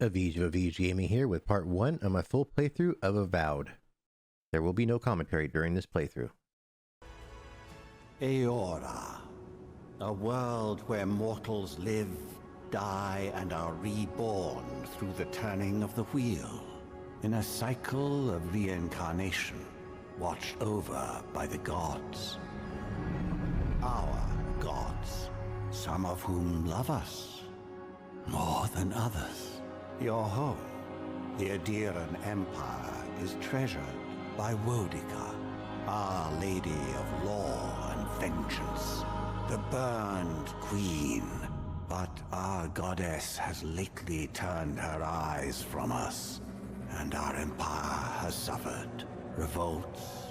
Avij Gaming here with part 1 of my full playthrough of Avowed. There will be no commentary during this playthrough. Eora, a world where mortals live, die, and are reborn through the turning of the wheel, in a cycle of reincarnation, watched over by the gods. Our gods, some of whom love us more than others. Your home, the Obsidian Empire, is treasured by Wodica, Our Lady of Law and Vengeance, the Burned Queen. But our goddess has lately turned her eyes from us, and our empire has suffered revolts,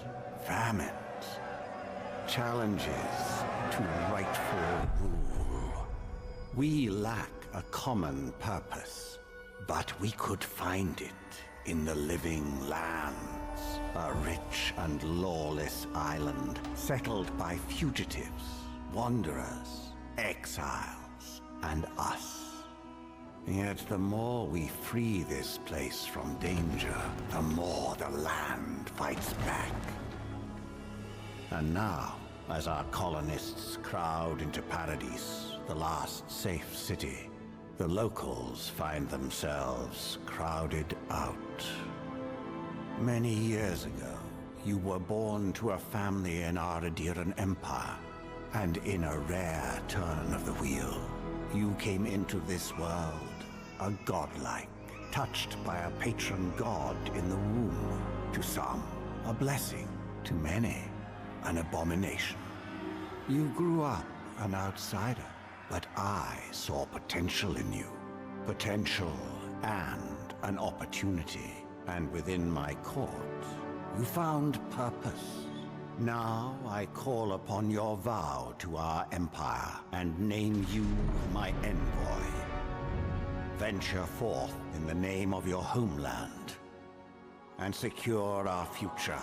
famines, challenges to rightful rule. We lack a common purpose. But we could find it in the living lands, a rich and lawless island settled by fugitives, wanderers, exiles, and us. Yet the more we free this place from danger, the more the land fights back. And now, as our colonists crowd into Paradise, the last safe city, the locals find themselves crowded out. Many years ago, you were born to a family in our Obsidian Empire, and in a rare turn of the wheel, you came into this world, a godlike, touched by a patron god in the womb. To some, a blessing; to many, an abomination. You grew up an outsider. But I saw potential in you. Potential and an opportunity. And within my court, you found purpose. Now I call upon your vow to our empire and name you my envoy. Venture forth in the name of your homeland and secure our future.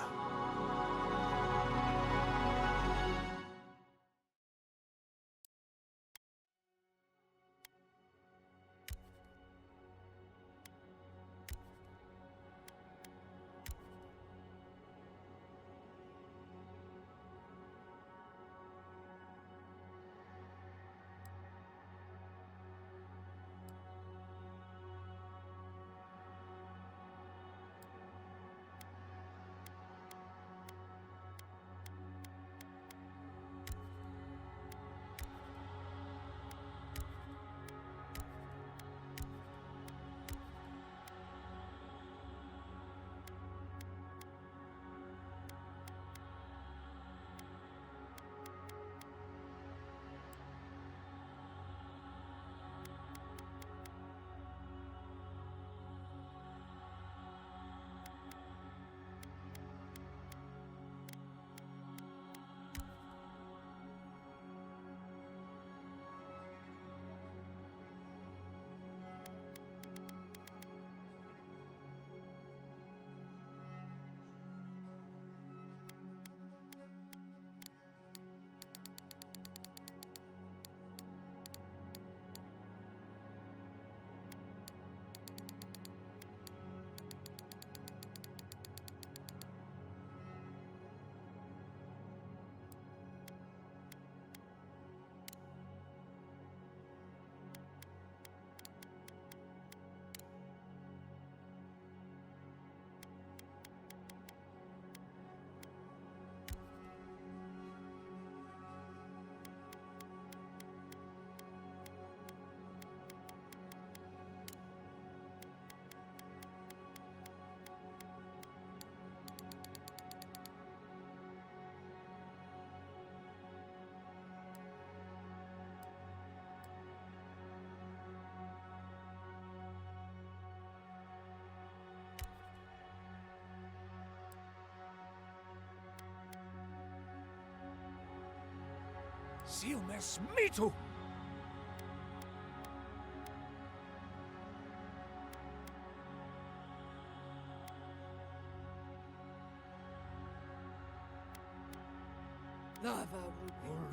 Silmes mitu!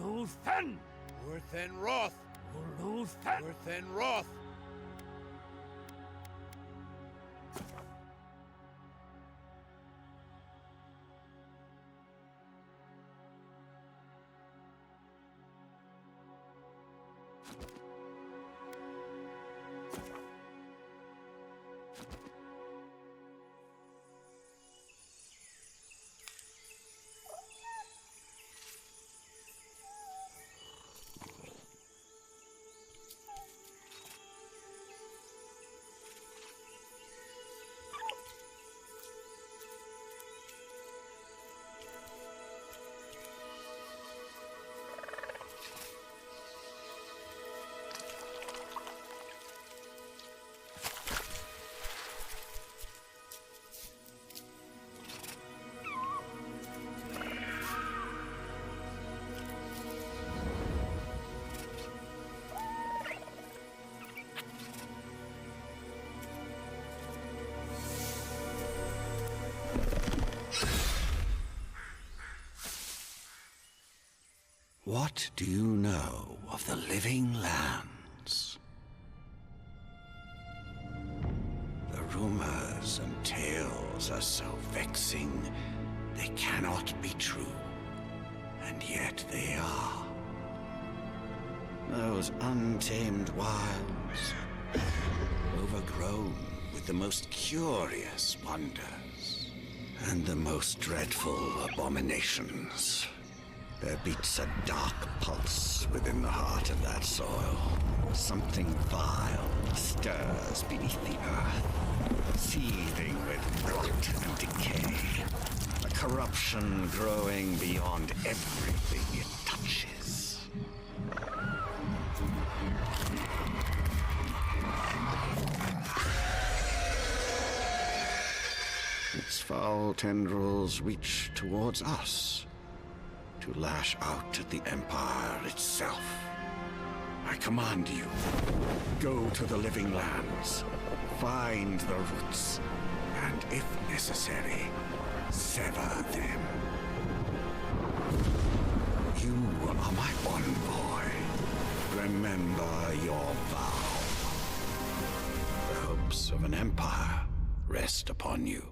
Uluthen! Urthen Roth! Uluthen! Urthen Roth! What do you know of the living lands? The rumors and tales are so vexing, they cannot be true. And yet they are. Those untamed wilds, overgrown with the most curious wonders and the most dreadful abominations. There beats a dark pulse within the heart of that soil. Something vile stirs beneath the earth, seething with rot and decay. A corruption growing beyond everything it touches. Its foul tendrils reach towards us, to lash out at the Empire itself. I command you, go to the living lands, find the roots, and if necessary, sever them. You are my envoy. Remember your vow. The hopes of an empire rest upon you.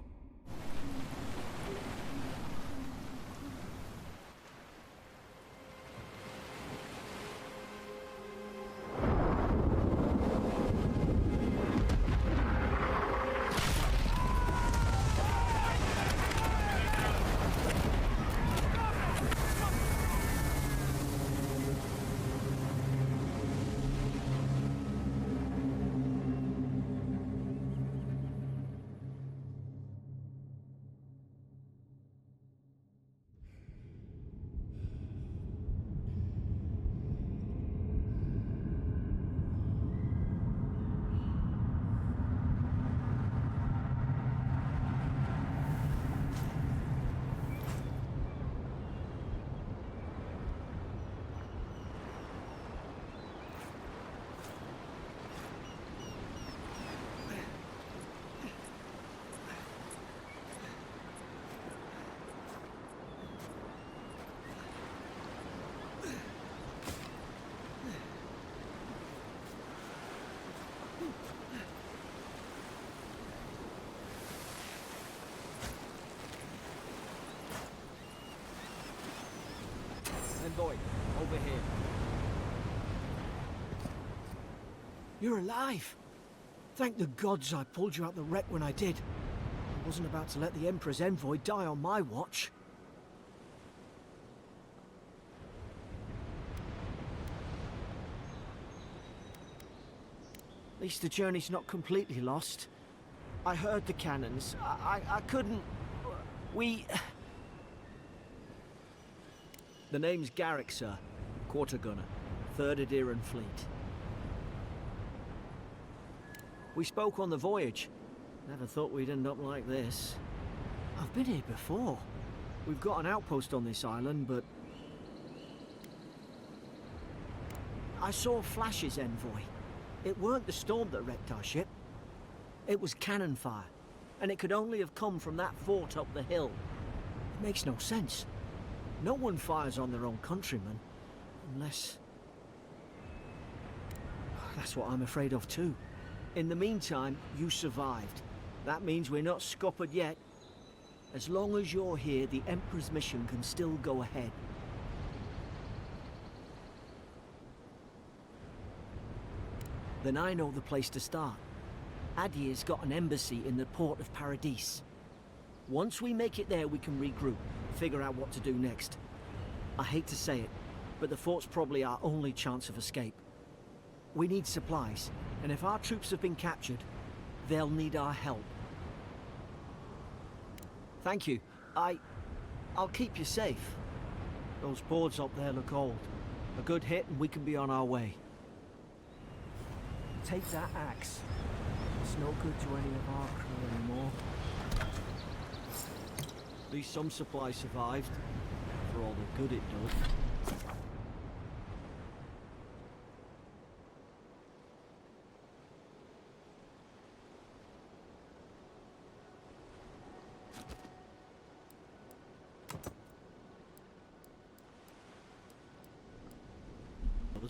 Envoy, over here. You're alive! Thank the gods I pulled you out the wreck when I did. I wasn't about to let the Emperor's envoy die on my watch. At least the journey's not completely lost. I heard the cannons. I couldn't... We... The name's Garrick, sir. Quarter gunner. 3rd Aderan Fleet. We spoke on the voyage. Never thought we'd end up like this. I've been here before. We've got an outpost on this island, but... I saw flashes, Envoy. It weren't the storm that wrecked our ship. It was cannon fire. And it could only have come from that fort up the hill. It makes no sense. No one fires on their own countrymen, unless... That's what I'm afraid of too. In the meantime, you survived. That means we're not scuppered yet. As long as you're here, the Emperor's mission can still go ahead. Then I know the place to start. Adir's got an embassy in the port of Paradis. Once we make it there, we can regroup, figure out what to do next. I hate to say it, but the fort's probably our only chance of escape. We need supplies, and if our troops have been captured, they'll need our help. Thank you. I'll keep you safe. Those boards up there look old. A good hit and we can be on our way. Take that axe. It's no good to any of our crew anymore. At least some supplies survived, for all the good it does.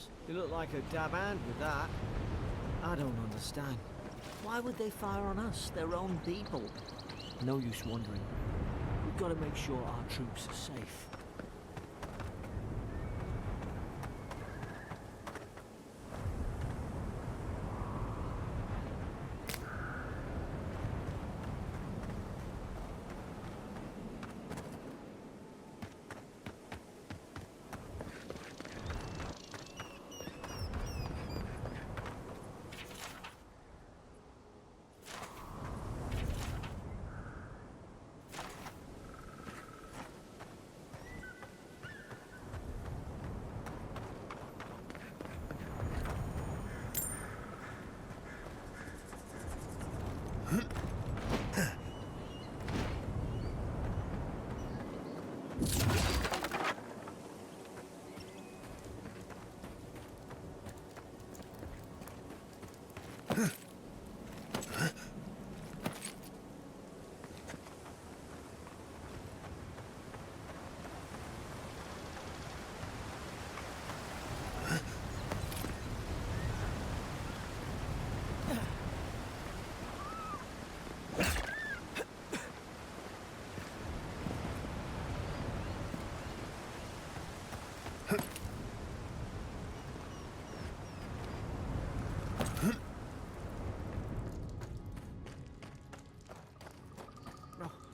does. You look like a dab hand with that. I don't understand. Why would they fire on us, their own people? No use wondering. We've got to make sure our troops are safe.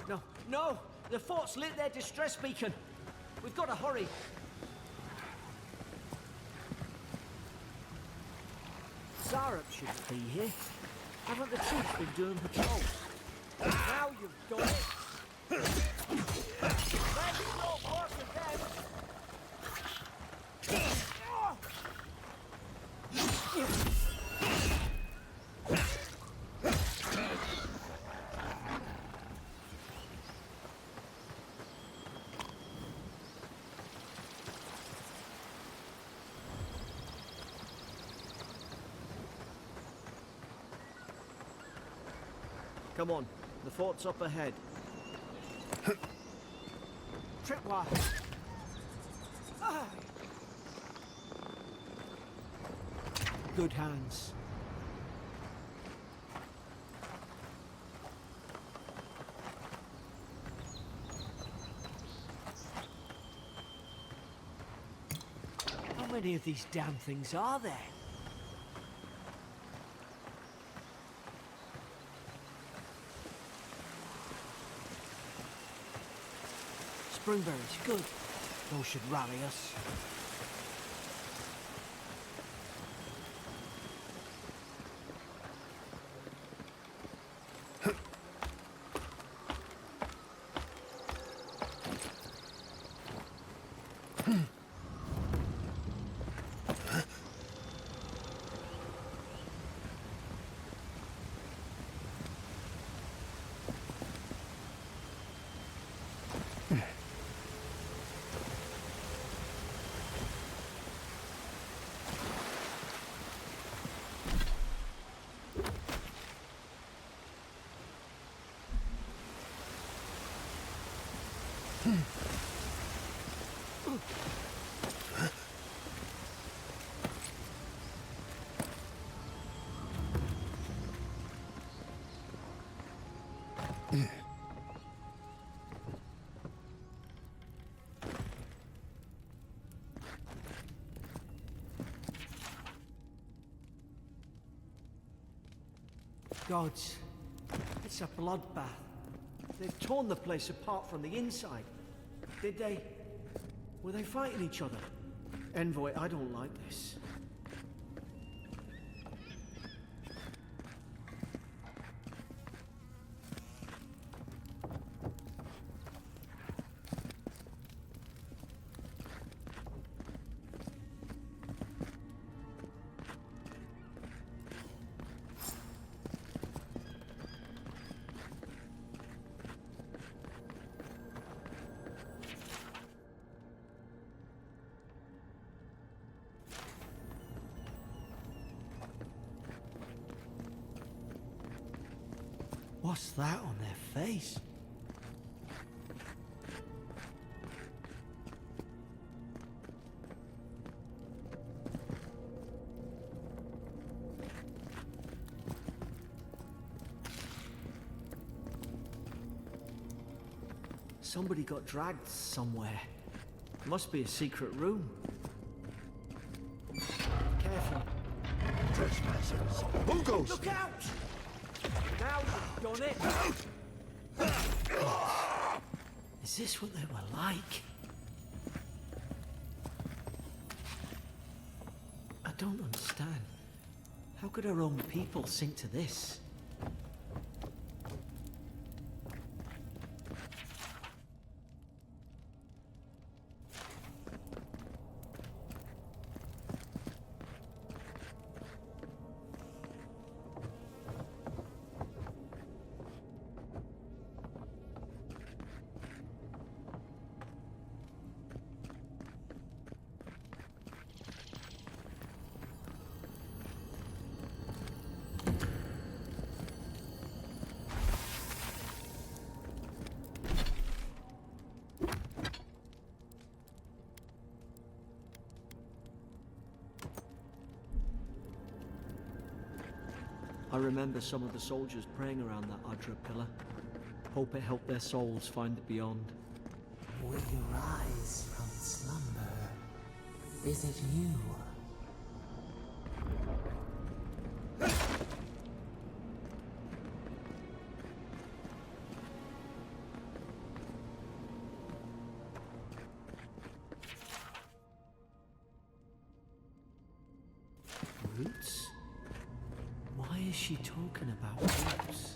No, no! The fort's lit their distress beacon! We've got to hurry! Zarup shouldn't be here. Haven't the troops been doing patrols? Now you've done it! Let's not work with them! Come on, the fort's up ahead. Tripwire! Good hands. How many of these damn things are there? Springberries, good. Those should rally us. Gods, it's a bloodbath. They've torn the place apart from the inside. Did they? Were they fighting each other? Envoy, I don't like this. What's that on their face? Somebody got dragged somewhere. Must be a secret room. Careful. Trespassers. Who goes? Look out! Now you've done it! Is this what they were like? I don't understand. How could our own people sink to this? I remember some of the soldiers praying around that Adra pillar. Hope it helped their souls find the beyond. Will you rise from slumber? Is it you? Roots? Why is she talking about roots?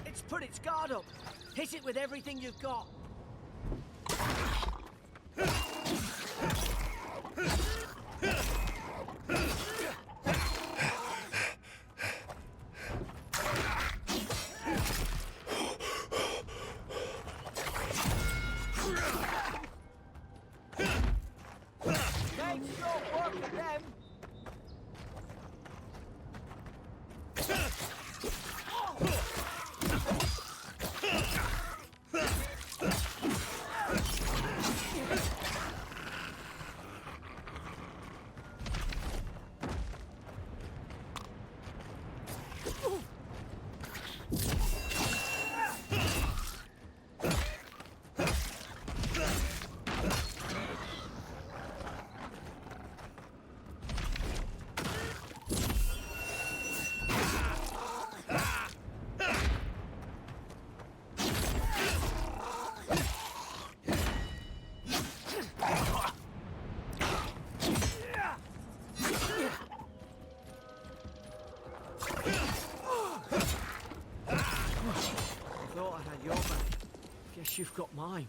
It's put its guard up. Hit it with everything you've got. Guess you've got mine.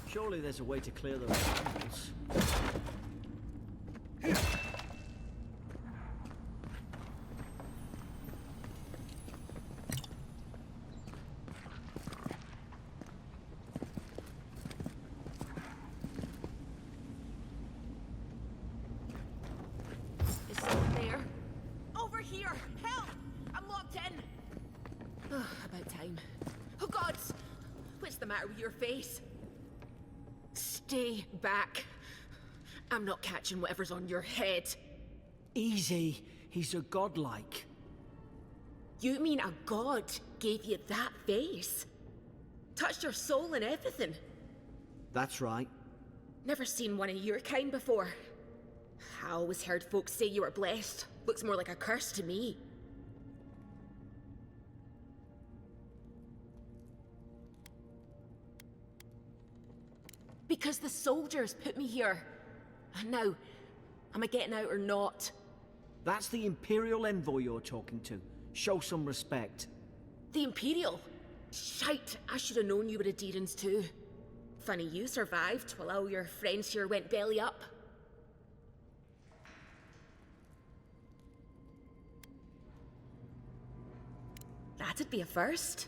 Surely there's a way to clear those animals. Is someone there? Over here! Help! I'm locked in! Oh, about time. Oh, gods! What's the matter with your face? Stay back. I'm not catching whatever's on your head. Easy. He's a godlike. You mean a god gave you that face? Touched your soul and everything? That's right. Never seen one of your kind before. I always heard folks say you were blessed. Looks more like a curse to me. Because the soldiers put me here. And now, am I getting out or not? That's the Imperial envoy you're talking to. Show some respect. The Imperial? Shite, I should have known you were a Deerans too. Funny you survived while all your friends here went belly up. That'd be a first.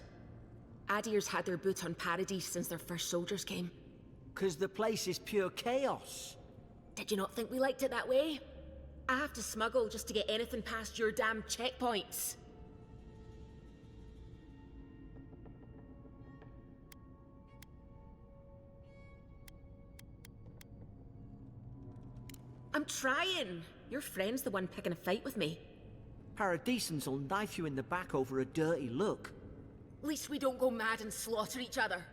Adir's had their boot on Paradise since their first soldiers came. 'Cause the place is pure chaos. Did you not think we liked it that way? I have to smuggle just to get anything past your damn checkpoints. I'm trying. Your friend's the one picking a fight with me. Paradisans will knife you in the back over a dirty look. At least we don't go mad and slaughter each other.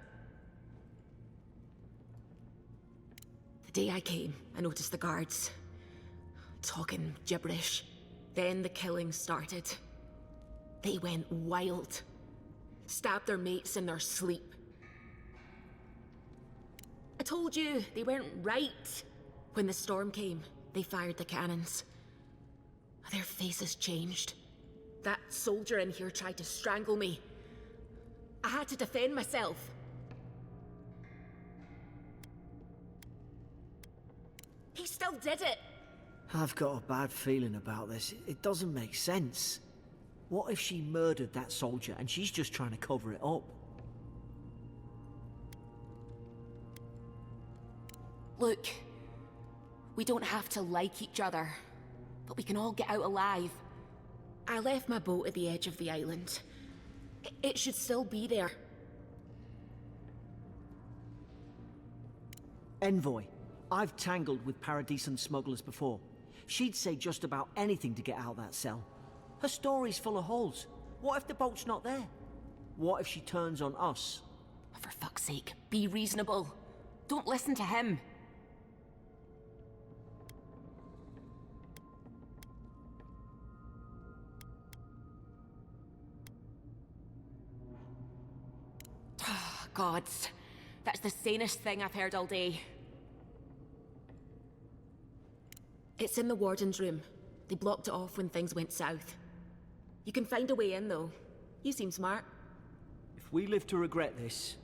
The day I came, I noticed the guards talking gibberish. Then the killing started. They went wild. Stabbed their mates in their sleep. I told you, they weren't right. When the storm came, they fired the cannons. Their faces changed. That soldier in here tried to strangle me. I had to defend myself. He still did it. I've got a bad feeling about this. It doesn't make sense. What if she murdered that soldier and she's just trying to cover it up? Look, we don't have to like each other, but we can all get out alive. I left my boat at the edge of the island. It should still be there. Envoy, I've tangled with Paradisan smugglers before. She'd say just about anything to get out of that cell. Her story's full of holes. What if the boat's not there? What if she turns on us? For fuck's sake, be reasonable. Don't listen to him. Gods, that's the sanest thing I've heard all day. It's in the warden's room. They blocked it off when things went south. You can find a way in, though. You seem smart. If we live to regret this...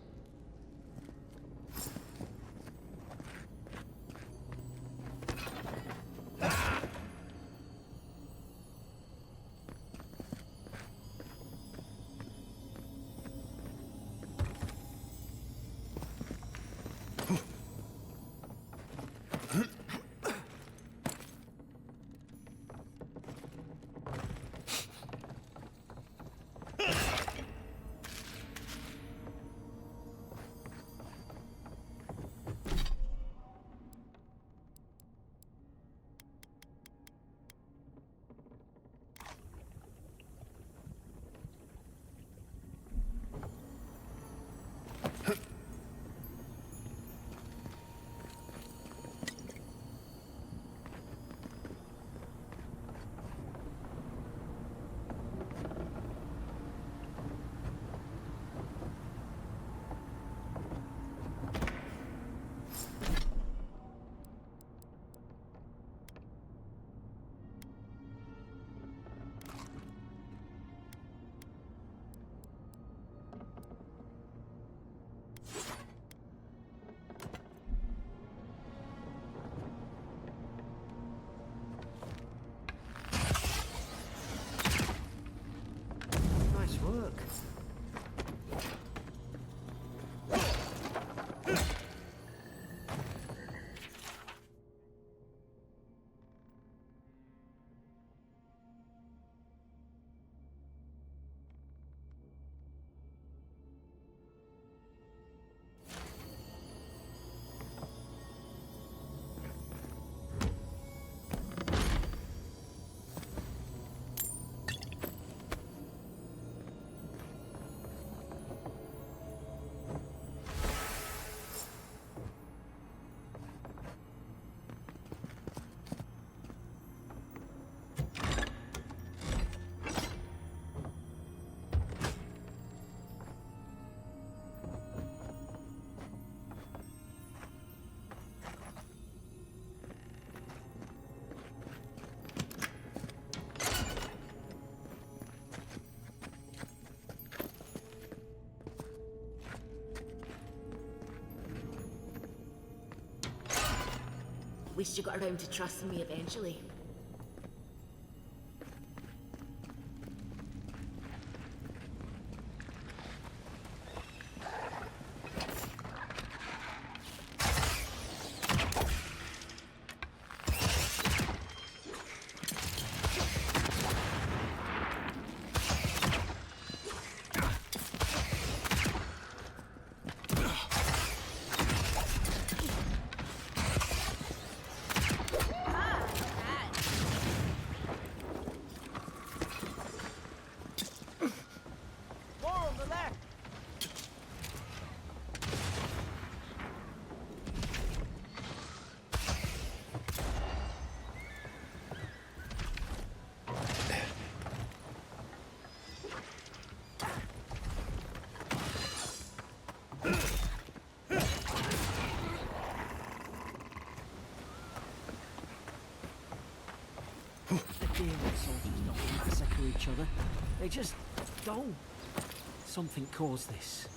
least you got around to trusting me eventually. The Eora soldiers don't massacre each other. They just don't. Something caused this.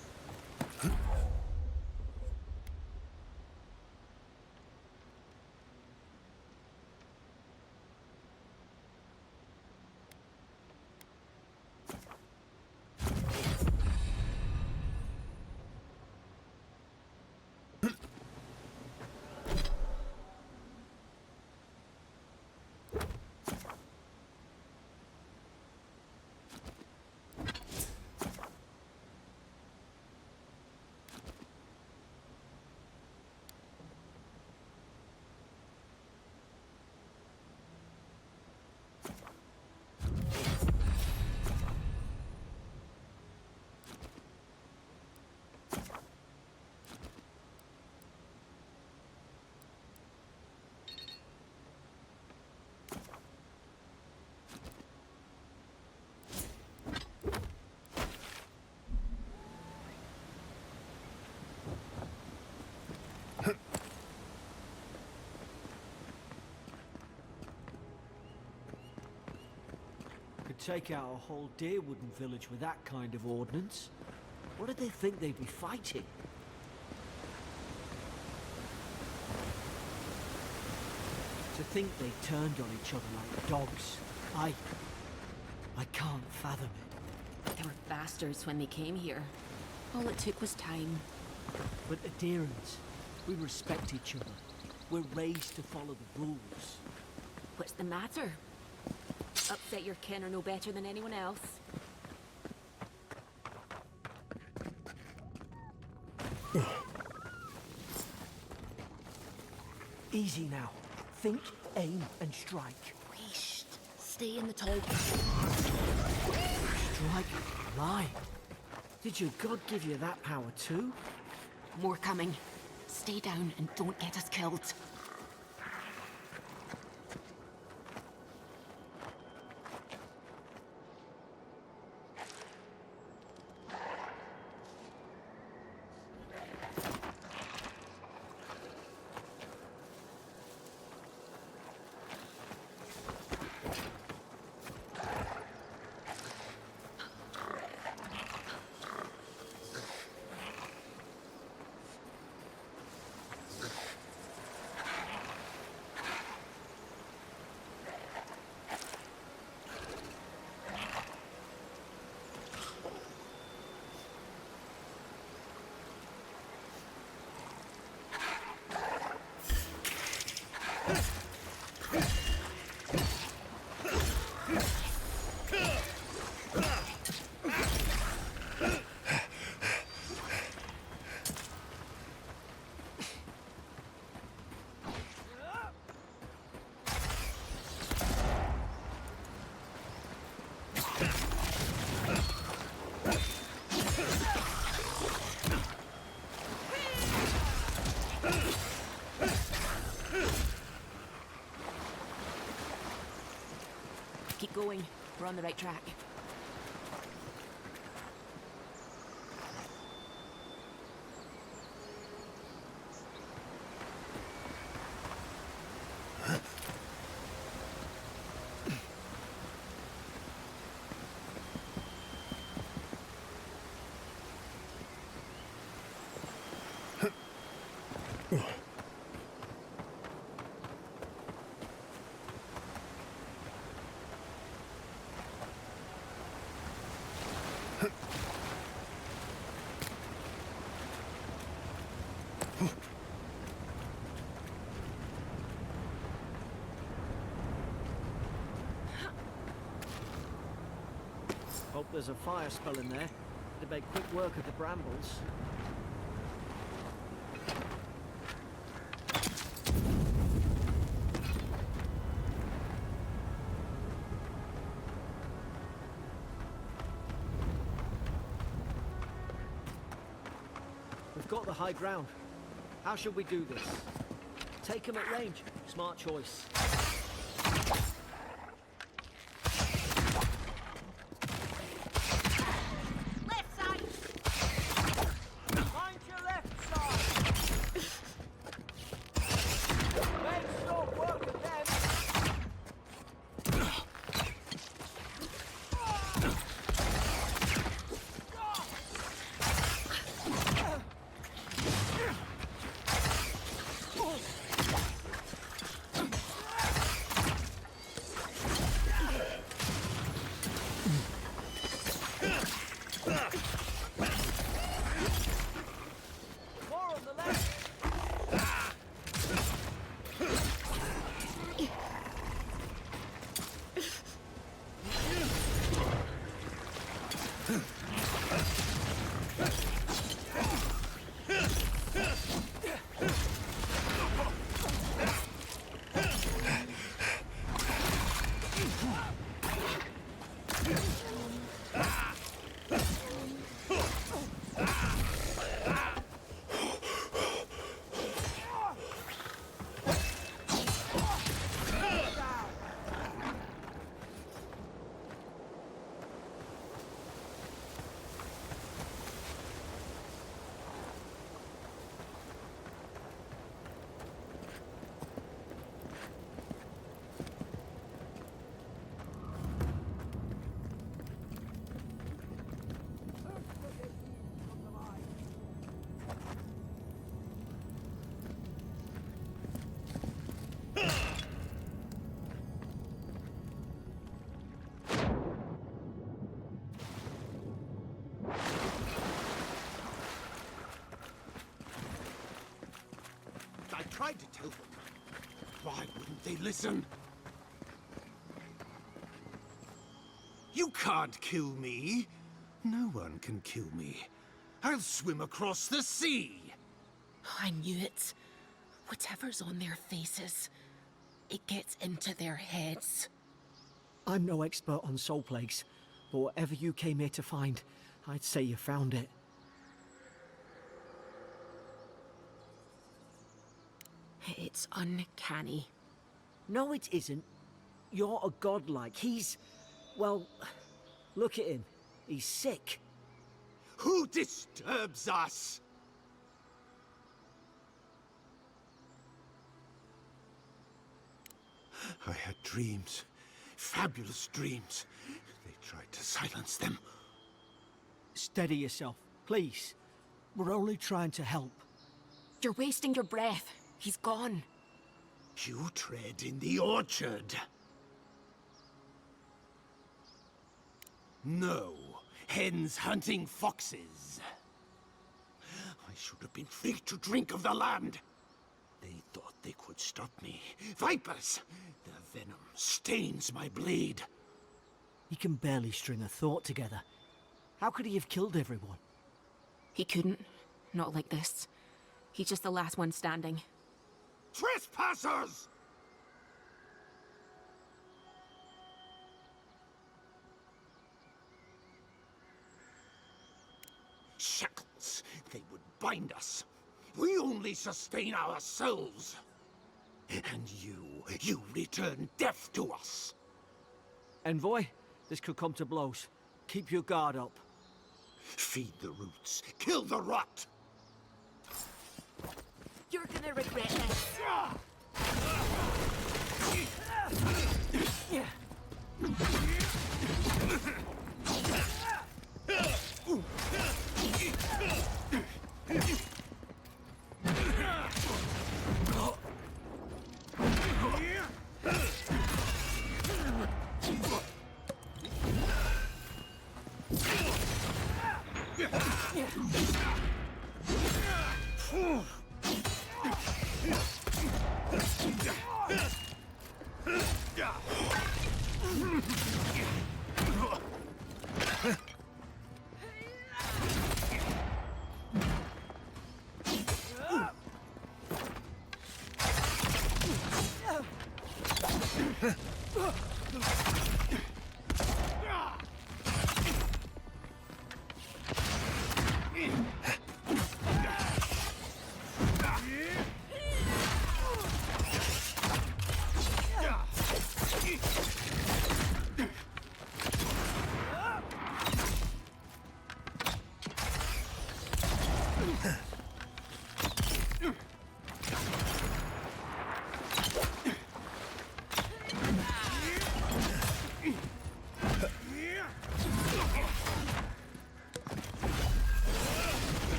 Could take out a whole Deerwooden village with that kind of ordnance. What did they think they'd be fighting? To think they turned on each other like dogs. I can't fathom it. They were bastards when they came here. All it took was time. But Adirans, we respect each other. We're raised to follow the rules. What's the matter? Upset your kin are no better than anyone else. Easy now. Think, aim, and strike. Wheesht. Stay in the tall. Strike blind. Did your god give you that power too? More coming. Stay down and don't get us killed. Keep going. We're on the right track. Hope there's a fire spell in there to make quick work of the brambles. We've got the high ground. How should we do this? Take him at range. Smart choice. Left side! Mind your left side! Men stop work with them! More on the left! I tried to tell them. Why wouldn't they listen? You can't kill me. No one can kill me. I'll swim across the sea. I knew it. Whatever's on their faces, it gets into their heads. I'm no expert on soul plagues, but whatever you came here to find, I'd say you found it. It's uncanny. No, it isn't. You're a godlike. He's... well, look at him. He's sick. Who disturbs us? I had dreams. Fabulous dreams. They tried to silence them. Steady yourself, please. We're only trying to help. You're wasting your breath. He's gone. You tread in the orchard. No, hens hunting foxes. I should have been free to drink of the land. They thought they could stop me. Vipers! The venom stains my blade. He can barely string a thought together. How could he have killed everyone? He couldn't. Not like this. He's just the last one standing. Trespassers! Shackles. They would bind us. We only sustain ourselves. And you return death to us. Envoy, this could come to blows. Keep your guard up. Feed the roots. Kill the rot. You're gonna regret this.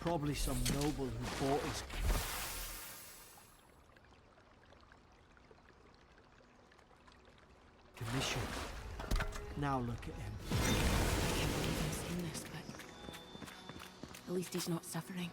Probably some noble who bought his... commission. Now look at him. I can't believe I'm seeing this, but at least he's not suffering.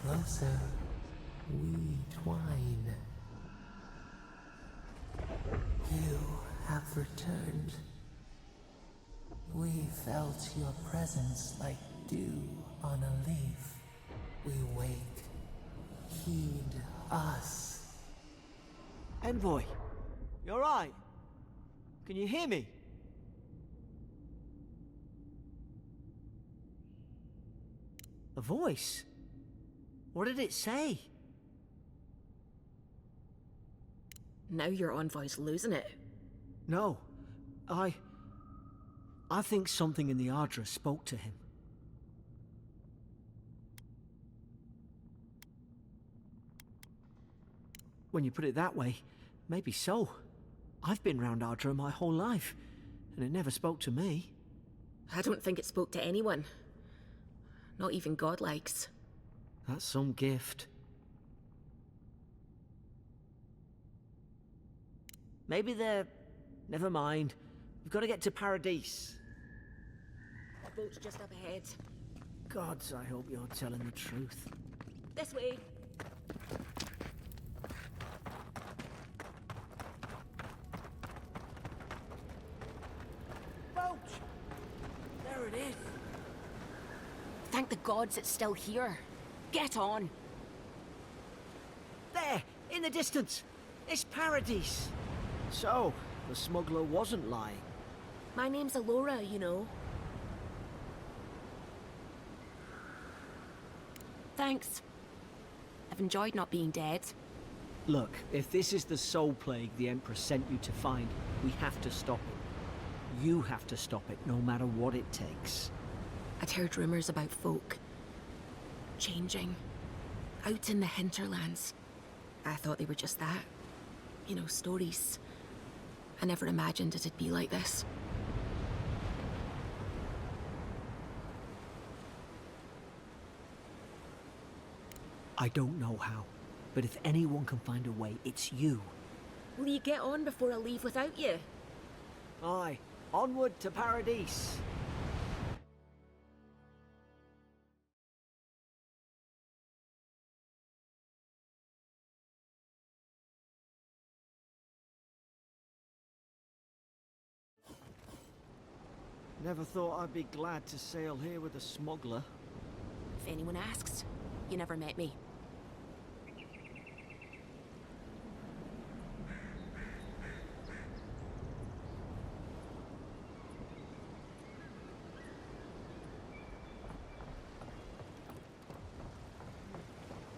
Closer, we twine. You have returned. We felt your presence like dew on a leaf. We wake. Heed us. Envoy, you alright? Can you hear me? A voice? What did it say? Now your envoy's losing it. No, I think something in the Ardra spoke to him. When you put it that way, maybe so. I've been round Ardra my whole life, and it never spoke to me. I don't think it spoke to anyone. Not even godlikes. That's some gift. Maybe they're... Never mind. We've got to get to Paradise. A boat's just up ahead. Gods, I hope you're telling the truth. This way. Boat! There it is. Thank the gods it's still here. Get on. There, in the distance. It's Paradise. So, the smuggler wasn't lying. My name's Eora, you know. Thanks. I've enjoyed not being dead. Look, if this is the soul plague the Emperor sent you to find, we have to stop it. You have to stop it, no matter what it takes. I'd heard rumors about folk changing out in the hinterlands. I thought they were just that. You know, stories. I never imagined it'd be like this. I don't know how, but if anyone can find a way, it's you. Will you get on before I leave without you? Aye, onward to Paradise. Never thought I'd be glad to sail here with a smuggler. If anyone asks, you never met me.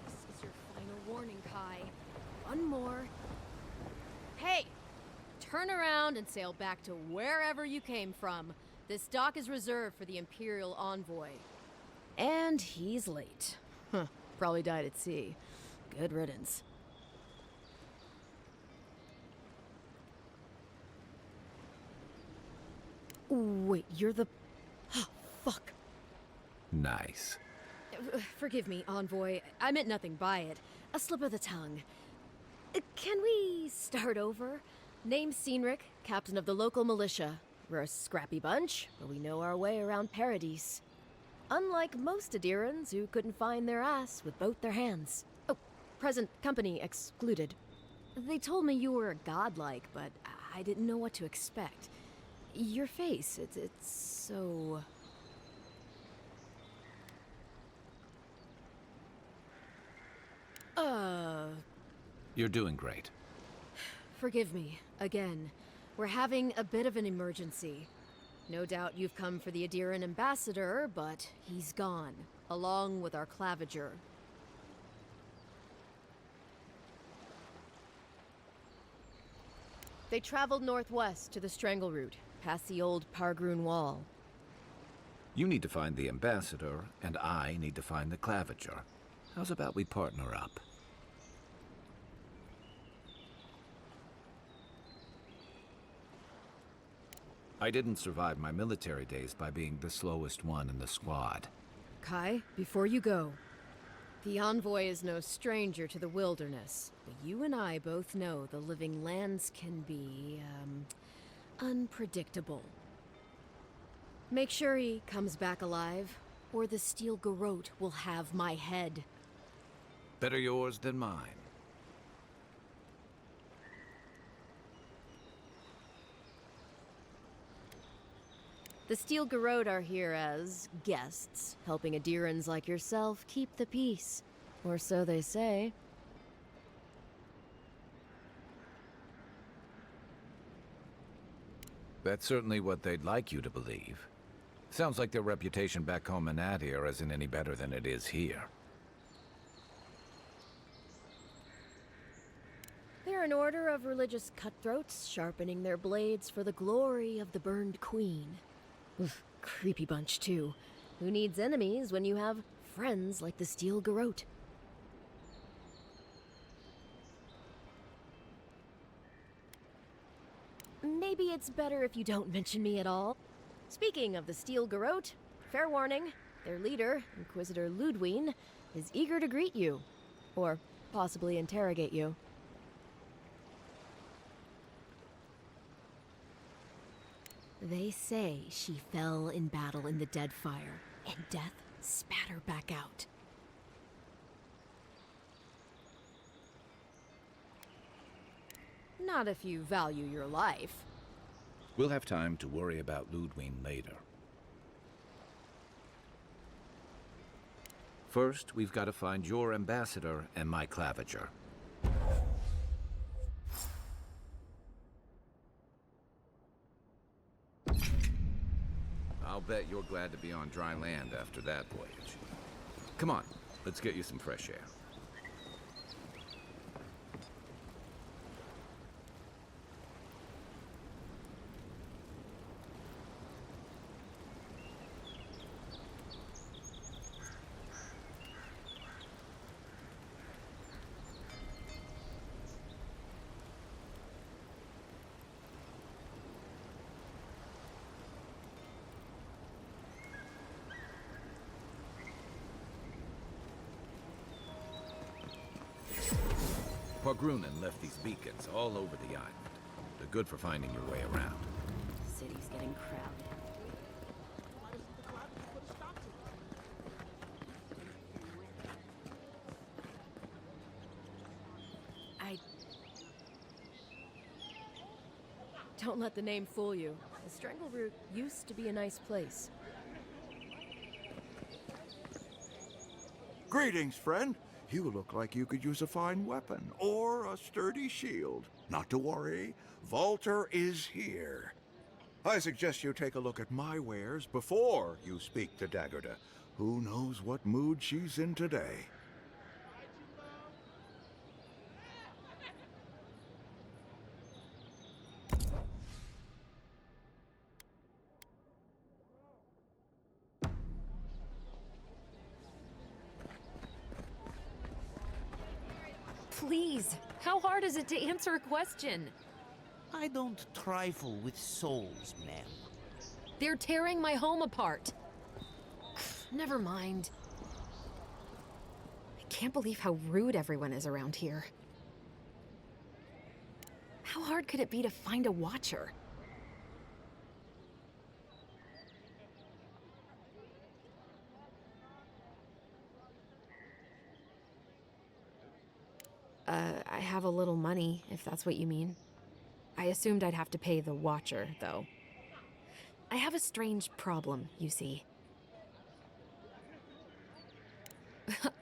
This is your final warning, Kai. One more. Hey! Turn around and sail back to wherever you came from. This dock is reserved for the Imperial Envoy. And he's late. Huh, probably died at sea. Good riddance. Wait, you're the... Fuck. Nice. Forgive me, Envoy. I meant nothing by it. A slip of the tongue. Can we start over? Name's Cynric, captain of the local militia. We're a scrappy bunch, but we know our way around Paradise. Unlike most Adirans who couldn't find their ass with both their hands. Oh, present company excluded. They told me you were godlike, but I didn't know what to expect. Your face, it's so... You're doing great. Forgive me, again. We're having a bit of an emergency. No doubt you've come for the Adiran ambassador, but he's gone, along with our claviger. They traveled northwest to the Strangle Route, past the old Pargroon Wall. You need to find the ambassador, and I need to find the claviger. How's about we partner up? I didn't survive my military days by being the slowest one in the squad. Kai, before you go, the Envoy is no stranger to the wilderness, but you and I both know the living lands can be, unpredictable. Make sure he comes back alive, or the Steel Garrote will have my head. Better yours than mine. The Steel Garrote are here as guests, helping Adirans like yourself keep the peace. Or so they say. That's certainly what they'd like you to believe. Sounds like their reputation back home in Adir isn't any better than it is here. They're an order of religious cutthroats, sharpening their blades for the glory of the burned queen. Oof, creepy bunch, too. Who needs enemies when you have friends like the Steel Garrote? Maybe it's better if you don't mention me at all. Speaking of the Steel Garrote, fair warning, their leader, Inquisitor Ludwine, is eager to greet you. Or possibly interrogate you. They say she fell in battle in the Deadfire, and death spat her back out. Not if you value your life. We'll have time to worry about Ludwine later. First, we've got to find your ambassador and my claviger. I'll bet you're glad to be on dry land after that voyage. Come on, let's get you some fresh air. Pargrunen left these beacons all over the island. They're good for finding your way around. City's getting crowded. Don't let the name fool you. The Strangle Root used to be a nice place. Greetings, friend. You look like you could use a fine weapon or a sturdy shield. Not to worry, Volter is here. I suggest you take a look at my wares before you speak to Daggerda. Who knows what mood she's in today? Please, how hard is it to answer a question? I don't trifle with souls, ma'am. They're tearing my home apart. Never mind. I can't believe how rude everyone is around here. How hard could it be to find a watcher? I have a little money, if that's what you mean. I assumed I'd have to pay the watcher, though. I have a strange problem, you see.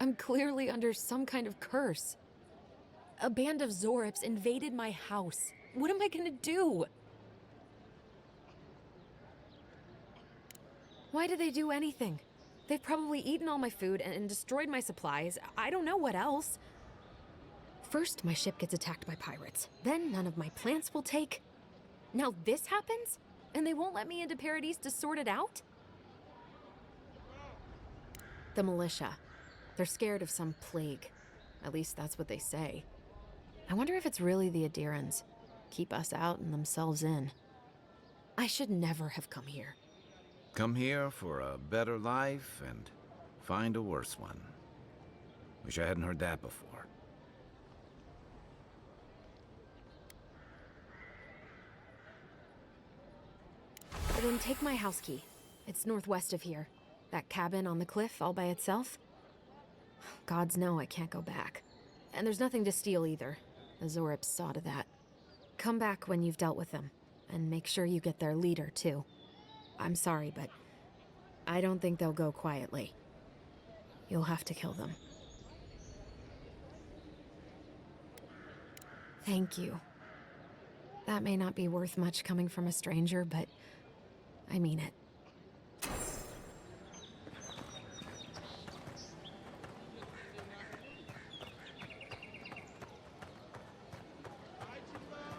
I'm clearly under some kind of curse. A band of Zorips invaded my house. What am I gonna do? Why did they do anything? They've probably eaten all my food and destroyed my supplies. I don't know what else. First, my ship gets attacked by pirates. Then none of my plants will take. Now this happens? And they won't let me into Paradise to sort it out? The militia. They're scared of some plague. At least that's what they say. I wonder if it's really the Adirans. Keep us out and themselves in. I should never have come here. Come here for a better life and find a worse one. Wish I hadn't heard that before. Then take my house key. It's northwest of here. That cabin on the cliff all by itself. Gods know I can't go back. And there's nothing to steal either. The Zorips saw to that. Come back when you've dealt with them. And make sure you get their leader, too. I'm sorry, but I don't think they'll go quietly. You'll have to kill them. Thank you. That may not be worth much coming from a stranger, but I mean it.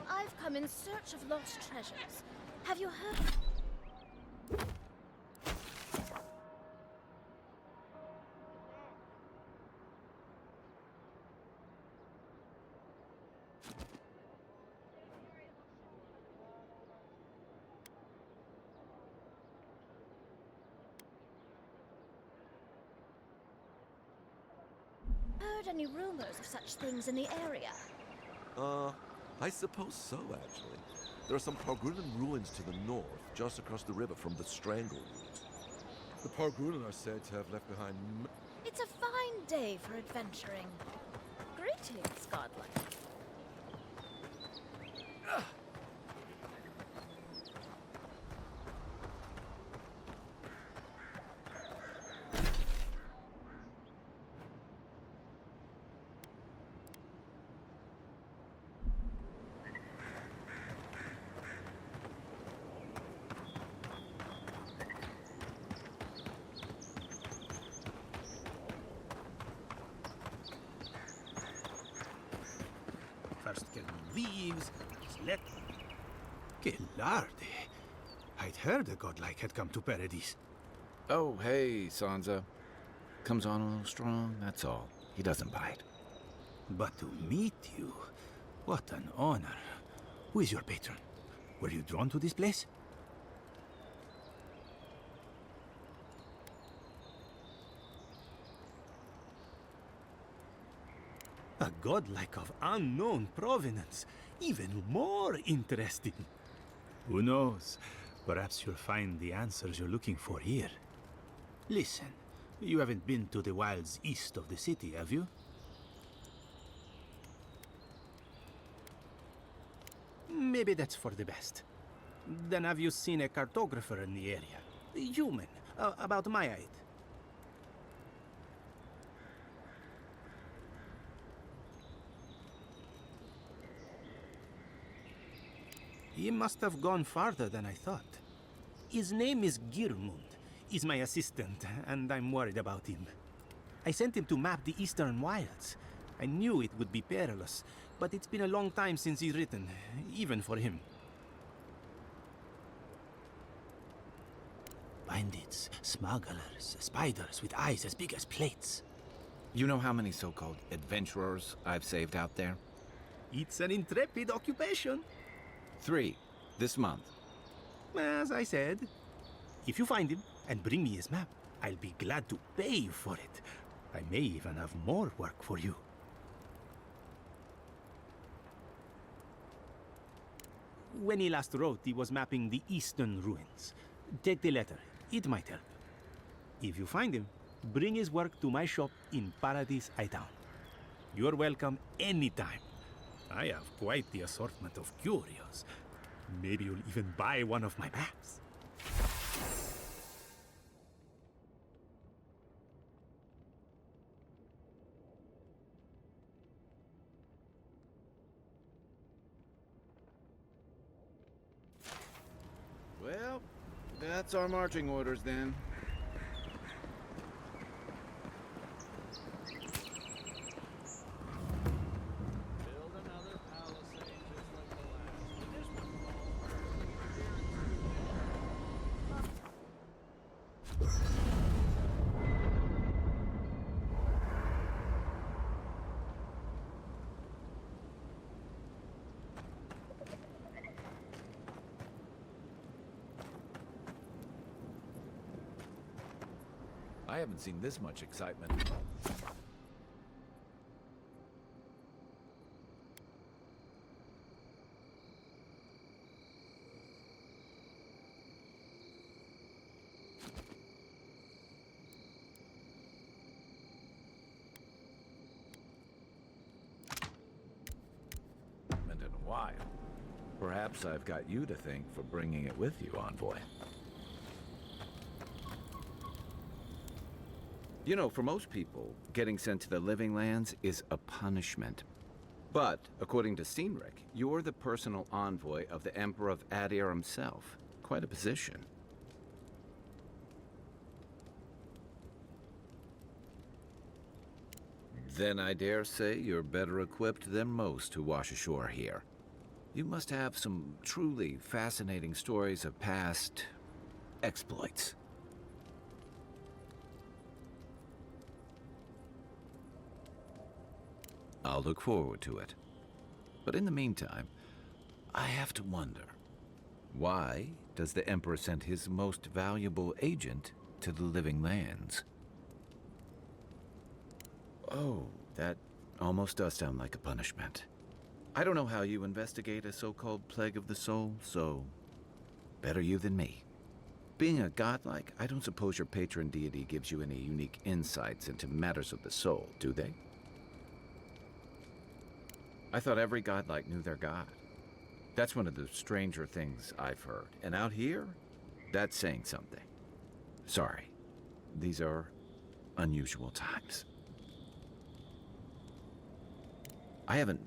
I've come in search of lost treasures. Have you heard? Heard any rumors of such things in the area? I suppose so, actually. There are some Pargrunan ruins to the north, just across the river from the Strangleroot. The Pargrunan are said to have left behind It's a fine day for adventuring. Greetings, godlike. First get leaves, let... Que larde! I'd heard the godlike had come to Paradise. Oh, hey, Sansa. Comes on a little strong, that's all. He doesn't bite. But to meet you, what an honor. Who is your patron? Were you drawn to this place? A godlike of unknown provenance. Even more interesting. Who knows? Perhaps you'll find the answers you're looking for here. Listen, you haven't been to the wilds east of the city, have you? Maybe that's for the best. Then have you seen a cartographer in the area? A human, about my height. He must have gone farther than I thought. His name is Girmund. He's my assistant, and I'm worried about him. I sent him to map the eastern wilds. I knew it would be perilous, but it's been a long time since he's written, even for him. Bandits, smugglers, spiders with eyes as big as plates. You know how many so-called adventurers I've saved out there? It's an intrepid occupation. 3, this month. As I said, if you find him and bring me his map, I'll be glad to pay you for it. I may even have more work for you. When he last wrote, he was mapping the eastern ruins. Take the letter. It might help. If you find him, bring his work to my shop in Paradise Hightown. You're welcome anytime. I have quite the assortment of curios. Maybe you'll even buy one of my maps. Well, that's our marching orders then. I haven't seen this much excitement. In a while. Perhaps I've got you to thank for bringing it with you, Envoy. You know, for most people, getting sent to the Living Lands is a punishment. But, according to Cynric, you're the personal envoy of the Emperor of Adir himself. Quite a position. Then I dare say you're better equipped than most who wash ashore here. You must have some truly fascinating stories of past exploits. I'll look forward to it. But in the meantime, I have to wonder, why does the Emperor send his most valuable agent to the Living Lands? Oh, that almost does sound like a punishment. I don't know how you investigate a so-called plague of the soul, so better you than me. Being a godlike, I don't suppose your patron deity gives you any unique insights into matters of the soul, do they? I thought every godlike knew their god. That's one of the stranger things I've heard. And out here, that's saying something. Sorry, these are unusual times. I haven't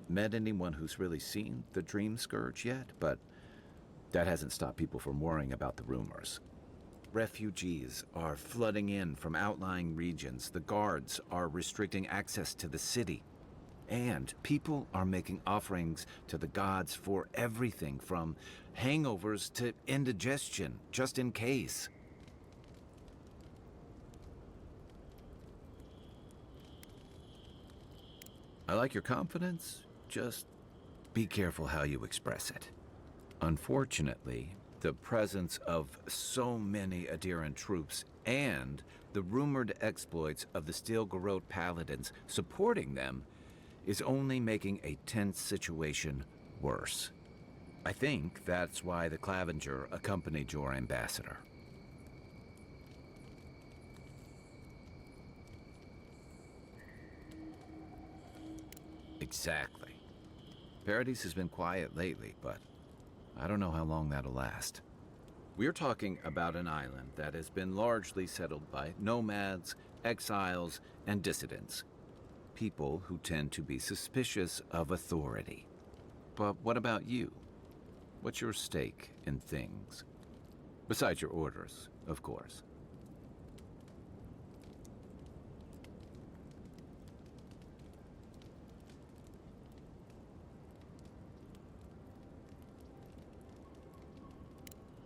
met anyone who's really seen the Dream Scourge yet, but that hasn't stopped people from worrying about the rumors. Refugees are flooding in from outlying regions. The guards are restricting access to the city. And people are making offerings to the gods for everything from hangovers to indigestion, just in case. I like your confidence, just be careful how you express it. Unfortunately, the presence of so many Adiran troops and the rumored exploits of the Steel-Garrote paladins supporting them is only making a tense situation worse. I think that's why the Clavenger accompanied your ambassador. Exactly. Paradise has been quiet lately, but I don't know how long that'll last. We're talking about an island that has been largely settled by nomads, exiles, and dissidents. People who tend to be suspicious of authority. But what about you? What's your stake in things? Besides your orders, of course.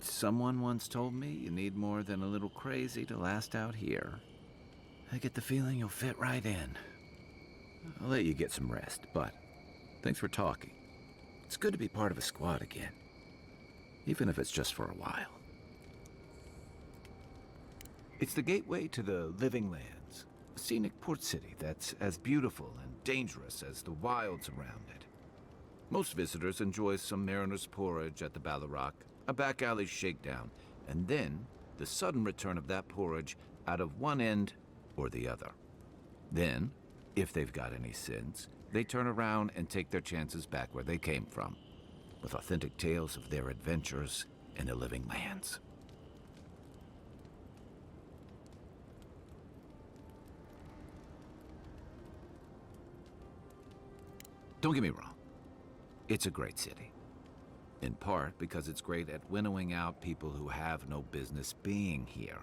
Someone once told me you need more than a little crazy to last out here. I get the feeling you'll fit right in. I'll let you get some rest, but thanks for talking. It's good to be part of a squad again, even if it's just for a while. It's the gateway to the Living Lands, a scenic port city that's as beautiful and dangerous as the wilds around it. Most visitors enjoy some mariner's porridge at the Ballarrock, a back alley shakedown, and then the sudden return of that porridge out of one end or the other. Then, if they've got any sins, they turn around and take their chances back where they came from, with authentic tales of their adventures in the Living Lands. Don't get me wrong, it's a great city. In part because it's great at winnowing out people who have no business being here.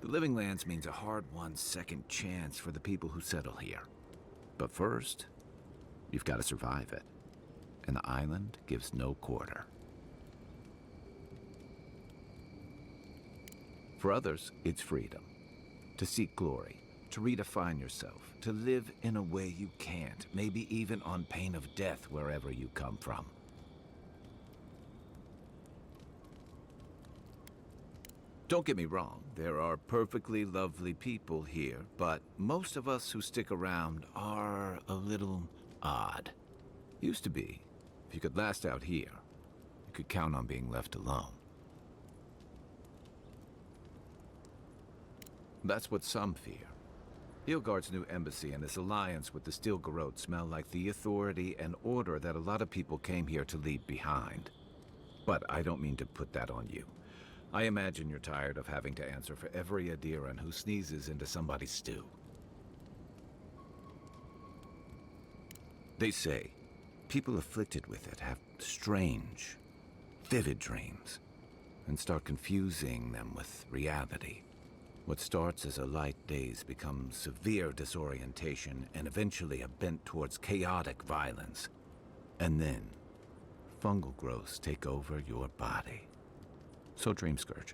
The Living Lands means a hard-won second chance for the people who settle here. But first, you've got to survive it. And the island gives no quarter. For others, it's freedom. To seek glory, to redefine yourself, to live in a way you can't, maybe even on pain of death wherever you come from. Don't get me wrong, there are perfectly lovely people here, but most of us who stick around are a little odd. Used to be. If you could last out here, you could count on being left alone. That's what some fear. Hilgard's new embassy and his alliance with the Stilgarrote smell like the authority and order that a lot of people came here to leave behind. But I don't mean to put that on you. I imagine you're tired of having to answer for every Adiran who sneezes into somebody's stew. They say people afflicted with it have strange, vivid dreams and start confusing them with reality. What starts as a light daze becomes severe disorientation and eventually a bent towards chaotic violence. And then, fungal growths take over your body. So Dream Scourge.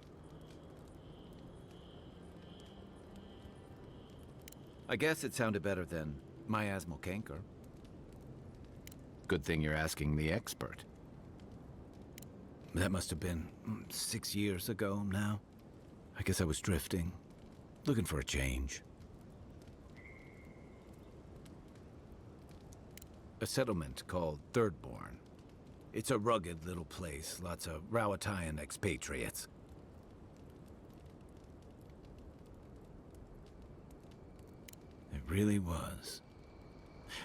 I guess it sounded better than miasmal canker. Good thing you're asking the expert. That must have been 6 years ago now. I guess I was drifting, looking for a change. A settlement called Thirdborn. It's a rugged little place, lots of Rowatayan expatriates. It really was.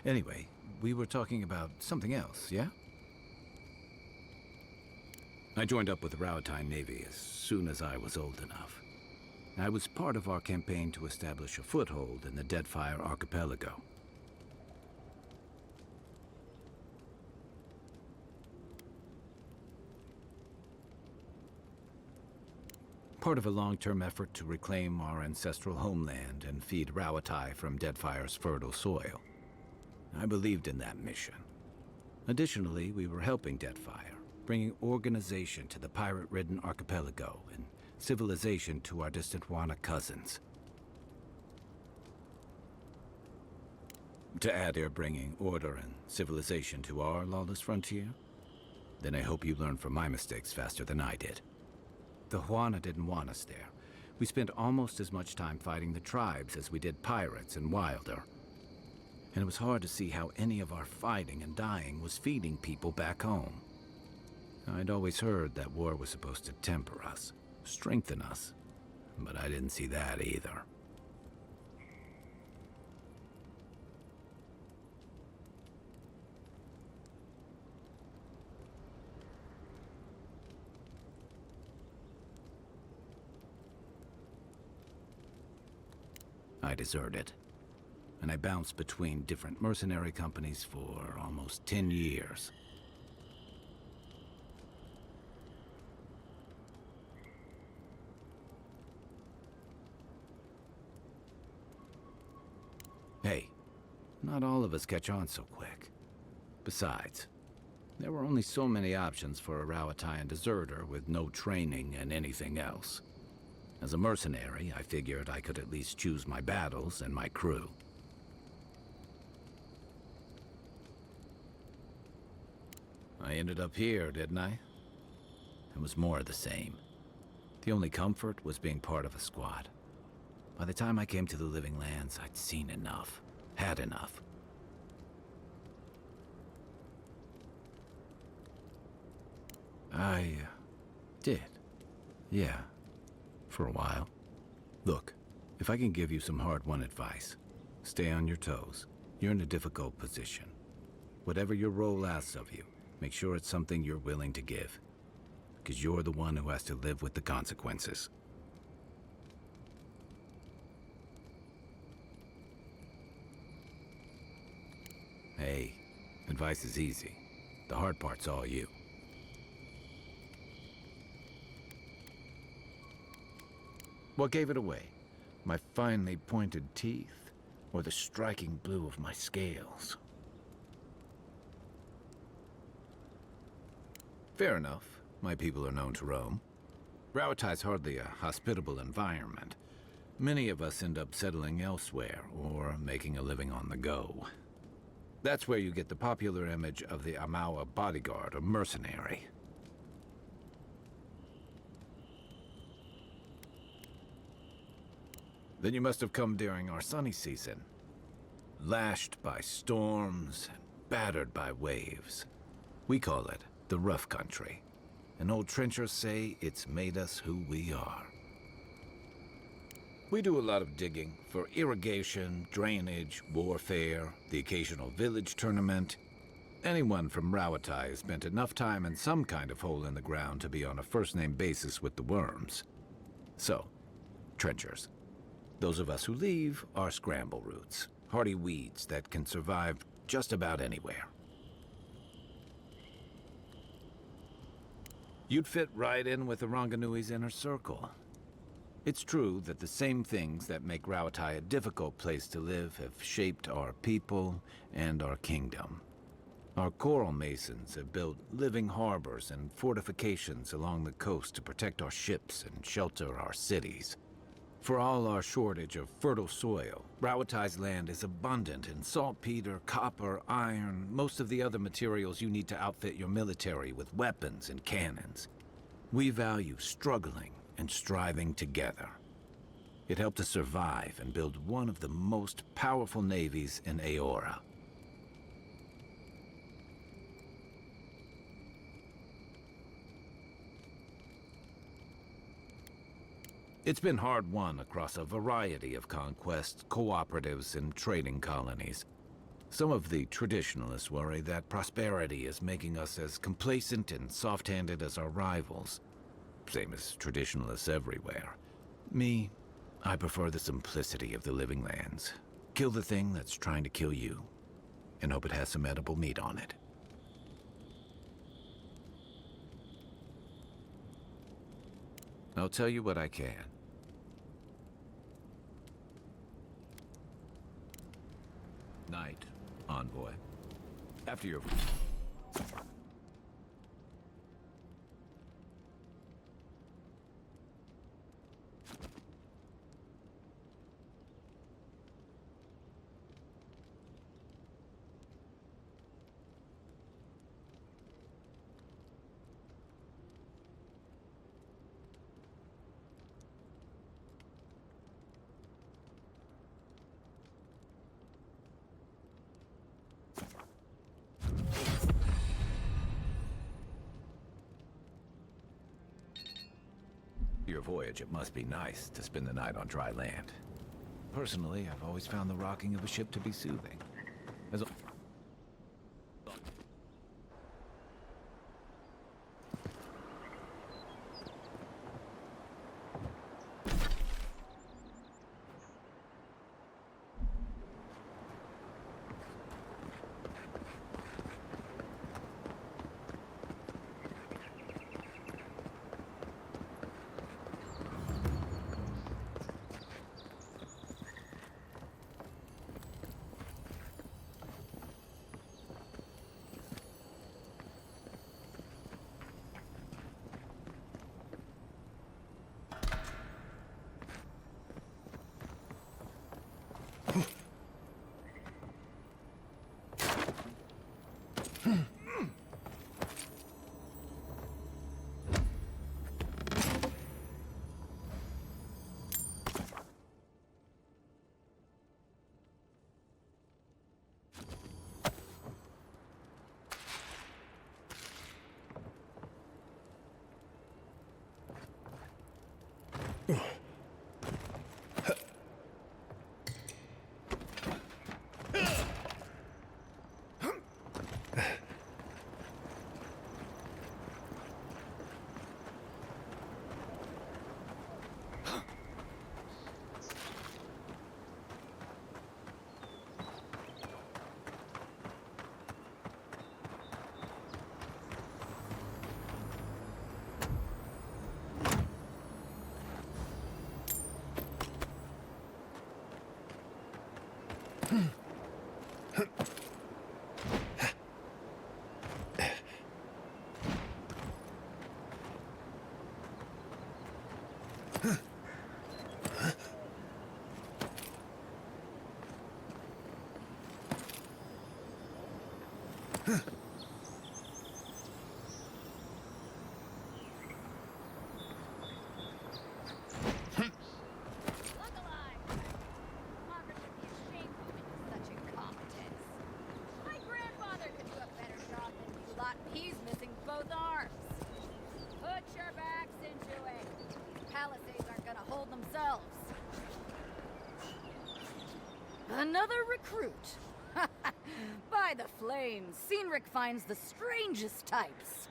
Anyway, we were talking about something else, yeah? I joined up with the Rowatayan Navy as soon as I was old enough. I was part of our campaign to establish a foothold in the Deadfire Archipelago. Part of a long-term effort to reclaim our ancestral homeland and feed Rawatai from Deadfire's fertile soil. I believed in that mission. Additionally, we were helping Deadfire, bringing organization to the pirate-ridden archipelago and civilization to our distant Wana cousins. To add, they're bringing order and civilization to our lawless frontier. Then I hope you learn from my mistakes faster than I did. The Wana didn't want us there. We spent almost as much time fighting the tribes as we did pirates and Wilder. And it was hard to see how any of our fighting and dying was feeding people back home. I'd always heard that war was supposed to temper us, strengthen us, but I didn't see that either. I deserted, and I bounced between different mercenary companies for almost 10 years. Hey, not all of us catch on so quick. Besides, there were only so many options for a Rowatayan deserter with no training and anything else. As a mercenary, I figured I could at least choose my battles and my crew. I ended up here, didn't I? It was more of the same. The only comfort was being part of a squad. By the time I came to the Living Lands, I'd seen enough, had enough. I did. Yeah. For a while. Look, if I can give you some hard-won advice, stay on your toes. You're in a difficult position. Whatever your role asks of you, make sure it's something you're willing to give. Because you're the one who has to live with the consequences. Hey, advice is easy. The hard part's all you. What gave it away? My finely pointed teeth, or the striking blue of my scales? Fair enough. My people are known to roam. Rowatai's hardly a hospitable environment. Many of us end up settling elsewhere, or making a living on the go. That's where you get the popular image of the Amawa bodyguard or mercenary. Then you must have come during our sunny season. Lashed by storms and battered by waves. We call it the rough country. And old trenchers say it's made us who we are. We do a lot of digging for irrigation, drainage, warfare, the occasional village tournament. Anyone from Rawatai has spent enough time in some kind of hole in the ground to be on a first-name basis with the worms. So, trenchers. Those of us who leave are scramble roots, hardy weeds that can survive just about anywhere. You'd fit right in with the Ranganui's inner circle. It's true that the same things that make Rawatai a difficult place to live have shaped our people and our kingdom. Our coral masons have built living harbors and fortifications along the coast to protect our ships and shelter our cities. For all our shortage of fertile soil, Rawatai's land is abundant in saltpeter, copper, iron, most of the other materials you need to outfit your military with weapons and cannons. We value struggling and striving together. It helped us survive and build one of the most powerful navies in Eora. It's been hard-won across a variety of conquests, cooperatives, and trading colonies. Some of the traditionalists worry that prosperity is making us as complacent and soft-handed as our rivals. Same as traditionalists everywhere. Me, I prefer the simplicity of the living lands. Kill the thing that's trying to kill you, and hope it has some edible meat on it. I'll tell you what I can. Night, envoy. After your... Your voyage, it must be nice to spend the night on dry land. Personally, I've always found the rocking of a ship to be soothing. As a... Another recruit. By the flames, Cynric finds the strangest types.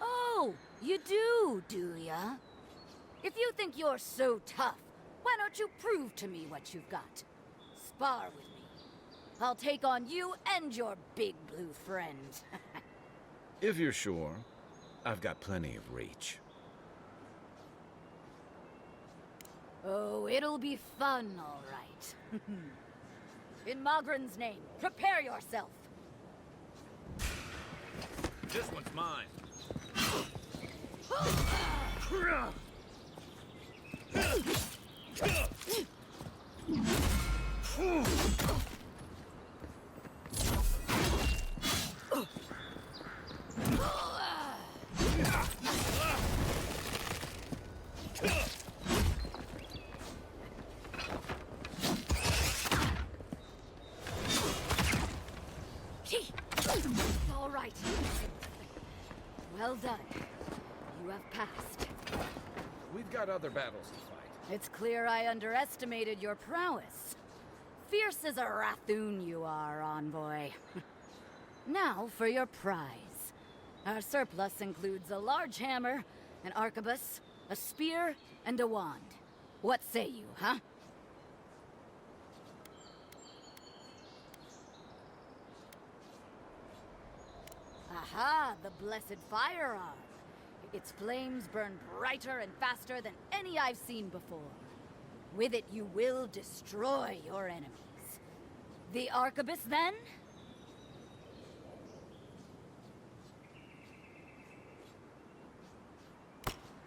Oh, you do ya? If you think you're so tough, why don't you prove to me what you've got? Spar with me. I'll take on you and your big blue friend. If you're sure, I've got plenty of reach. Oh, it'll be fun, all right. In Magran's name, prepare yourself. This one's mine. All right. Well done. You have passed. We've got other battles to fight. It's clear I underestimated your prowess. Fierce as a Rathoon you are, envoy. Now for your prize. Our surplus includes a large hammer, an arquebus, a spear, and a wand. What say you, huh? Aha, the blessed firearm. Its flames burn brighter and faster than any I've seen before. With it, you will destroy your enemies. The arquebus, then?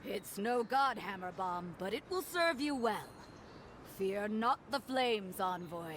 It's no godhammer bomb, but it will serve you well. Fear not the flames, envoy.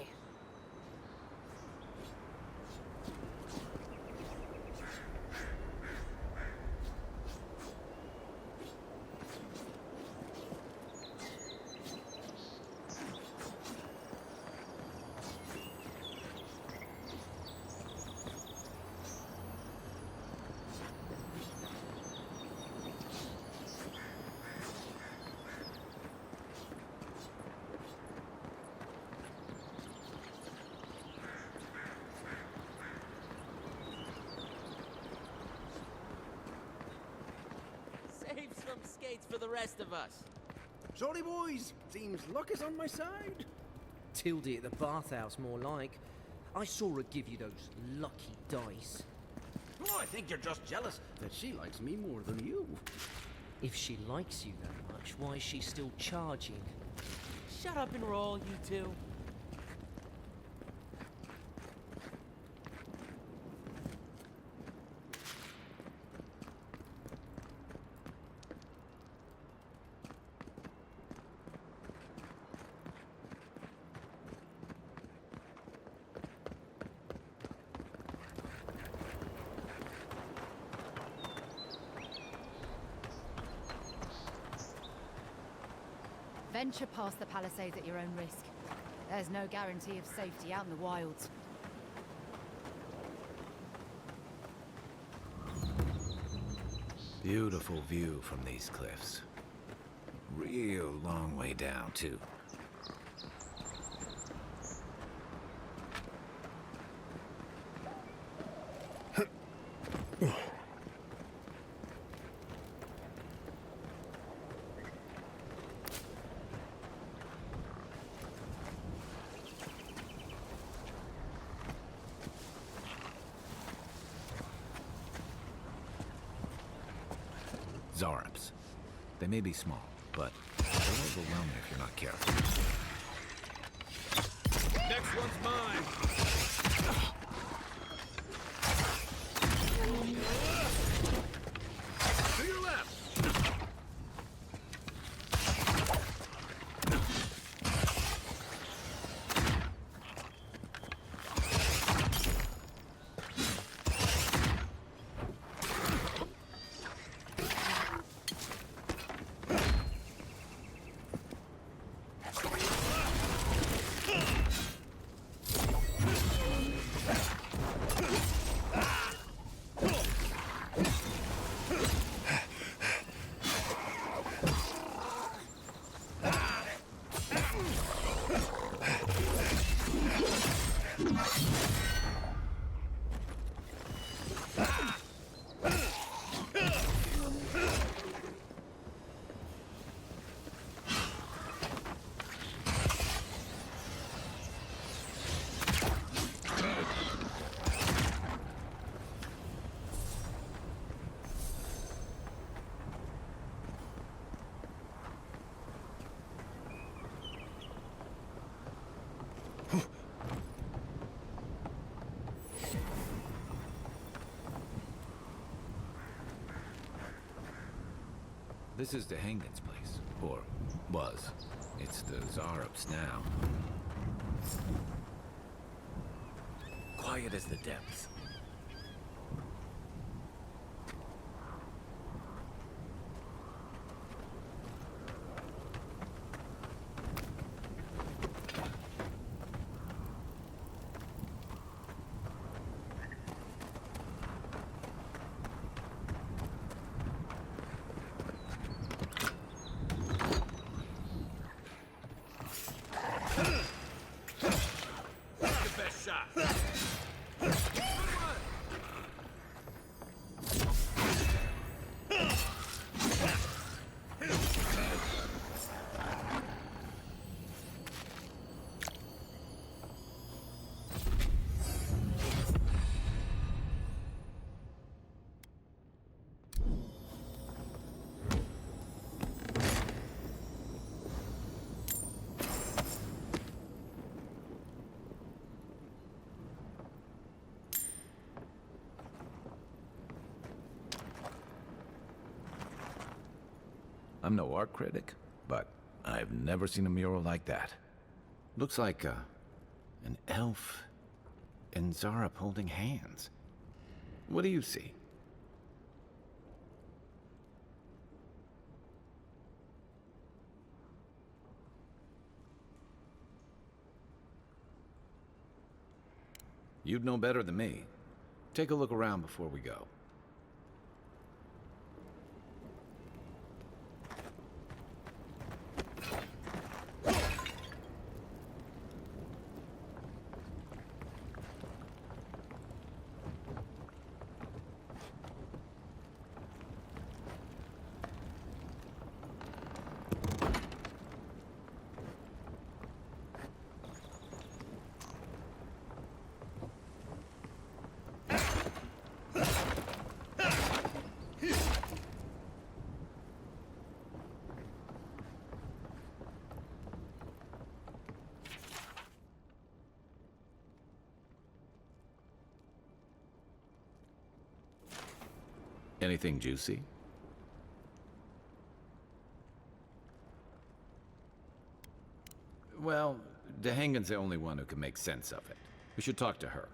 Save some skates for the rest of us. Sorry, boys. Seems luck is on my side. Tildy at the bathhouse, more like. I saw her give you those lucky dice. Oh, I think you're just jealous that she likes me more than you. If she likes you that much, why is she still charging? Shut up and roll, you two. Venture past the palisades at your own risk. There's no guarantee of safety out in the wilds. Beautiful view from these cliffs. Real long way down, too. Zarabs. They may be small, but they'll overwhelm you if you're not careful. Next one's mine! To your left! This is Dehangan's place. Or was. It's the Zarup's now. Quiet as the depths. I'm no art critic, but I've never seen a mural like that. Looks like an elf and Zarup holding hands. What do you see? You'd know better than me. Take a look around before we go. Anything juicy? Well, Dehangan's the only one who can make sense of it. We should talk to her.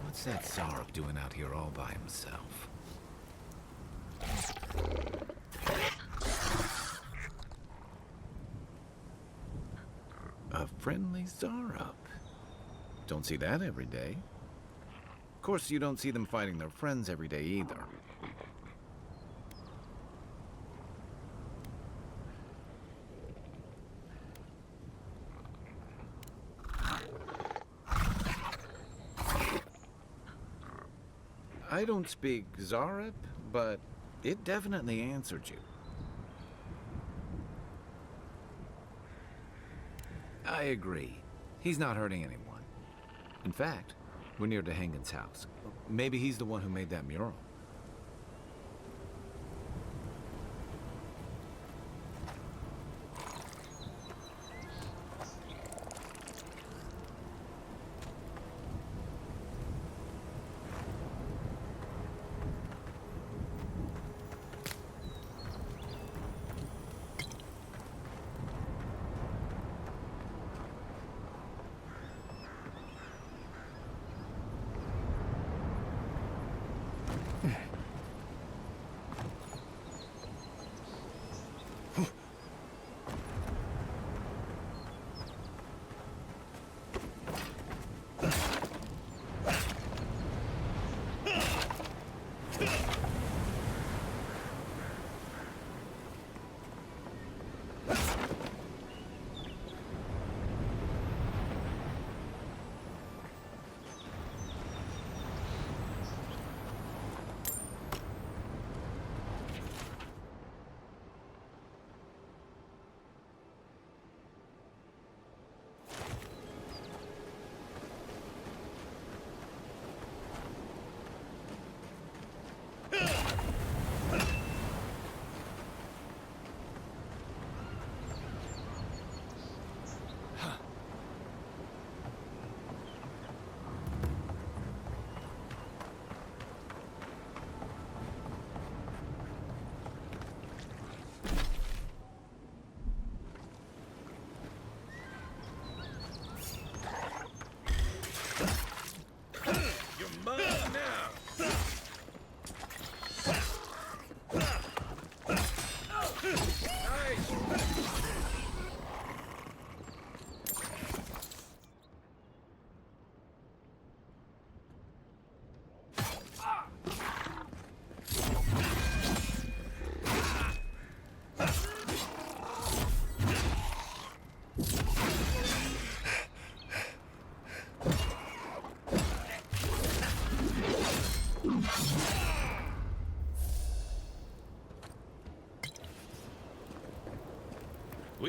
What's that Zarup doing out here all by himself? A friendly Zarup. Don't see that every day. Of course, you don't see them fighting their friends every day either. I don't speak Zarup, but it definitely answered you. I agree. He's not hurting anyone. In fact, we're near Dehangan's house. Maybe he's the one who made that mural.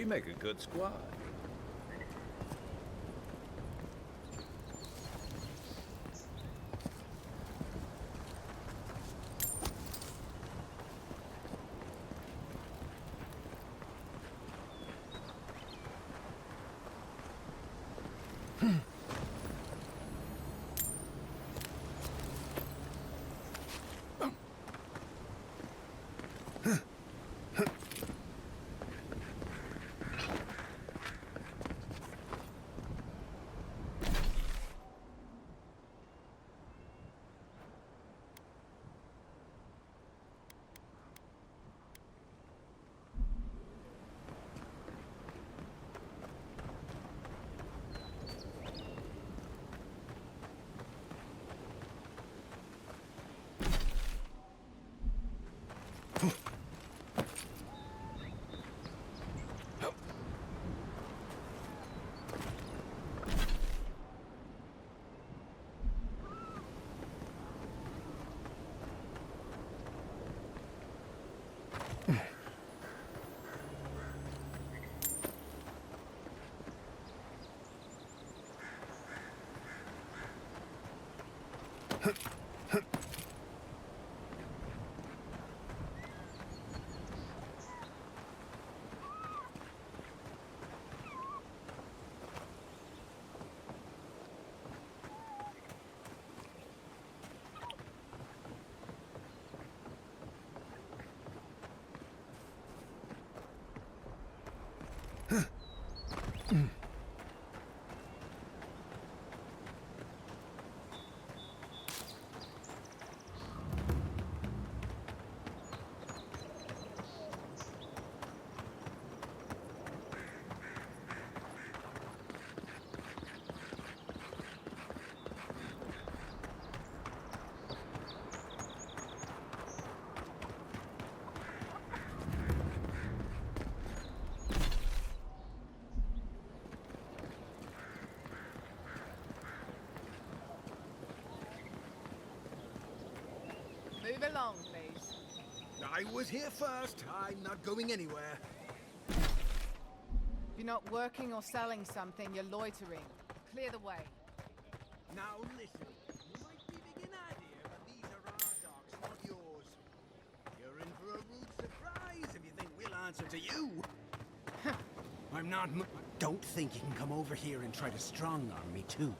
We make a good squad. Move along, please. I was here first. I'm not going anywhere. If you're not working or selling something, you're loitering. Clear the way. Now listen. You might be big in idea, but these are our docks, not yours. You're in for a rude surprise if you think we'll answer to you. I'm not. Don't think you can come over here and try to strong-arm me too.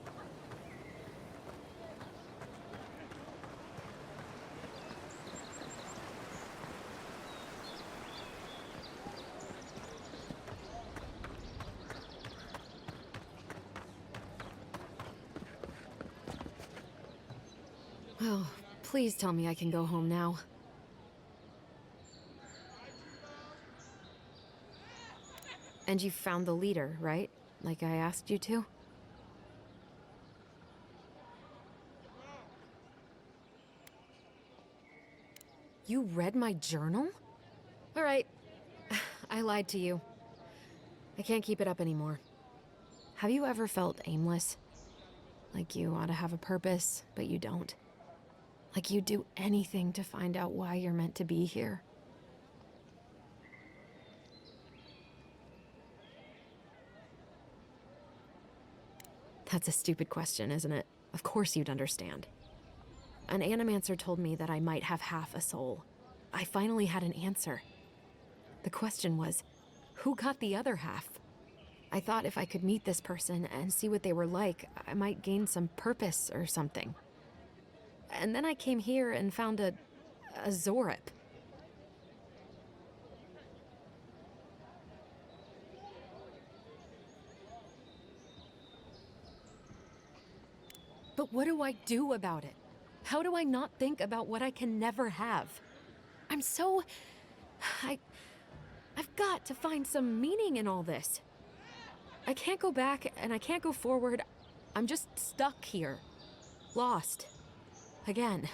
Oh, please tell me I can go home now. And you found the leader, right? Like I asked you to? You read my journal? All right. I lied to you. I can't keep it up anymore. Have you ever felt aimless? Like you ought to have a purpose, but you don't? Like you'd do anything to find out why you're meant to be here? That's a stupid question, isn't it? Of course you'd understand. An animancer told me that I might have half a soul. I finally had an answer. The question was, who got the other half? I thought if I could meet this person and see what they were like, I might gain some purpose or something. And then I came here and found a Zorip. But what do I do about it? How do I not think about what I can never have? I'm so... I've got to find some meaning in all this. I can't go back and I can't go forward. I'm just stuck here. Lost. Again.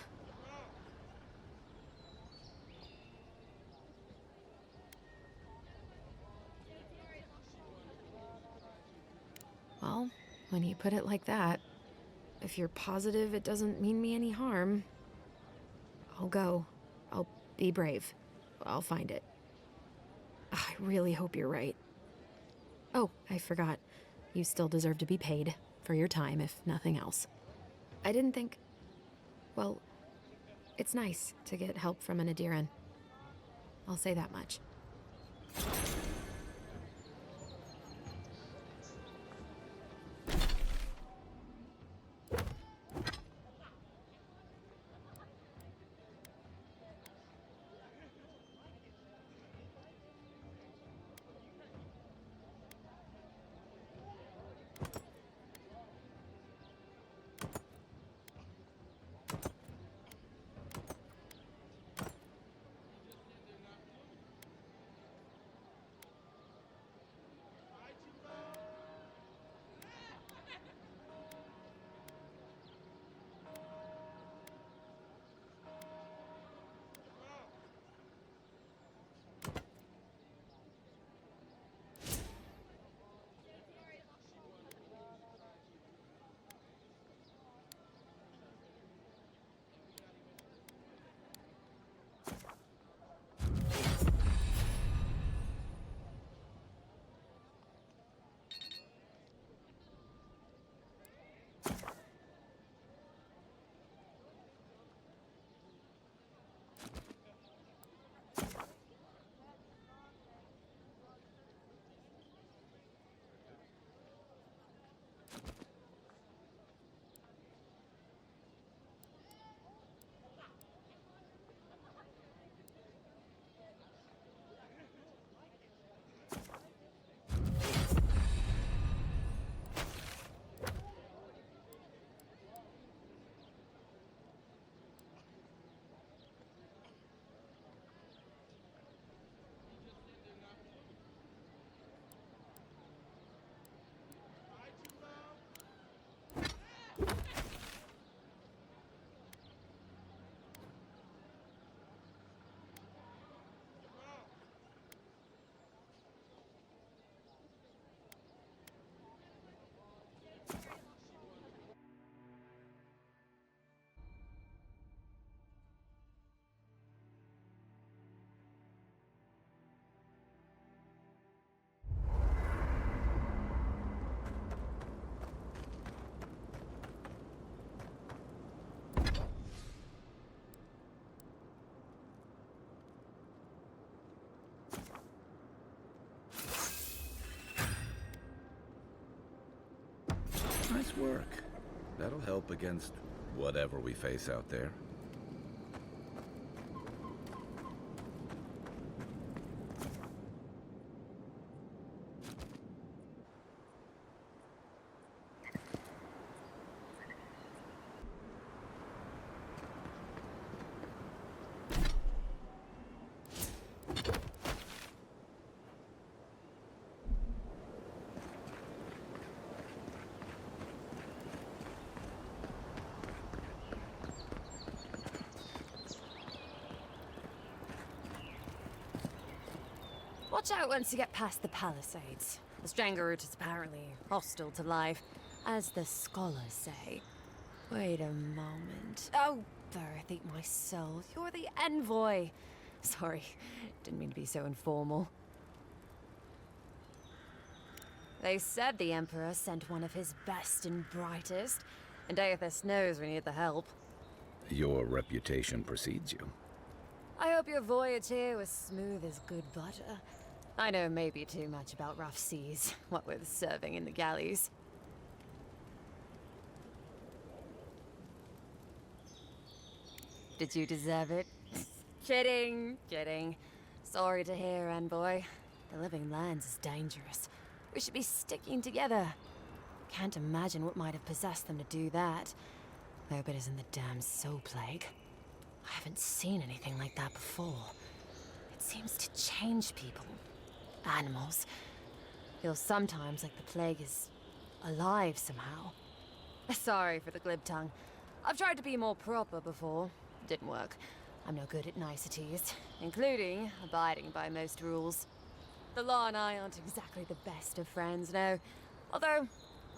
Well, when you put it like that, if you're positive it doesn't mean me any harm, I'll go. I'll be brave. I'll find it. I really hope you're right. Oh, I forgot. You still deserve to be paid for your time, if nothing else. I didn't think... Well, it's nice to get help from an Adiran. I'll say that much. Nice work. That'll help against whatever we face out there. Watch out once you get past the palisades. The Stranger route is apparently hostile to life, as the scholars say. Wait a moment. Oh, Birth, eat my soul. You're the envoy. Sorry, didn't mean to be so informal. They said the Emperor sent one of his best and brightest, and Aethys knows we need the help. Your reputation precedes you. I hope your voyage here was smooth as good butter. I know maybe too much about rough seas, what with serving in the galleys. Did you deserve it? Kidding, kidding. Sorry to hear, envoy. The living lands is dangerous. We should be sticking together. Can't imagine what might have possessed them to do that. Hope it isn't the damn soul plague. I haven't seen anything like that before. It seems to change people. Animals. Feels sometimes like the plague is alive somehow. Sorry for the glib tongue. I've tried to be more proper before. Didn't work. I'm no good at niceties, including abiding by most rules. The law and I aren't exactly the best of friends, no. Although,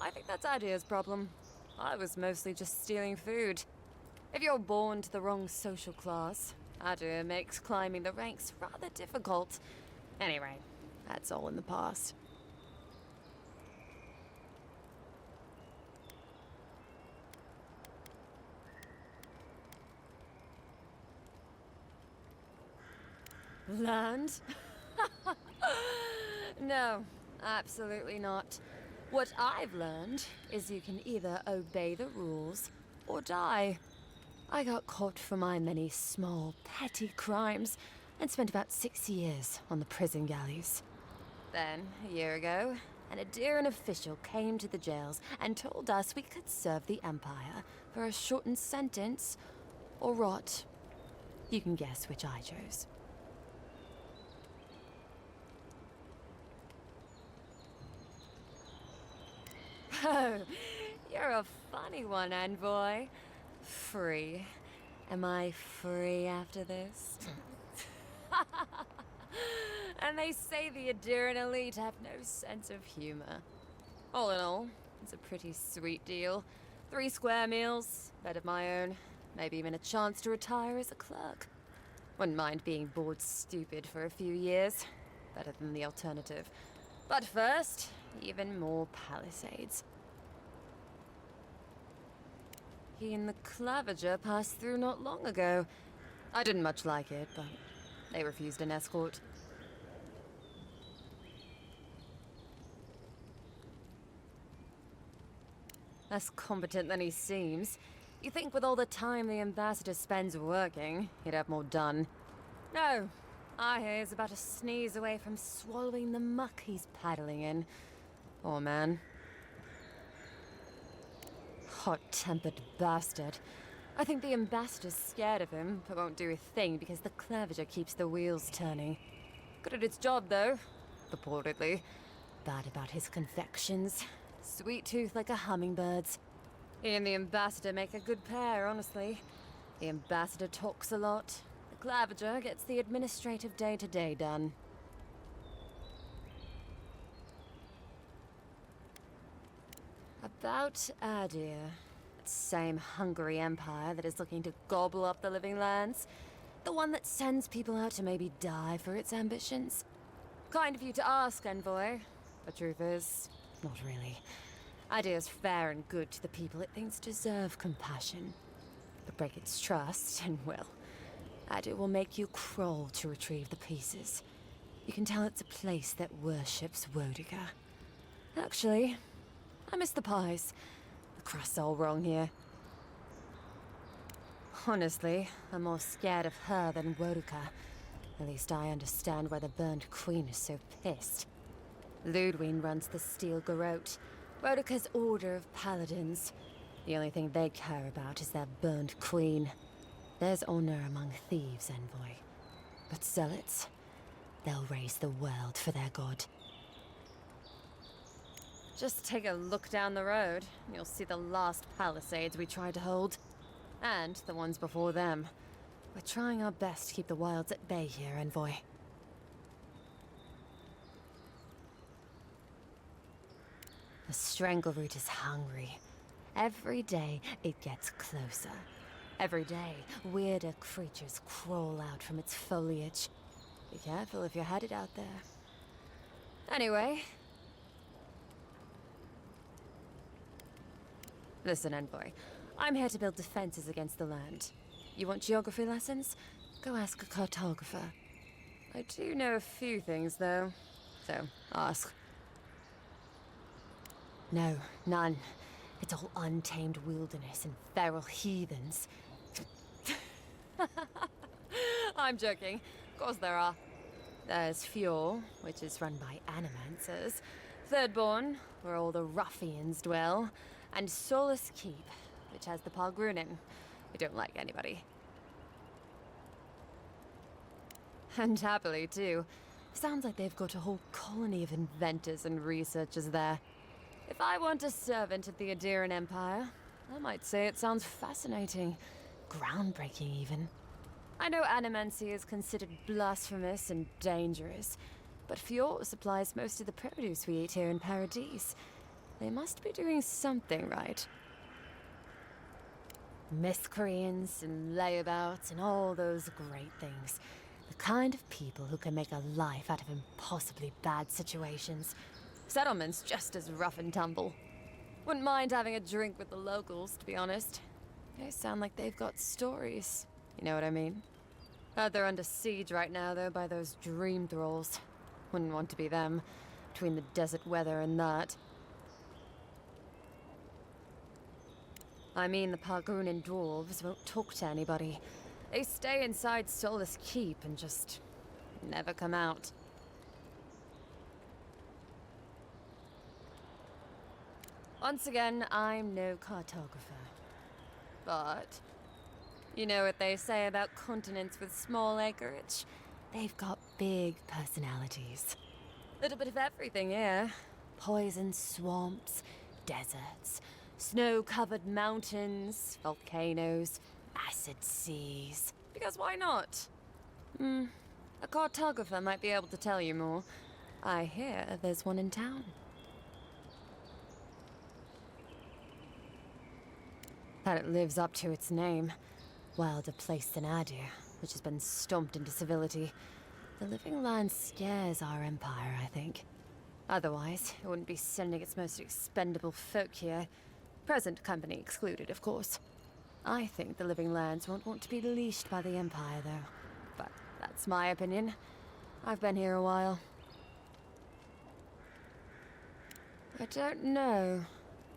I think that's Adia's problem. I was mostly just stealing food. If you're born to the wrong social class, Adia makes climbing the ranks rather difficult. Anyway, that's all in the past. Learned? No, absolutely not. What I've learned is you can either obey the rules or die. I got caught for my many small, petty crimes and spent about 6 years on the prison galleys. Then, a year ago, an Aediran official came to the jails and told us we could serve the Empire for a shortened sentence or rot. You can guess which I chose. Oh, you're a funny one, Envoy. Free. Am I free after this? And they say the Aediran elite have no sense of humor. All in all, it's a pretty sweet deal. 3 square meals, bed of my own, maybe even a chance to retire as a clerk. Wouldn't mind being bored stupid for a few years. Better than the alternative. But first, even more palisades. He and the Clavager passed through not long ago. I didn't much like it, but they refused an escort. Less competent than he seems. You think with all the time the ambassador spends working, he'd have more done. No, I hear he's about to sneeze away from swallowing the muck he's paddling in. Poor man. Hot-tempered bastard. I think the ambassador's scared of him, but won't do a thing because the Clavager keeps the wheels turning. Good at its job, though. Purportedly. Bad about his confections. Sweet tooth like a hummingbird's. He and the ambassador make a good pair, honestly. The ambassador talks a lot. The Clavager gets the administrative day-to-day done. About Adir. That same hungry empire that is looking to gobble up the living lands. The one that sends people out to maybe die for its ambitions. Kind of you to ask, Envoy. The truth is, not really. Adir's fair and good to the people it thinks deserve compassion. But break its trust, and well, Adir will make you crawl to retrieve the pieces. You can tell it's a place that worships Wodica. Actually, I miss the pies. The crust's all wrong here. Honestly, I'm more scared of her than Wodica. At least I understand why the Burned Queen is so pissed. Ludwig runs the Steel Garrote, Wodica's order of paladins. The only thing they care about is their Burned Queen. There's honor among thieves, Envoy. But zealots, they'll raise the world for their god. Just take a look down the road, and you'll see the last palisades we tried to hold. And the ones before them. We're trying our best to keep the wilds at bay here, Envoy. The Strangleroot is hungry. Every day, it gets closer. Every day, weirder creatures crawl out from its foliage. Be careful if you're headed out there. Anyway... Listen, Envoy. I'm here to build defenses against the land. You want geography lessons? Go ask a cartographer. I do know a few things, though. So, ask. No, none. It's all untamed wilderness and feral heathens. I'm joking. Of course there are. There's Fjord, which is run by animancers. Thirdborn, where all the ruffians dwell. And Solus Keep, which has the Pargrunen, who don't like anybody. And happily, too. Sounds like they've got a whole colony of inventors and researchers there. If I want a servant of the Aediran Empire, I might say it sounds fascinating. Groundbreaking, even. I know animancy is considered blasphemous and dangerous, but Fjord supplies most of the produce we eat here in Paradise. They must be doing something right. Miscreants and layabouts and all those great things. The kind of people who can make a life out of impossibly bad situations. Settlements just as rough and tumble. Wouldn't mind having a drink with the locals, to be honest. They sound like they've got stories. You know what I mean? They're under siege right now, though, by those dream thralls. Wouldn't want to be them, between the desert weather and that. I mean, the Pargunan dwarves won't talk to anybody. They stay inside Solace Keep and just never come out. Once again, I'm no cartographer. But you know what they say about continents with small acreage? They've got big personalities. Little bit of everything here. Poison swamps, deserts, snow-covered mountains, volcanoes, acid seas. Because why not? A cartographer might be able to tell you more. I hear there's one in town. That it lives up to its name. Wilder place than Adir, which has been stomped into civility. The living land scares our empire, I think. Otherwise, it wouldn't be sending its most expendable folk here. Present company excluded, of course. I think the living lands won't want to be leashed by the empire, though. But that's my opinion. I've been here a while. I don't know.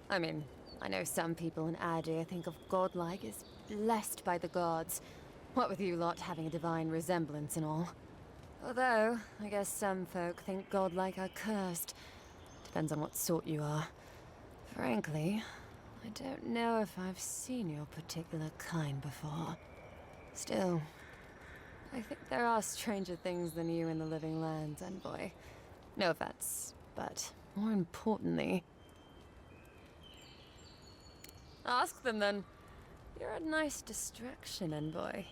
I mean, I know some people in Adir think of godlike as blessed by the gods. What with you lot having a divine resemblance and all. Although, I guess some folk think godlike are cursed. Depends on what sort you are. Frankly, I don't know if I've seen your particular kind before. Still, I think there are stranger things than you in the living lands, envoy. No offense, but more importantly... Ask them then. You're a nice distraction, envoy.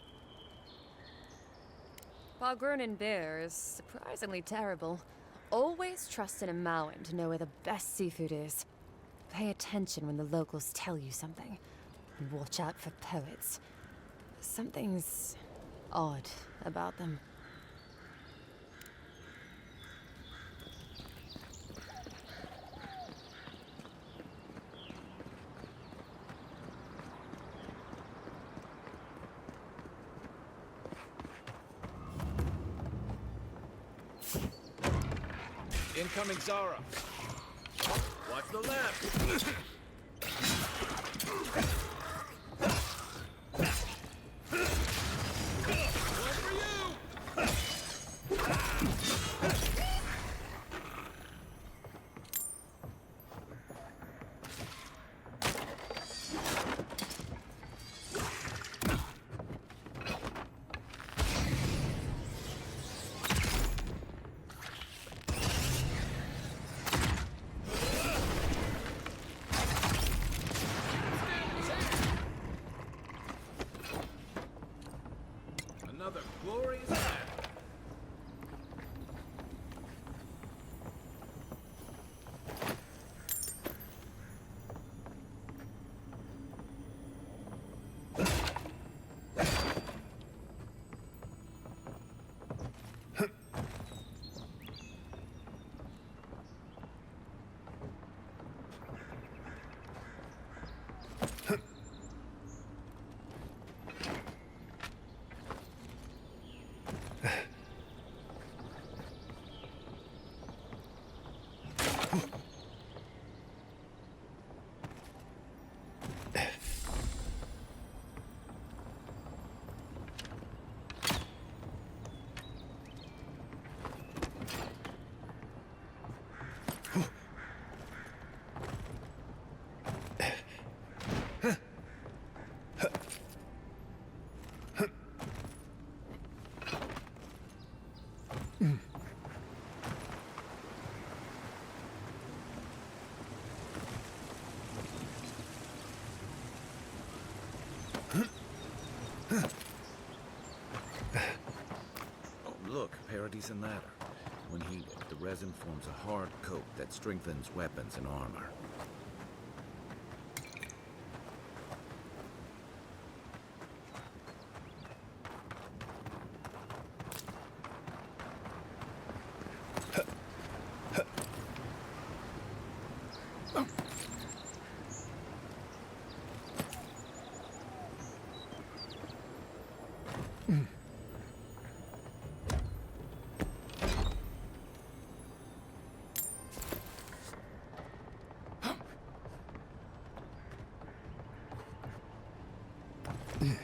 Pargrunin beer is surprisingly terrible. Always trust in a Mauen to know where the best seafood is. Pay attention when the locals tell you something. And watch out for poets. Something's odd about them. Incoming Zara. Watch the left. Another glorious act. Oh, look, Paradise ladder. When heated, the resin forms a hard coat that strengthens weapons and armor. Nice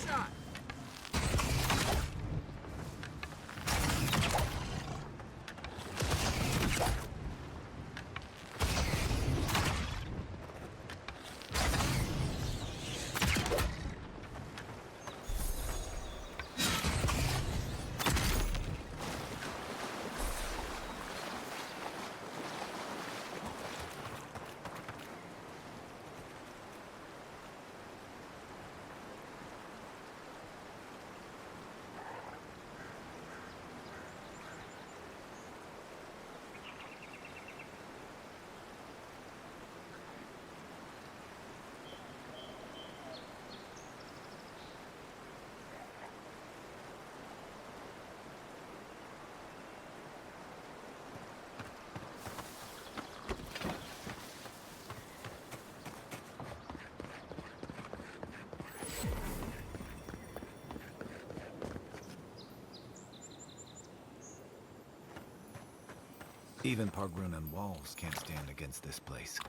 shot! Even Pargrunan walls can't stand against this place.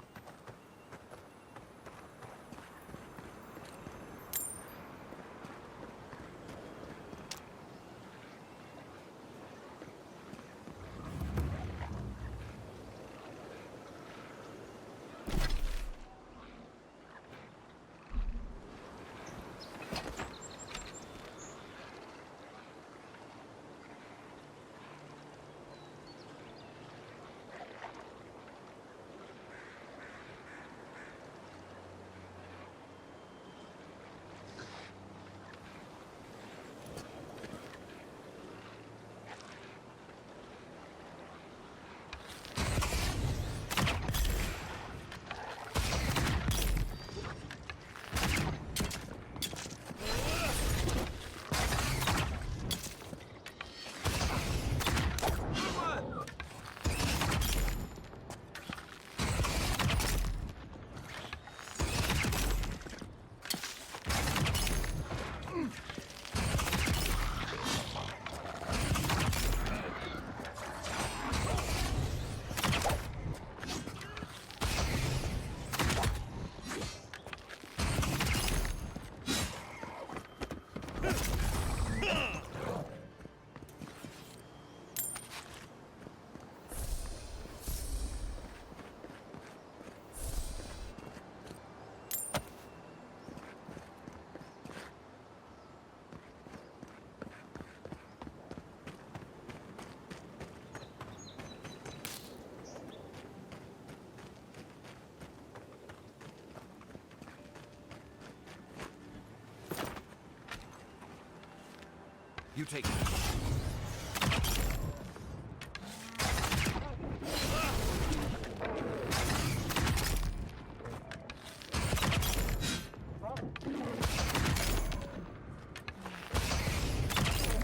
You take it.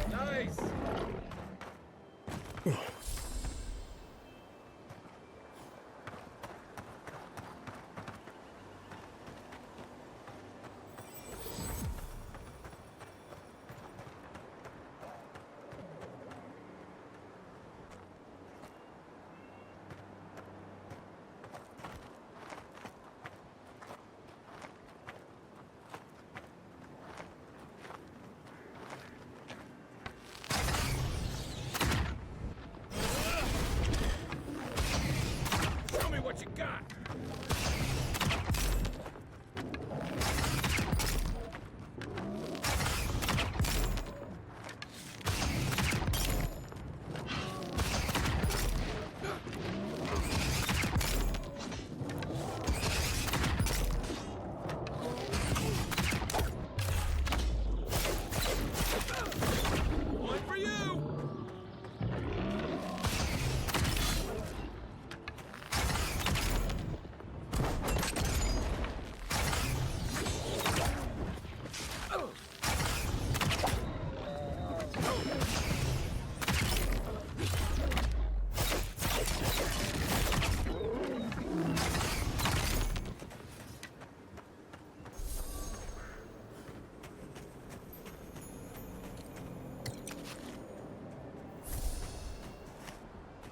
Nice!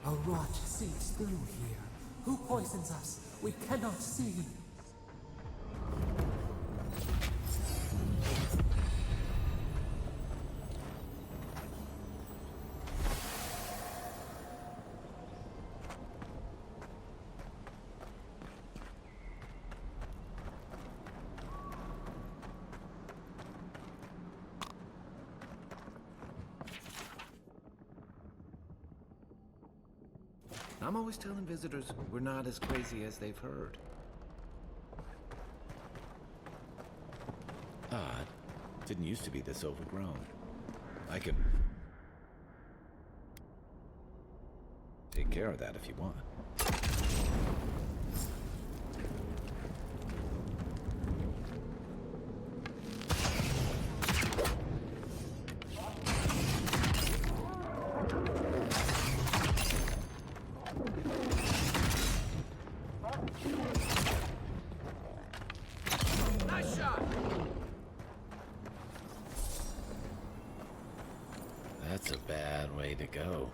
A rot seeps through here. Who poisons us? We cannot see. I'm always telling visitors we're not as crazy as they've heard. Odd. Didn't used to be this overgrown. I can take care of that if you want. That's a bad way to go.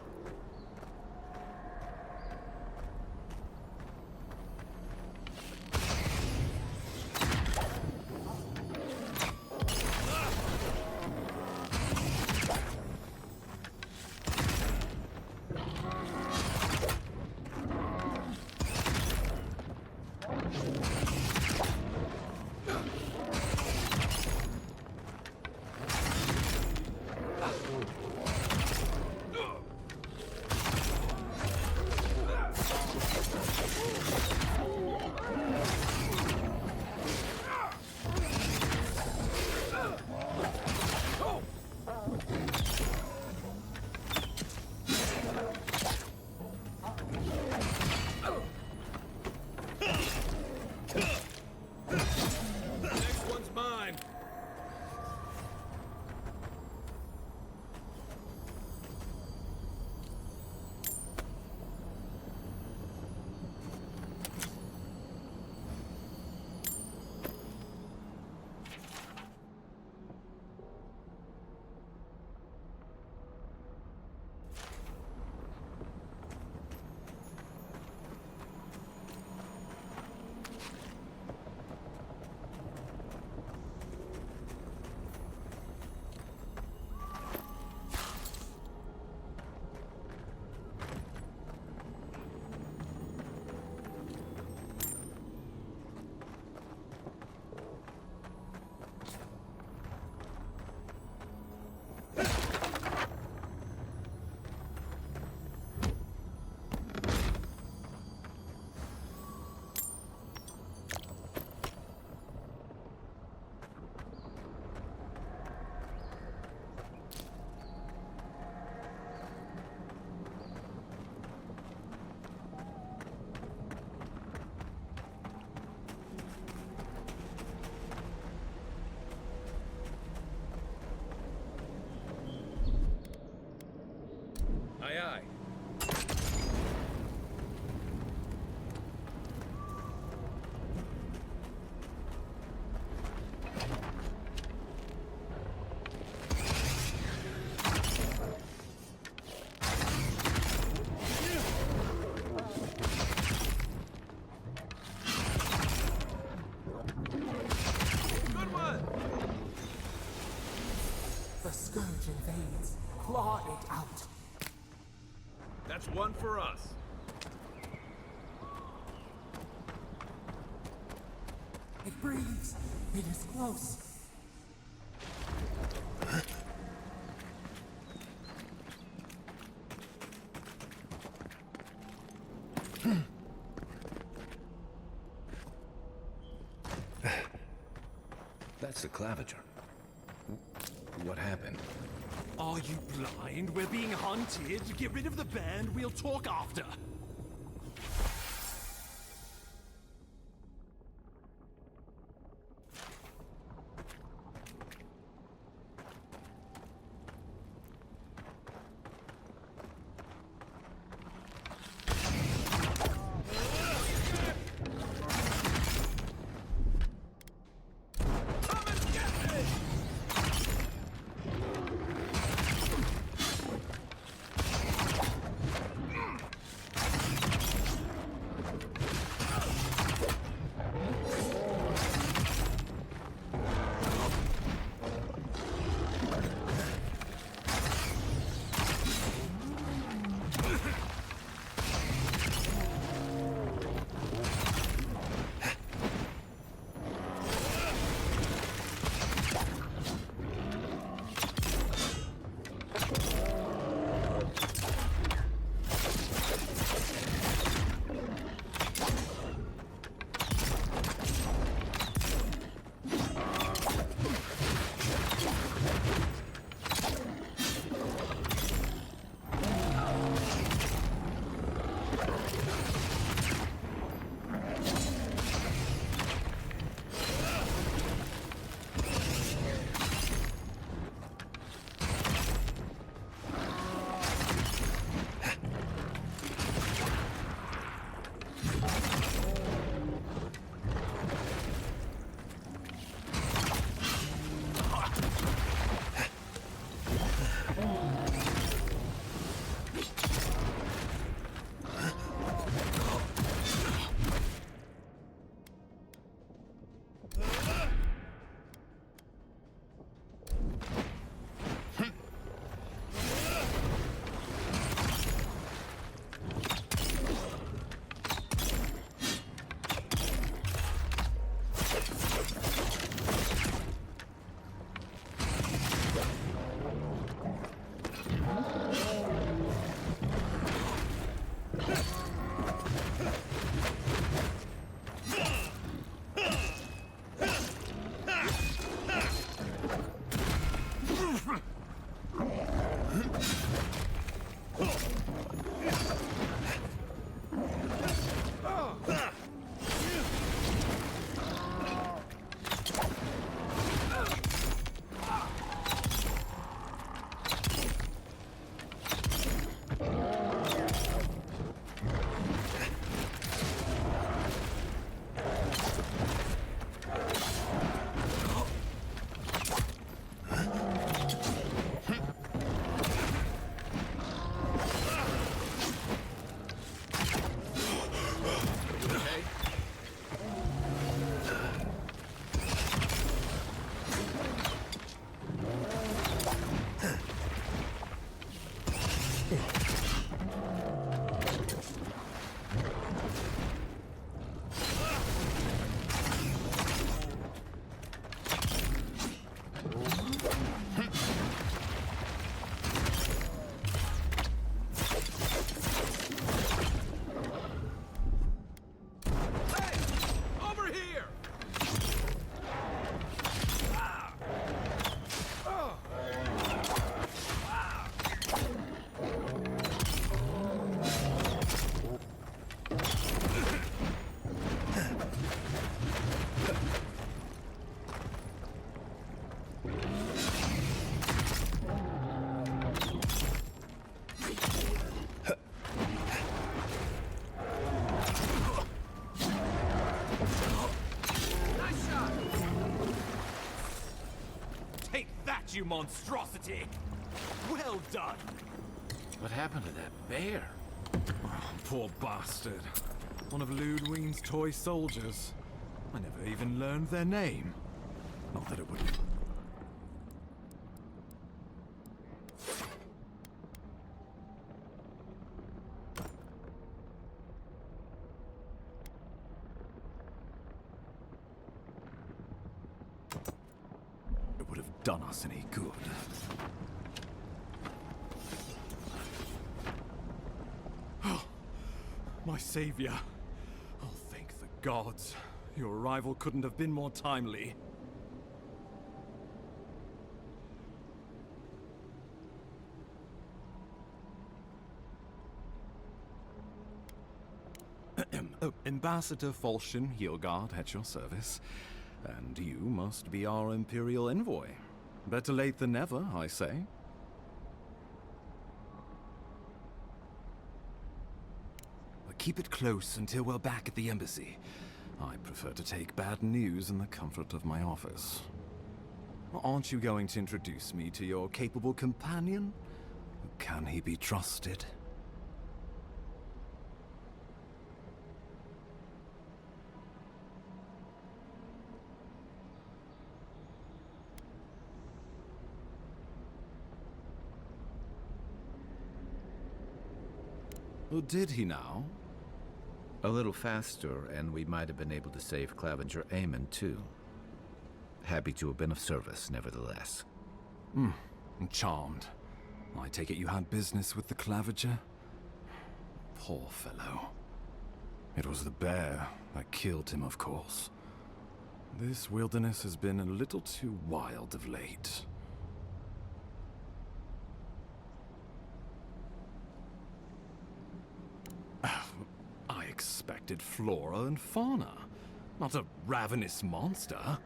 Aye, aye. Good one! The scourge invades. Claw it out. That's one for us. It breathes. It is close. That's the claviger. What happened? Are you blind? We're being hunted. Get rid of the band. We'll talk after. that, you monstrosity! Well done! What happened to that bear? Oh, poor bastard. One of Ludwine's toy soldiers. I never even learned their name. Not that it would... It would have done us any good. Oh, my savior. Oh, thank the gods. Your arrival couldn't have been more timely. Ambassador Falchion Hildgard at your service. And you must be our Imperial envoy. Better late than never, I say. Keep it close until we're back at the embassy. I prefer to take bad news in the comfort of my office. Aren't you going to introduce me to your capable companion? Can he be trusted? Oh, did he now? A little faster, and we might have been able to save Clavenger Aemon, too. Happy to have been of service, nevertheless. I'm charmed. I take it you had business with the Clavenger? Poor fellow. It was the bear that killed him, of course. This wilderness has been a little too wild of late. I expected flora and fauna, not a ravenous monster.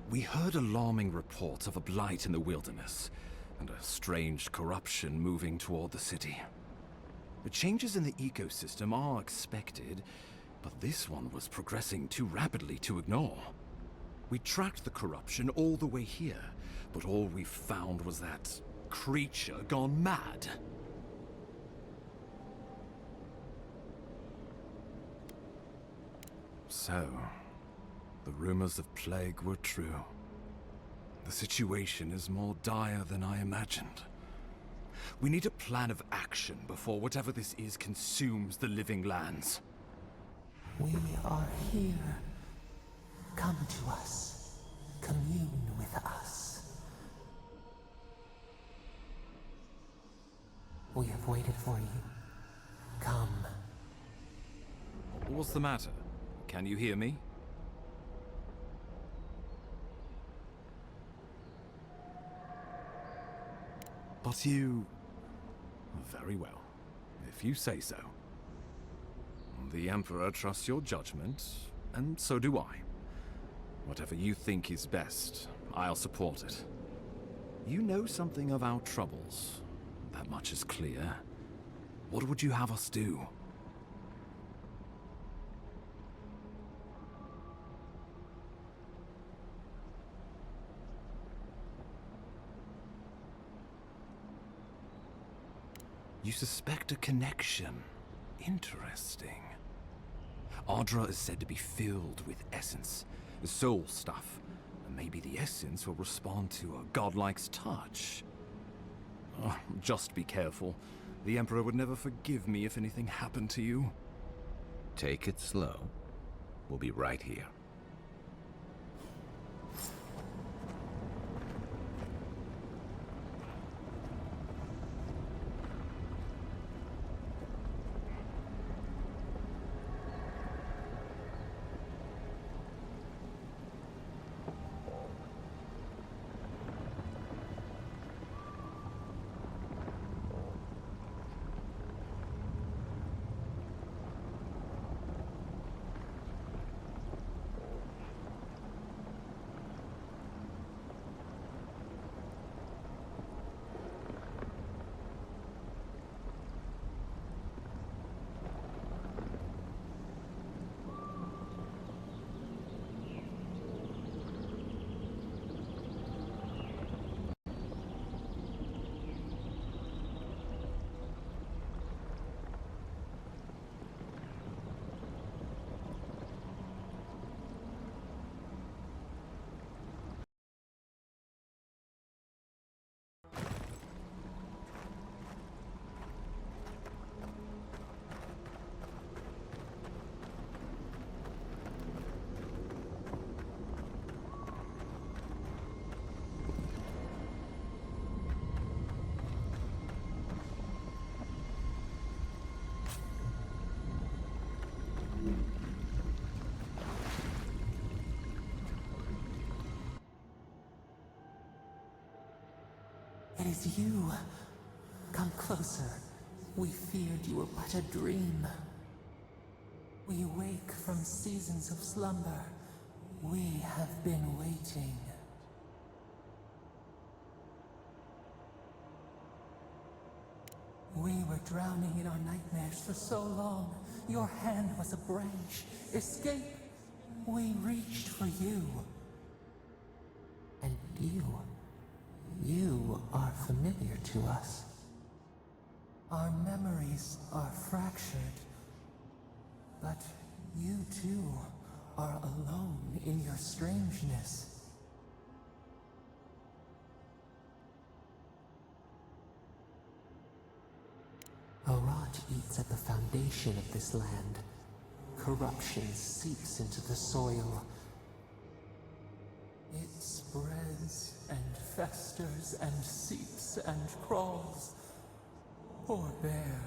We heard alarming reports of a blight in the wilderness, and a strange corruption moving toward the city. The changes in the ecosystem are expected, but this one was progressing too rapidly to ignore. We tracked the corruption all the way here, but all we found was that creature gone mad. So, the rumors of plague were true. The situation is more dire than I imagined. We need a plan of action before whatever this is consumes the living lands. We are here. Come to us. Commune with us. We have waited for you. Come. What's the matter? Can you hear me? But you... Very well. If you say so. The Emperor trusts your judgment, and so do I. Whatever you think is best, I'll support it. You know something of our troubles. That much is clear. What would you have us do? You suspect a connection. Interesting. Ardra is said to be filled with essence, the soul stuff, and maybe the essence will respond to a godlike's touch. Oh, just be careful. The Emperor would never forgive me if anything happened to you. Take it slow. We'll be right here. It is you. Come closer. We feared you were but a dream. We wake from seasons of slumber. We have been waiting. We were drowning in our nightmares for so long. Your hand was a branch. Escape! We reached for you. And you are familiar to us. Our memories are fractured. But you too are alone in your strangeness. A rot eats at the foundation of this land. Corruption seeps into the soil. It spreads and festers and seeps and crawls. Poor bear.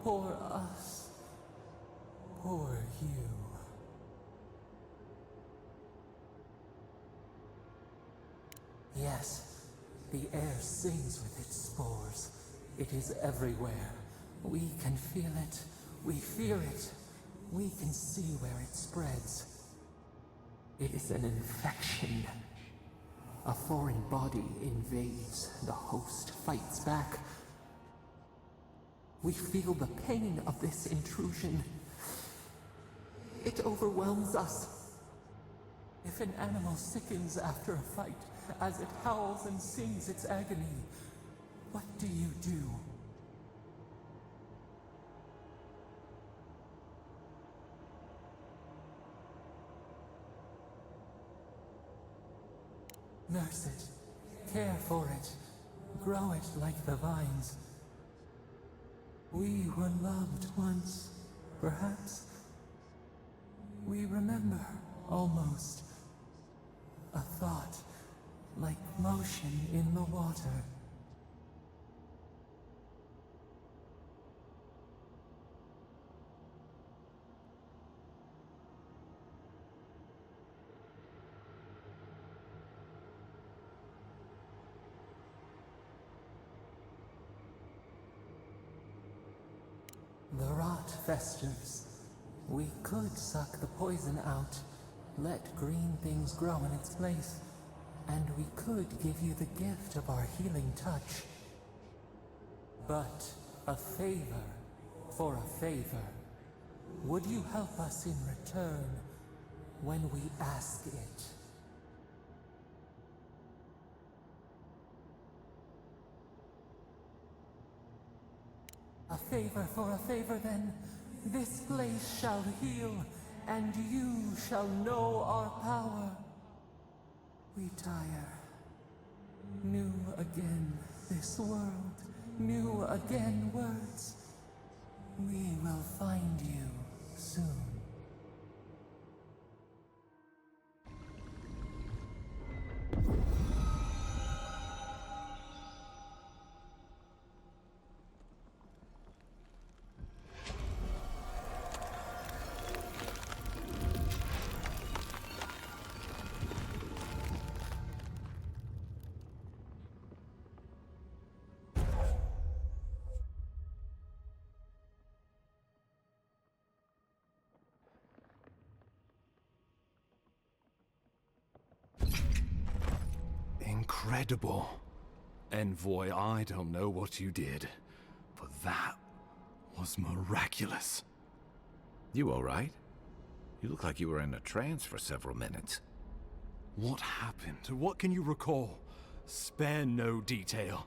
Poor us. Poor you. Yes, the air sings with its spores. It is everywhere. We can feel it. We fear it. We can see where it spreads. It is an infection. A foreign body invades. The host fights back. We feel the pain of this intrusion. It overwhelms us. If an animal sickens after a fight, as it howls and sings its agony, what do you do? Nurse it, care for it, grow it like the vines. We were loved once, perhaps. We remember, almost. A thought, like motion in the water. The rot festers. We could suck the poison out, let green things grow in its place, and we could give you the gift of our healing touch. But a favor for a favor. Would you help us in return when we ask it? A favor for a favor, then. This place shall heal, and you shall know our power. We tire. New again this world, new again words. We will find you soon. Incredible. Envoy, I don't know what you did, but that was miraculous. You all right? You look like you were in a trance for several minutes. What happened? What can you recall? Spare no detail.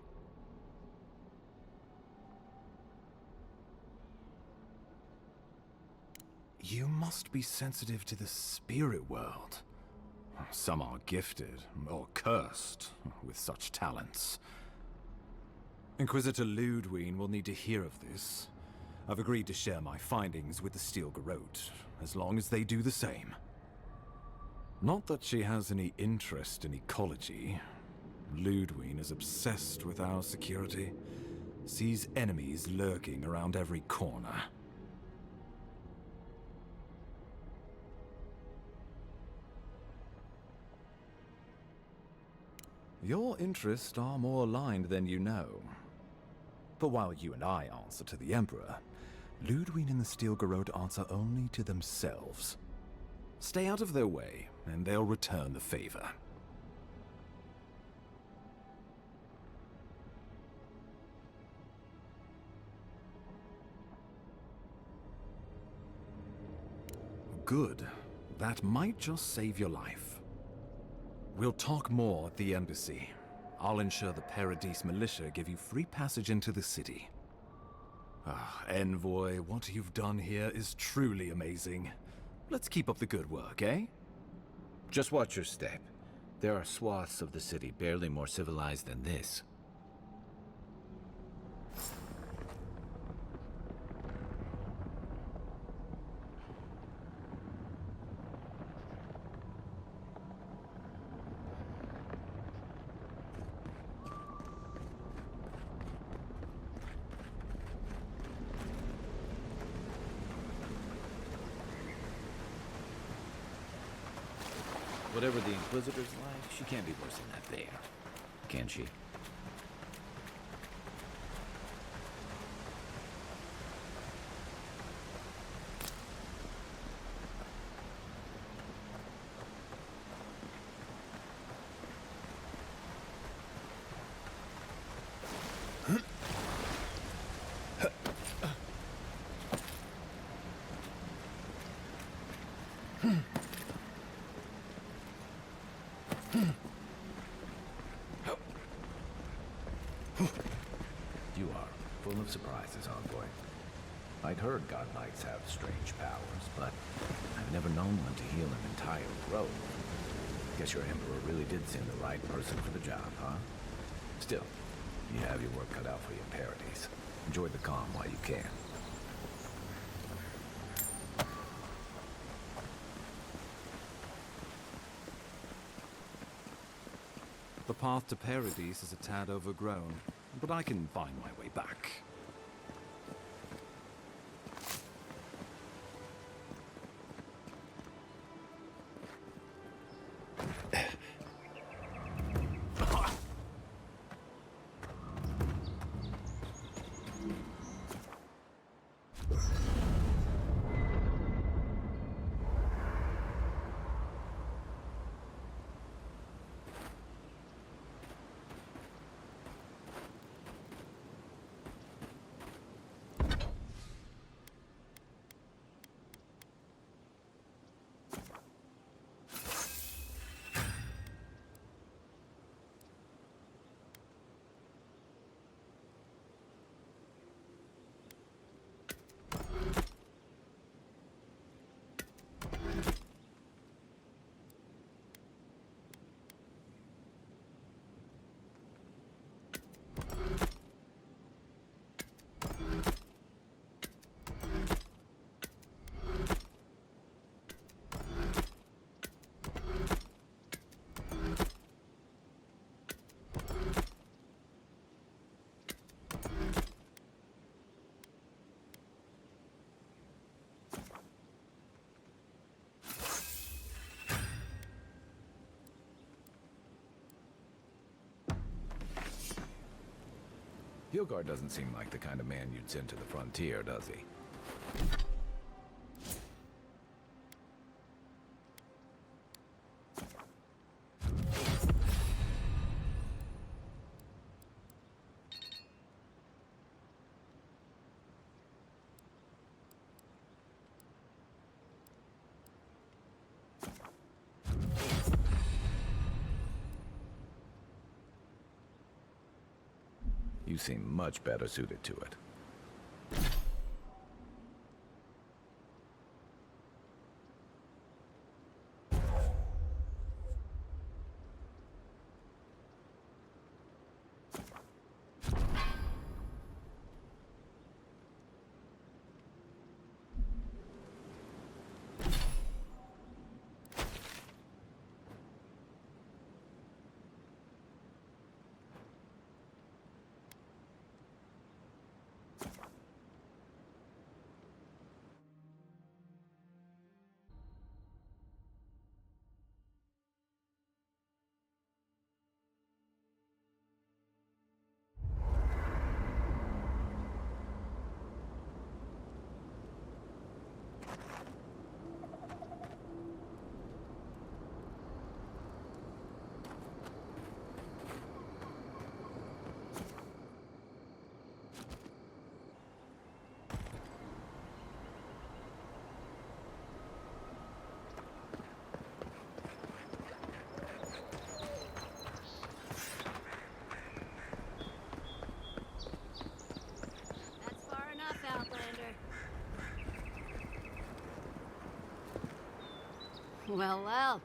You must be sensitive to the spirit world. Some are gifted, or cursed, with such talents. Inquisitor Ludwine will need to hear of this. I've agreed to share my findings with the Steel Garrote, as long as they do the same. Not that she has any interest in ecology. Ludwine is obsessed with our security, sees enemies lurking around every corner. Your interests are more aligned than you know. But while you and I answer to the Emperor, Ludwig and the Steel Garrote answer only to themselves. Stay out of their way, and they'll return the favor. Good. That might just save your life. We'll talk more at the embassy. I'll ensure the Paradise militia give you free passage into the city. Envoy, what you've done here is truly amazing. Let's keep up the good work, eh? Just watch your step. There are swaths of the city barely more civilized than this. Whatever the Inquisitor's like, she can't be worse than that bear. Can she? You are full of surprises, Envoy. I'd heard God Knights have strange powers, but I've never known one to heal an entire grove. Guess your Emperor really did send the right person for the job, huh? Still, you have your work cut out for you in Paradise. Enjoy the calm while you can. The path to Paradise is a tad overgrown, but I can find my way back. Hilgard doesn't seem like the kind of man you'd send to the frontier, does he? You seem much better suited to it. Well, well.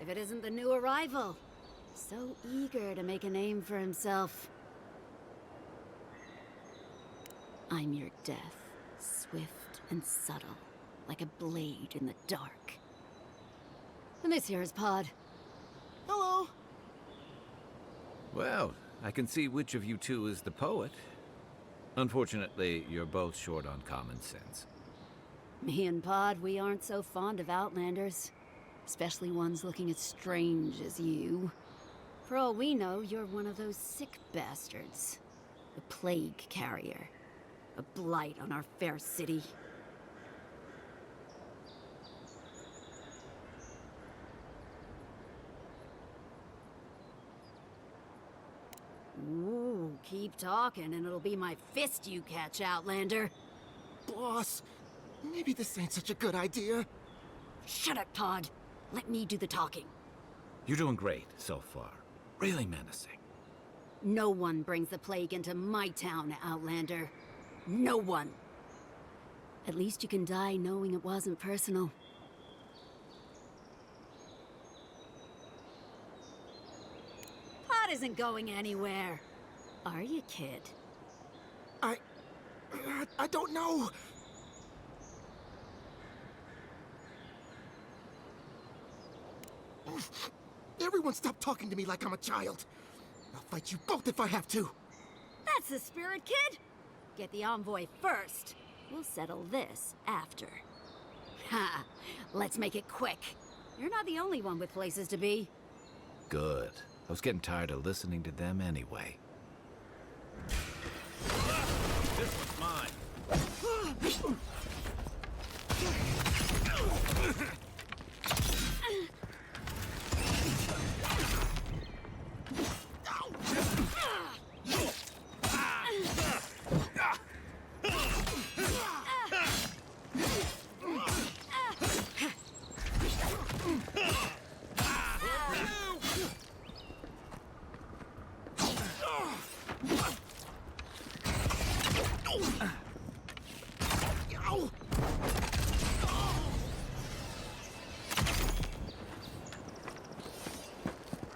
If it isn't the new arrival. So eager to make a name for himself. I'm your death, swift and subtle, like a blade in the dark. And this here is Pod. Hello. Well, I can see which of you two is the poet. Unfortunately, you're both short on common sense. Me and Pod, we aren't so fond of Outlanders. Especially ones looking as strange as you. For all we know, you're one of those sick bastards. A plague carrier. A blight on our fair city. Ooh, keep talking and it'll be my fist you catch, Outlander. Boss, maybe this ain't such a good idea. Shut up, Todd. Let me do the talking. You're doing great so far. Really menacing. No one brings the plague into my town, Outlander. No one. At least you can die knowing it wasn't personal. Pod isn't going anywhere. Are you, kid? I don't know. Everyone stop talking to me like I'm a child. I'll fight you both if I have to. That's the spirit, kid. Get the envoy first. We'll settle this after. Ha! Let's make it quick. You're not the only one with places to be. Good. I was getting tired of listening to them anyway. This one's mine.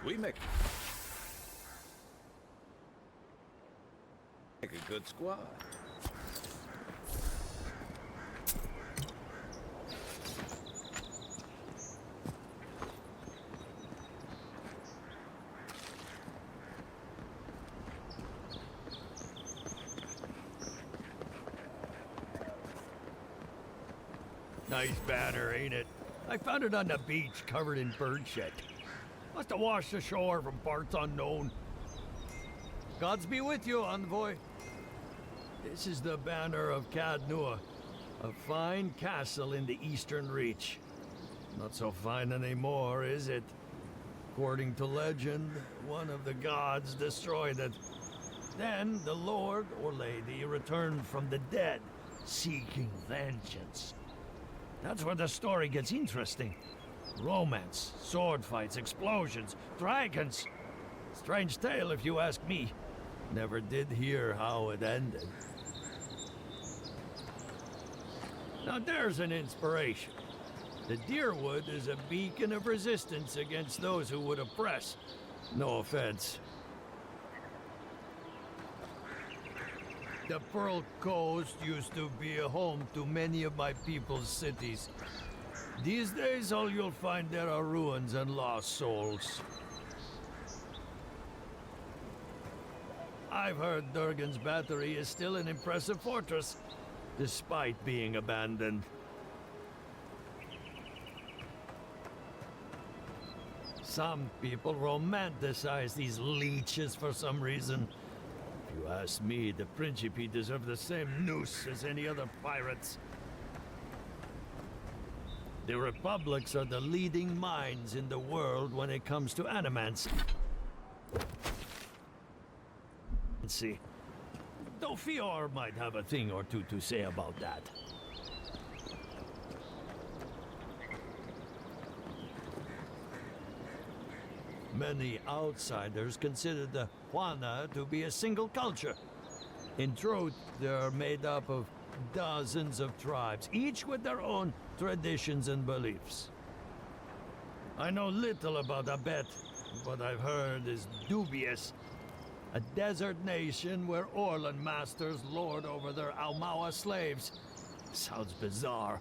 We make a good squad. Nice banner, ain't it? I found it on the beach, covered in bird shit. Must have washed ashore from parts unknown. Gods be with you, envoy. This is the banner of Cadnua, a fine castle in the Eastern Reach. Not so fine anymore, is it? According to legend, one of the gods destroyed it. Then the lord or lady returned from the dead, seeking vengeance. That's where the story gets interesting. Romance, sword fights, explosions, dragons. Strange tale if you ask me. Never did hear how it ended. Now there's an inspiration. The Deerwood is a beacon of resistance against those who would oppress. No offense. The Pearl Coast used to be a home to many of my people's cities. These days, all you'll find there are ruins and lost souls. I've heard Durgan's battery is still an impressive fortress, despite being abandoned. Some people romanticize these leeches for some reason. If you ask me, the Principe deserve the same noose as any other pirates. The Republics are the leading minds in the world when it comes to animancy. Though Fior might have a thing or two to say about that. Many outsiders consider the Juana to be a single culture. In truth, they're made up of dozens of tribes, each with their own traditions and beliefs. I know little about Abet. What I've heard is dubious. A desert nation where Orlan masters lord over their Almawa slaves. Sounds bizarre.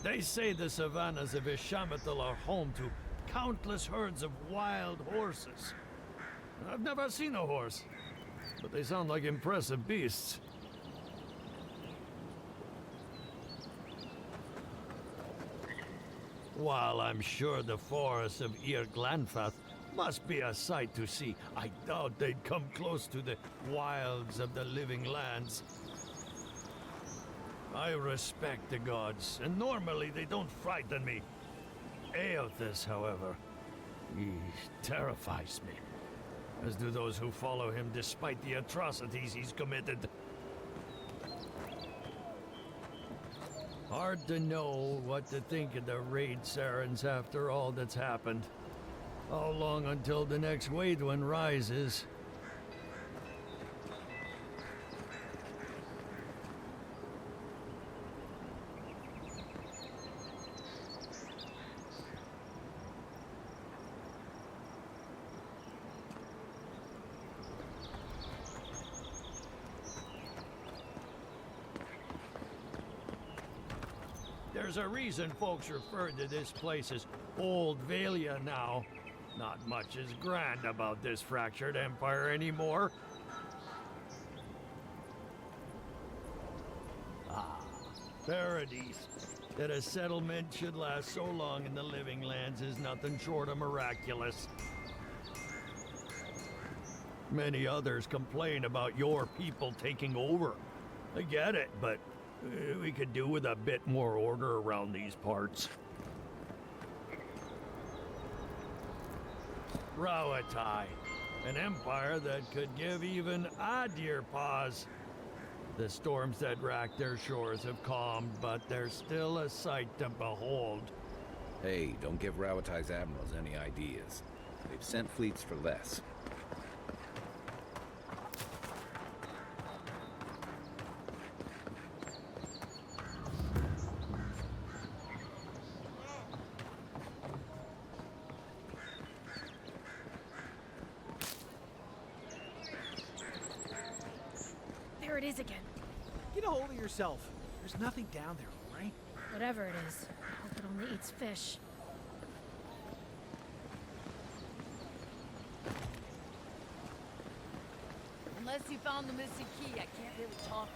They say the savannas of Ishamathal are home to countless herds of wild horses. I've never seen a horse, but they sound like impressive beasts. While I'm sure the forests of Ir Glanfath must be a sight to see, I doubt they'd come close to the wilds of the living lands. I respect the gods, and normally they don't frighten me. Eothas, however, he terrifies me, as do those who follow him despite the atrocities he's committed. Hard to know what to think of the raid Sarens after all that's happened. How long until the next wave one rises? There's a reason folks refer to this place as Old Valia now. Not much is grand about this fractured empire anymore. Ah, Paradise. That a settlement should last so long in the living lands is nothing short of miraculous. Many others complain about your people taking over. I get it, but we could do with a bit more order around these parts. Rawatai, an empire that could give even Adir pause. The storms that racked their shores have calmed, but they're still a sight to behold. Hey, don't give Rawatai's admirals any ideas. They've sent fleets for less. There it is again. Get a hold of yourself. There's nothing down there, all right? Whatever it is, I hope it only eats fish. Unless you found the missing key, I can't really talk.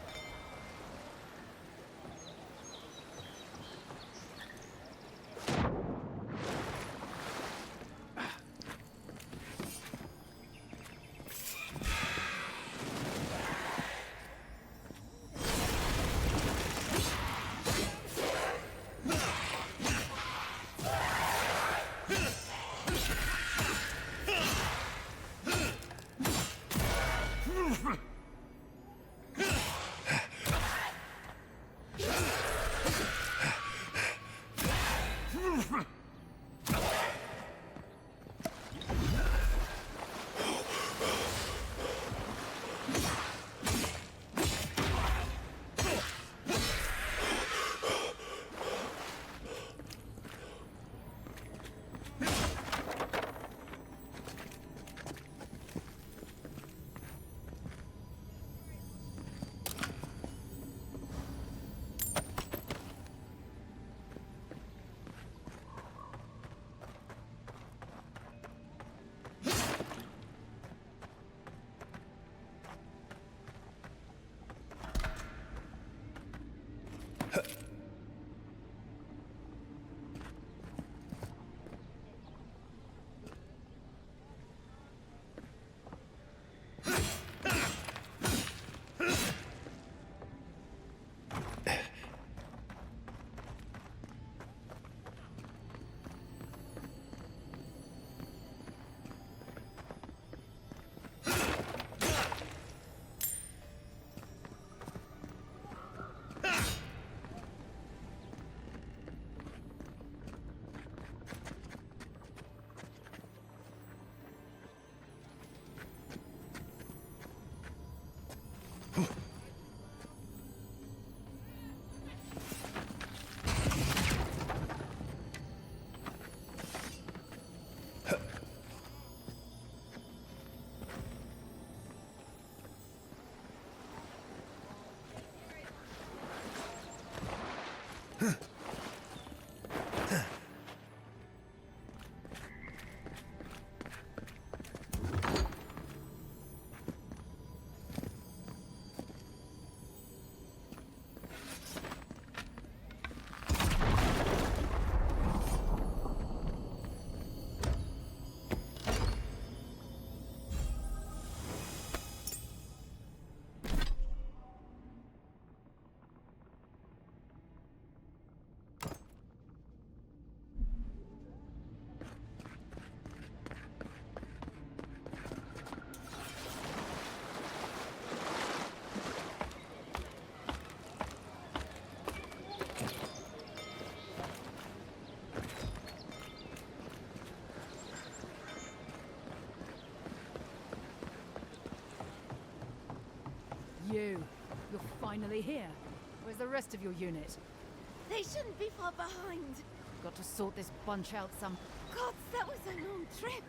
finally here. Where's the rest of your unit? They shouldn't be far behind. Got to sort this bunch out some... God, that was a long trip.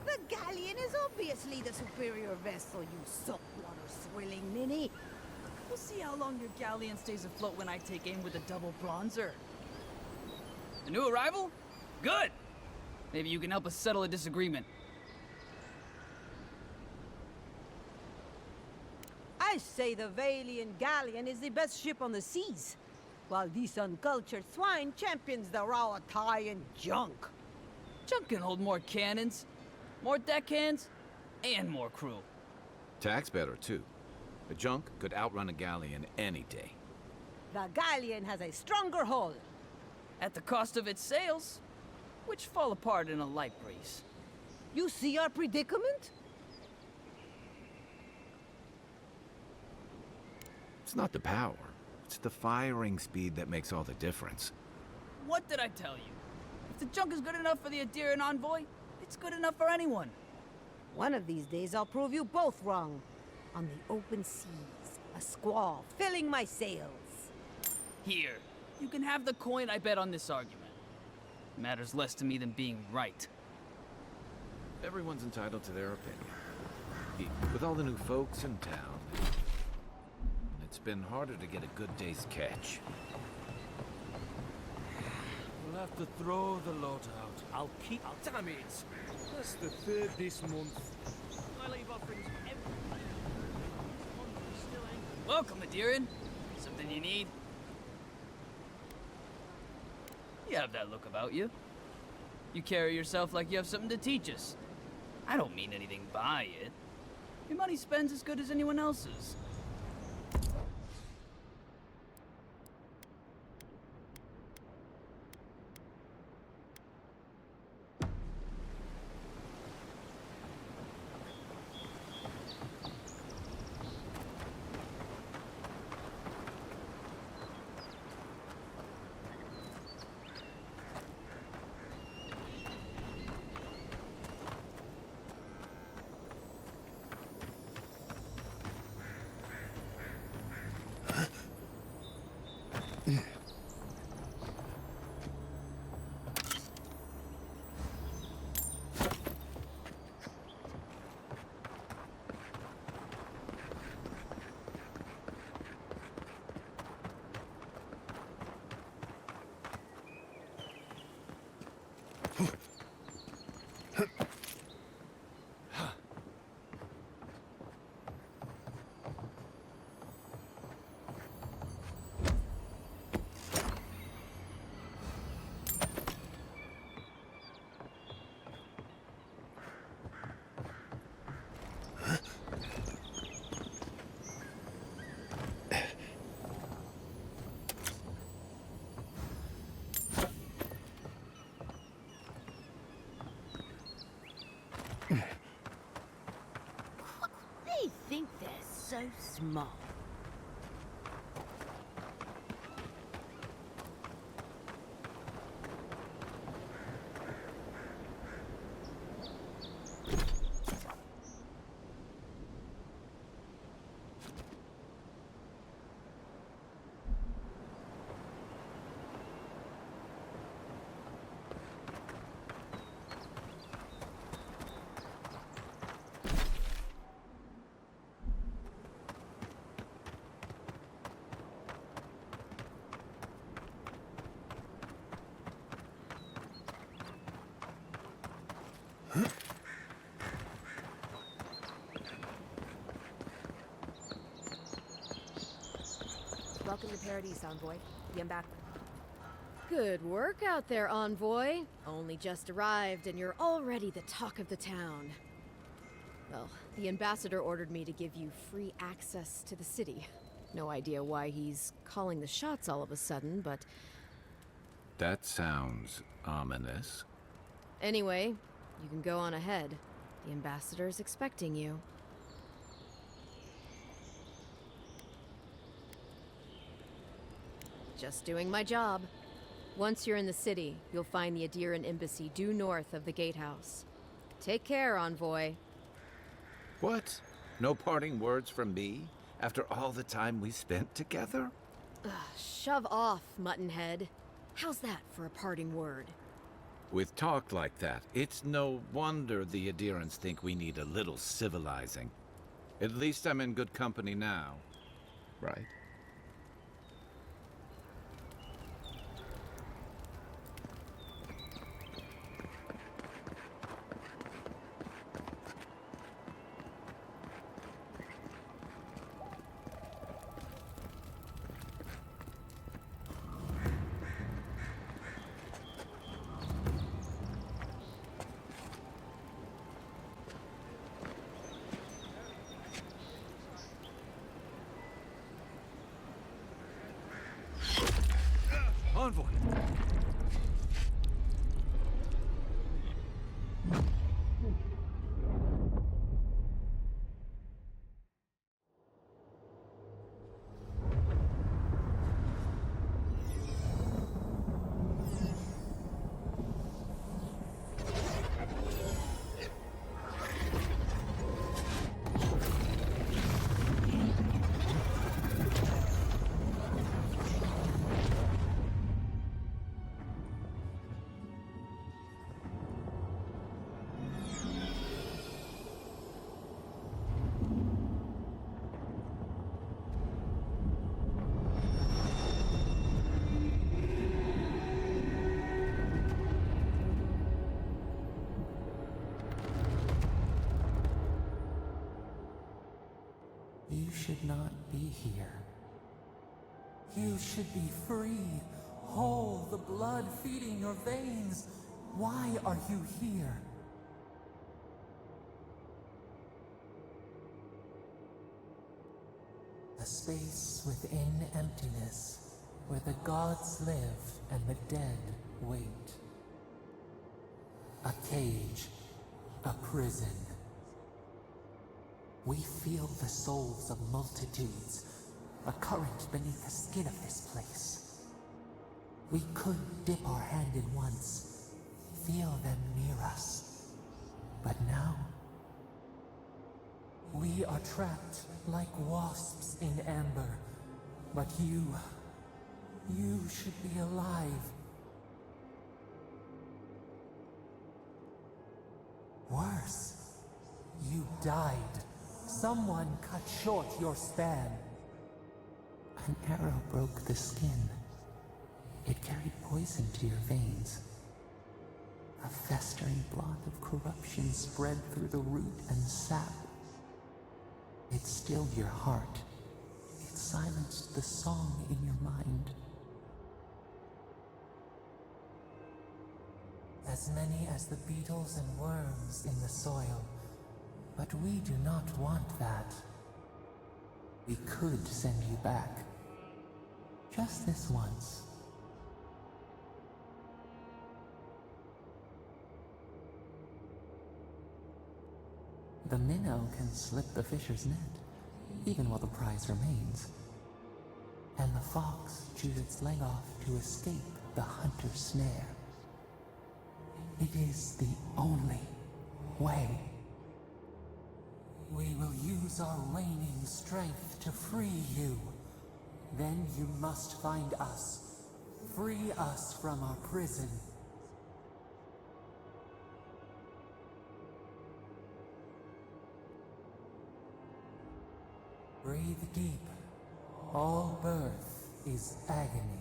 The galleon is obviously the superior vessel, you saltwater-swilling ninny. We'll see how long your galleon stays afloat when I take aim with a double bronzer. A new arrival? Good! Maybe you can help us settle a disagreement. I say the Valian galleon is the best ship on the seas, while this uncultured swine champions the raw Italian junk. Junk can hold more cannons, more deckhands, and more crew. Tack's better, too. A junk could outrun a galleon any day. The galleon has a stronger hull. At the cost of its sails, which fall apart in a light breeze. You see our predicament? It's not the power. It's the firing speed that makes all the difference. What did I tell you? If the junk is good enough for the Adirian envoy, it's good enough for anyone. One of these days I'll prove you both wrong. On the open seas, a squall filling my sails. Here, you can have the coin I bet on this argument. Matters less to me than being right. Everyone's entitled to their opinion. With all the new folks in town, it's been harder to get a good day's catch. We'll have to throw the lot out. I'll keep... Damn it! That's the third this month. I leave offerings every... Welcome, Adirian. Something you need? You have that look about you. You carry yourself like you have something to teach us. I don't mean anything by it. Your money spends as good as anyone else's. They think they're so smart. Welcome to Paradise, Envoy. The Embark. Good work out there, Envoy. Only just arrived and you're already the talk of the town. Well, the ambassador ordered me to give you free access to the city. No idea why he's calling the shots all of a sudden, but That sounds ominous. anyway, you can go on ahead. The ambassador's expecting you. Just doing my job. Once you're in the city, you'll find the Adiran embassy due north of the gatehouse. Take care, Envoy. What? No parting words from me? After all the time we spent together? Ugh, shove off, Muttonhead. How's that for a parting word? With talk like that, it's no wonder the Adirans think we need a little civilizing. At least I'm in good company now, right? Envoy! You should not be here. You should be free, whole, the blood feeding your veins. Why are you here? A space within emptiness, where the gods live and the dead wait. A cage, a prison. We feel the souls of multitudes, a current beneath the skin of this place. We could dip our hand in once, feel them near us. But now, we are trapped like wasps in amber. But you should be alive. Worse, you died. Someone cut short your span. An arrow broke the skin. It carried poison to your veins. A festering blot of corruption spread through the root and sap. It stilled your heart. It silenced the song in your mind. As many as the beetles and worms in the soil. But we do not want that. We could send you back. Just this once. The minnow can slip the fisher's net, even while the prize remains. And the fox chews its leg off to escape the hunter's snare. It is the only way. We will use our waning strength to free you. Then you must find us. Free us from our prison. Breathe deep. All birth is agony.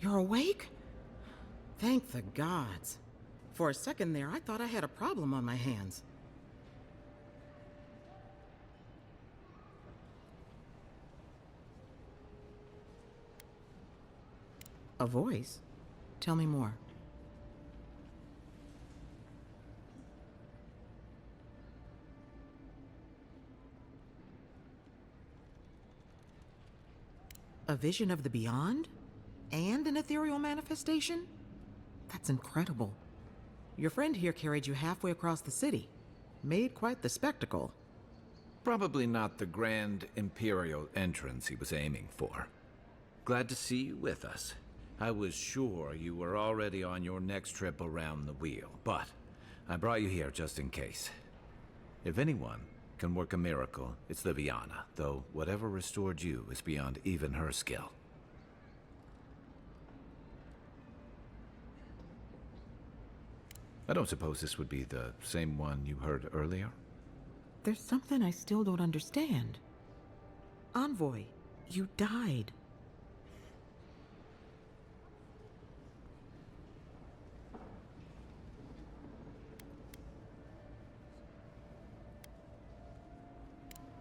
You're awake? Thank the gods. For a second there, I thought I had a problem on my hands. A voice? Tell me more. A vision of the beyond? And an ethereal manifestation? That's incredible. Your friend here carried you halfway across the city. Made quite the spectacle. Probably not the grand imperial entrance he was aiming for. Glad to see you with us. I was sure you were already on your next trip around the wheel, but I brought you here just in case. If anyone can work a miracle, it's Liviana, though whatever restored you is beyond even her skill. I don't suppose this would be the same one you heard earlier? There's something I still don't understand. Envoy, you died.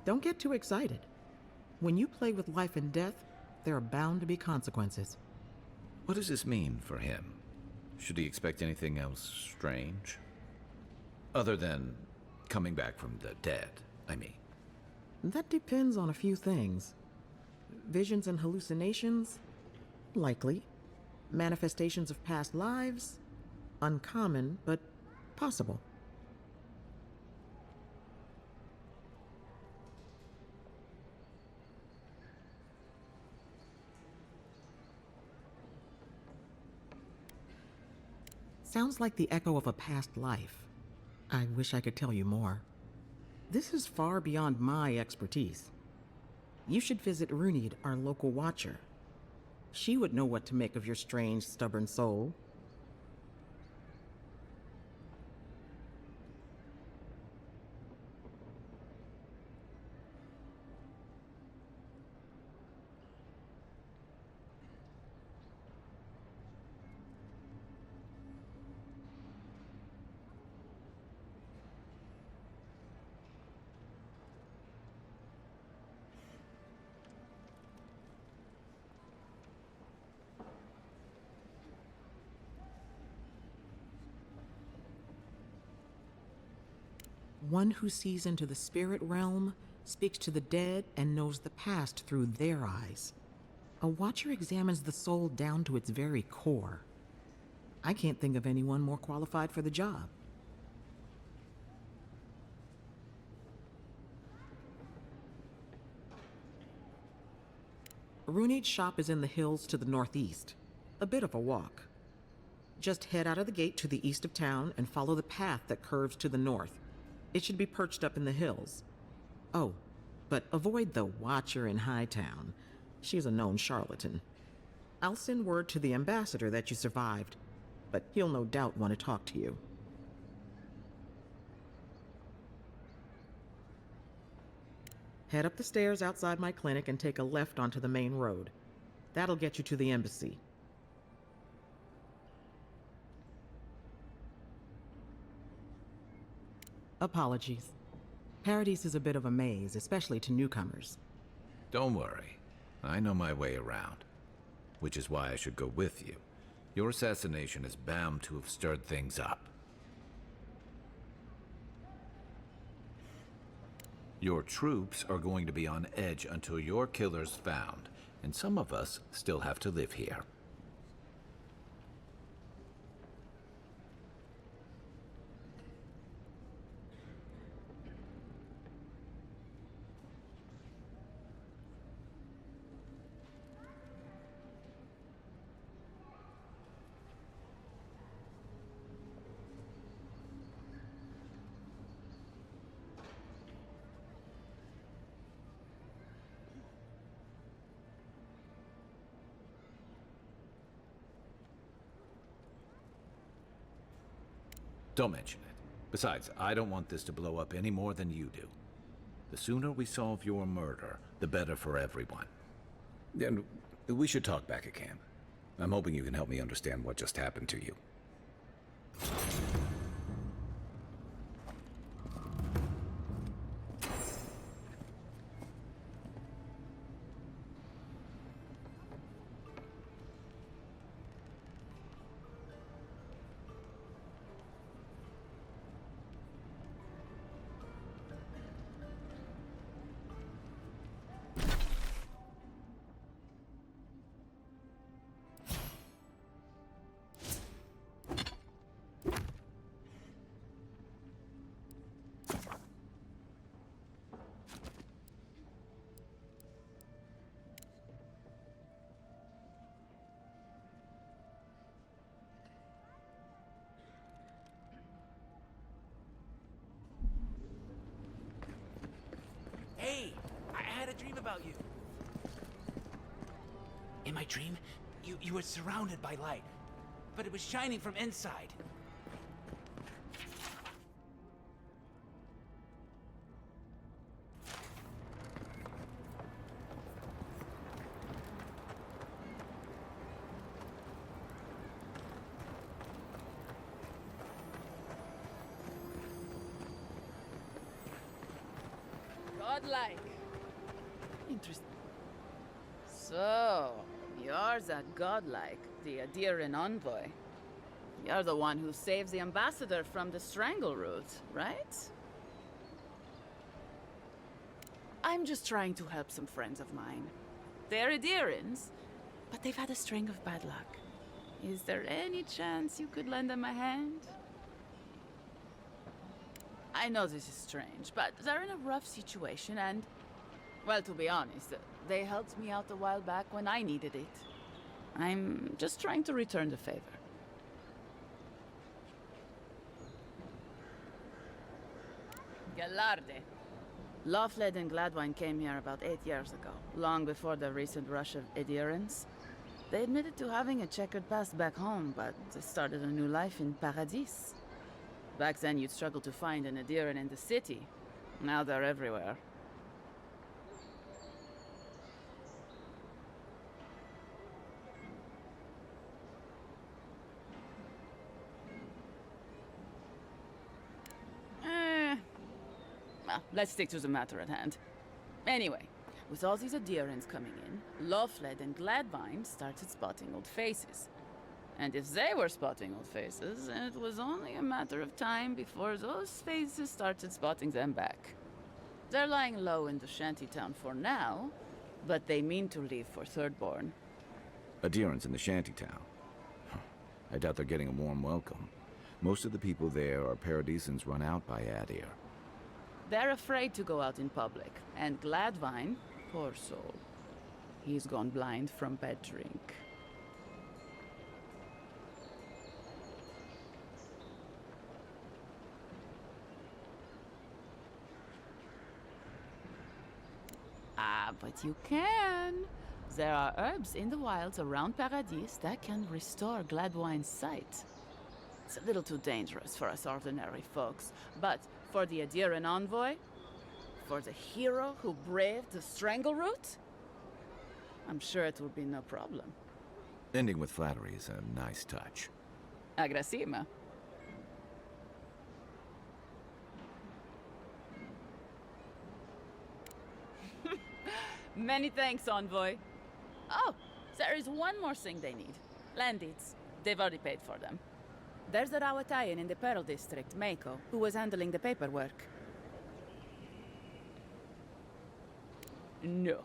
Don't get too excited. When you play with life and death, there are bound to be consequences. What does this mean for him? Should he expect anything else strange? Other than coming back from the dead, I mean. That depends on a few things. Visions and hallucinations? Likely. Manifestations of past lives? Uncommon, but possible. Sounds like the echo of a past life. I wish I could tell you more. This is far beyond my expertise. You should visit Runid, our local watcher. She would know what to make of your strange, stubborn soul. One who sees into the spirit realm, speaks to the dead, and knows the past through their eyes. A watcher examines the soul down to its very core. I can't think of anyone more qualified for the job. Runid's shop is in the hills to the northeast. A bit of a walk. Just head out of the gate to the east of town and follow the path that curves to the north. It should be perched up in the hills. Oh, but avoid the Watcher in Hightown. She's a known charlatan. I'll send word to the ambassador that you survived, but he'll no doubt want to talk to you. Head up the stairs outside my clinic and take a left onto the main road. That'll get you to the embassy. Apologies. Paradise is a bit of a maze, especially to newcomers. Don't worry. I know my way around. Which is why I should go with you. Your assassination is bound to have stirred things up. Your troops are going to be on edge until your killer's found, and some of us still have to live here. Don't mention it. Besides, I don't want this to blow up any more than you do. The sooner we solve your murder, the better for everyone. And we should talk back at camp. I'm hoping you can help me understand what just happened to you. Hey, I had a dream about you. In my dream, you were surrounded by light, but it was shining from inside. Godlike. Interesting. So, you're that godlike, the Adirian envoy. You're the one who saves the ambassador from the Strangleroot, right? I'm just trying to help some friends of mine. They're Adirians, but they've had a string of bad luck. Is there any chance you could lend them a hand? I know this is strange, but they're in a rough situation and, well, to be honest, they helped me out a while back when I needed it. I'm just trying to return the favor. Galarde. Lawfled and Gladwine came here about 8 years ago, long before the recent rush of Edirans. They admitted to having a checkered past back home, but they started a new life in Paradis. Back then, you'd struggle to find an Adiran in the city. Now they're everywhere. Well, let's stick to the matter at hand. Anyway, with all these Adirans coming in, Lawfled and Gladvine started spotting old faces. And if they were spotting old faces, it was only a matter of time before those faces started spotting them back. They're lying low in the shantytown for now, but they mean to leave for Thirdborn. Adherents in the shantytown. I doubt they're getting a warm welcome. Most of the people there are Paradisans run out by Adir. They're afraid to go out in public, and Gladvine, poor soul, he's gone blind from bad drink. Ah, but you can. There are herbs in the wilds around Paradis that can restore Gladwine's sight. It's a little too dangerous for us ordinary folks, but for the Adiran envoy, for the hero who braved the Strangleroot, I'm sure it will be no problem. Ending with flattery is a nice touch. Agrasima. Many thanks, envoy. Oh, there is one more thing they need. Land deeds. They've already paid for them. There's a Rawatayan in the Pearl District, Mako, who was handling the paperwork. No.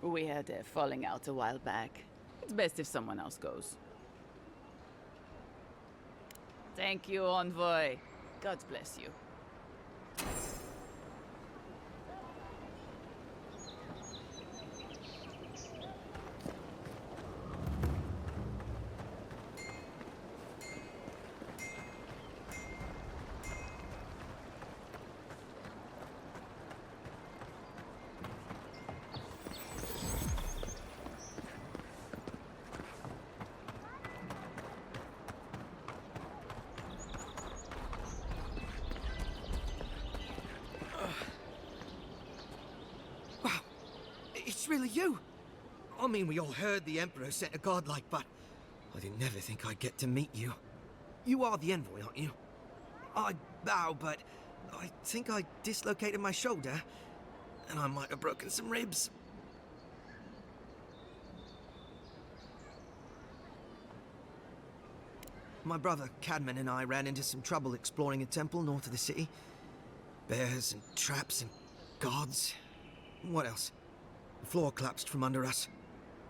We had a falling out a while back. It's best if someone else goes. Thank you, envoy. God bless you. It's really you! I mean, we all heard the Emperor sent a godlike, but I didn't never think I'd get to meet you. You are the envoy, aren't you? I bow, but I think I dislocated my shoulder, and I might have broken some ribs. My brother, Cadman, and I ran into some trouble exploring a temple north of the city. Bears and traps and guards. What else? The floor collapsed from under us.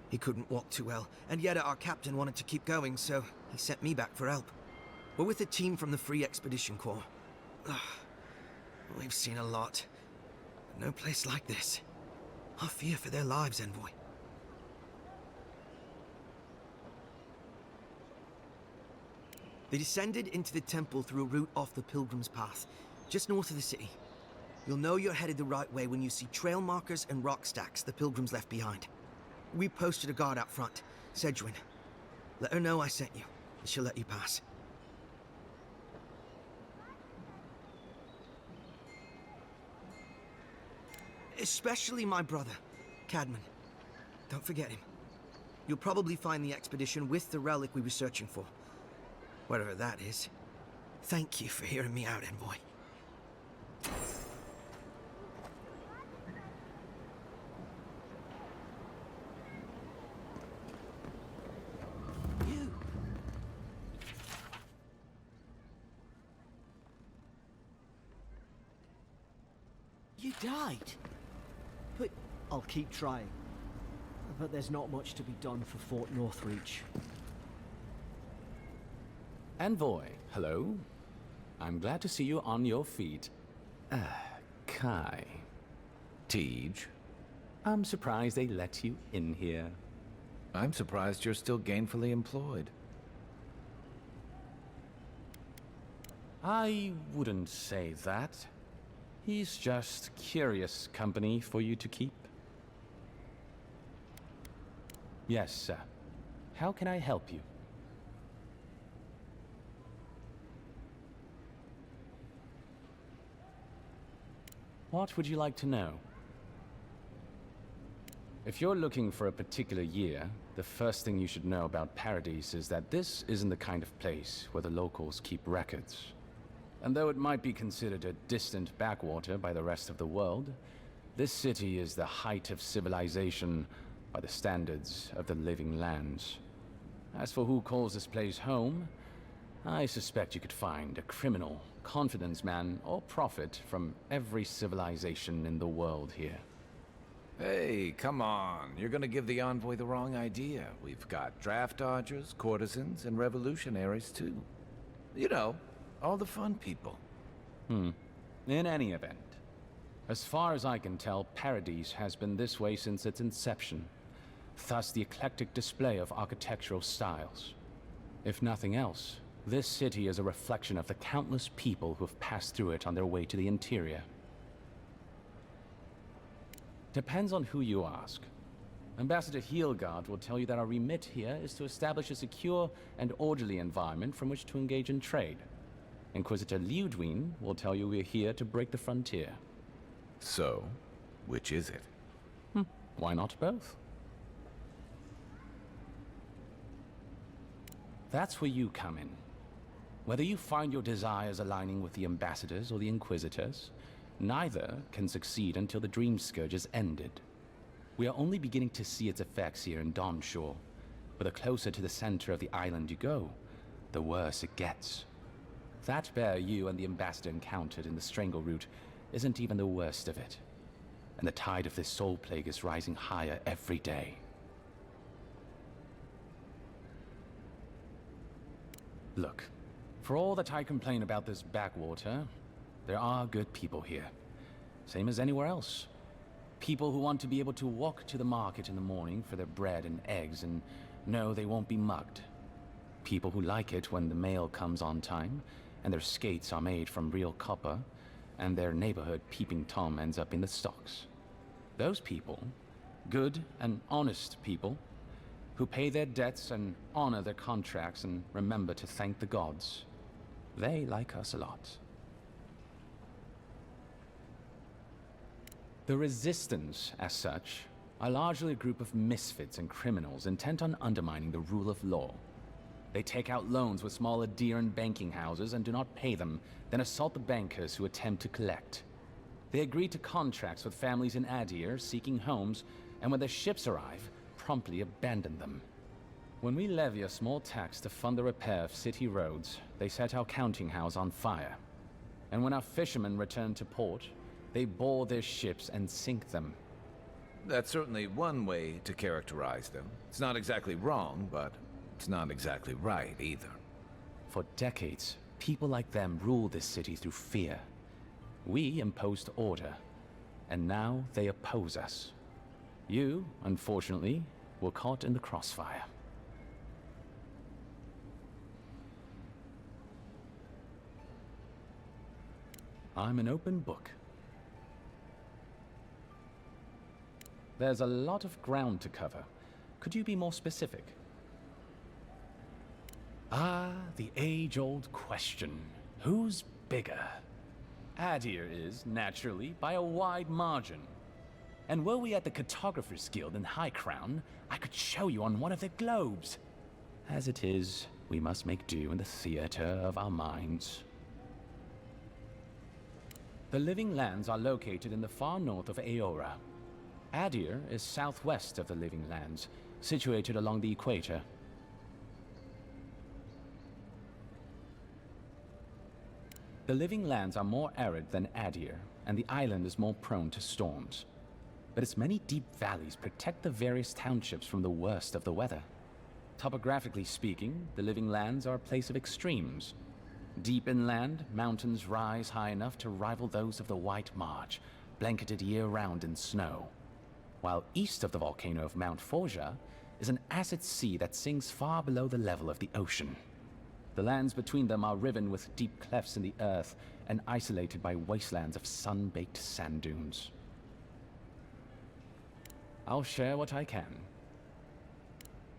He couldn't walk too well, and yet our captain wanted to keep going, so he sent me back for help. We're with a team from the Free Expedition Corps. We've seen a lot. No place like this. I fear for their lives, Envoy. They descended into the temple through a route off the Pilgrim's Path, just north of the city. You'll know you're headed the right way when you see trail markers and rock stacks the Pilgrims left behind. We posted a guard out front, Sedgwin. Let her know I sent you, and she'll let you pass. Especially my brother, Cadman. Don't forget him. You'll probably find the expedition with the relic we were searching for. Whatever that is. Thank you for hearing me out, Envoy. You died? But I'll keep trying. But there's not much to be done for Fort Northreach. Envoy, hello. I'm glad to see you on your feet. Kai. Tej. I'm surprised they let you in here. I'm surprised you're still gainfully employed. I wouldn't say that. He's just curious company for you to keep. Yes, sir. How can I help you? What would you like to know? If you're looking for a particular year, the first thing you should know about Paradise is that this isn't the kind of place where the locals keep records. And though it might be considered a distant backwater by the rest of the world, this city is the height of civilization by the standards of the living lands. As for who calls this place home, I suspect you could find a criminal, confidence man, or prophet from every civilization in the world here. Hey, come on. You're gonna give the envoy the wrong idea. We've got draft dodgers, courtesans, and revolutionaries, too. You know, all the fun people. In any event, as far as I can tell, Paradise has been this way since its inception. Thus the eclectic display of architectural styles. If nothing else, this city is a reflection of the countless people who have passed through it on their way to the interior. Depends on who you ask. Ambassador Heelgard will tell you that our remit here is to establish a secure and orderly environment from which to engage in trade. Inquisitor Liudwin will tell you we're here to break the frontier. So, which is it? Why not both? That's where you come in. Whether you find your desires aligning with the ambassadors or the inquisitors, neither can succeed until the Dream Scourge is ended. We are only beginning to see its effects here in Dawnshore, but the closer to the center of the island you go, the worse it gets. That bear you and the ambassador encountered in the Strangle Route isn't even the worst of it, and the tide of this soul plague is rising higher every day. Look, for all that I complain about this backwater, there are good people here. Same as anywhere else. People who want to be able to walk to the market in the morning for their bread and eggs and know they won't be mugged. People who like it when the mail comes on time, and their skates are made from real copper, and their neighborhood peeping Tom ends up in the stocks. Those people, good and honest people, who pay their debts and honor their contracts and remember to thank the gods. They like us a lot. The Resistance, as such, are largely a group of misfits and criminals intent on undermining the rule of law. They take out loans with small Adirn banking houses and do not pay them, then assault the bankers who attempt to collect. They agree to contracts with families in Adir seeking homes, and when their ships arrive, promptly abandon them. When we levy a small tax to fund the repair of city roads, they set our counting house on fire. And when our fishermen return to port, they board their ships and sink them. That's certainly one way to characterize them. It's not exactly wrong, but it's not exactly right either. For decades, people like them ruled this city through fear. We imposed order, and now they oppose us. You, unfortunately, were caught in the crossfire. I'm an open book. There's a lot of ground to cover. Could you be more specific? Ah, the age-old question. Who's bigger? Adir is, naturally, by a wide margin. And were we at the Cartographers Guild in High Crown, I could show you on one of their globes. As it is, we must make do in the theater of our minds. The Living Lands are located in the far north of Eora. Adir is southwest of the Living Lands, situated along the equator. The Living Lands are more arid than Adir, and the island is more prone to storms. But its many deep valleys protect the various townships from the worst of the weather. Topographically speaking, the Living Lands are a place of extremes. Deep inland, mountains rise high enough to rival those of the White March, blanketed year-round in snow. While east of the volcano of Mount Forja is an acid sea that sinks far below the level of the ocean. The lands between them are riven with deep clefts in the earth and isolated by wastelands of sun-baked sand dunes. I'll share what I can.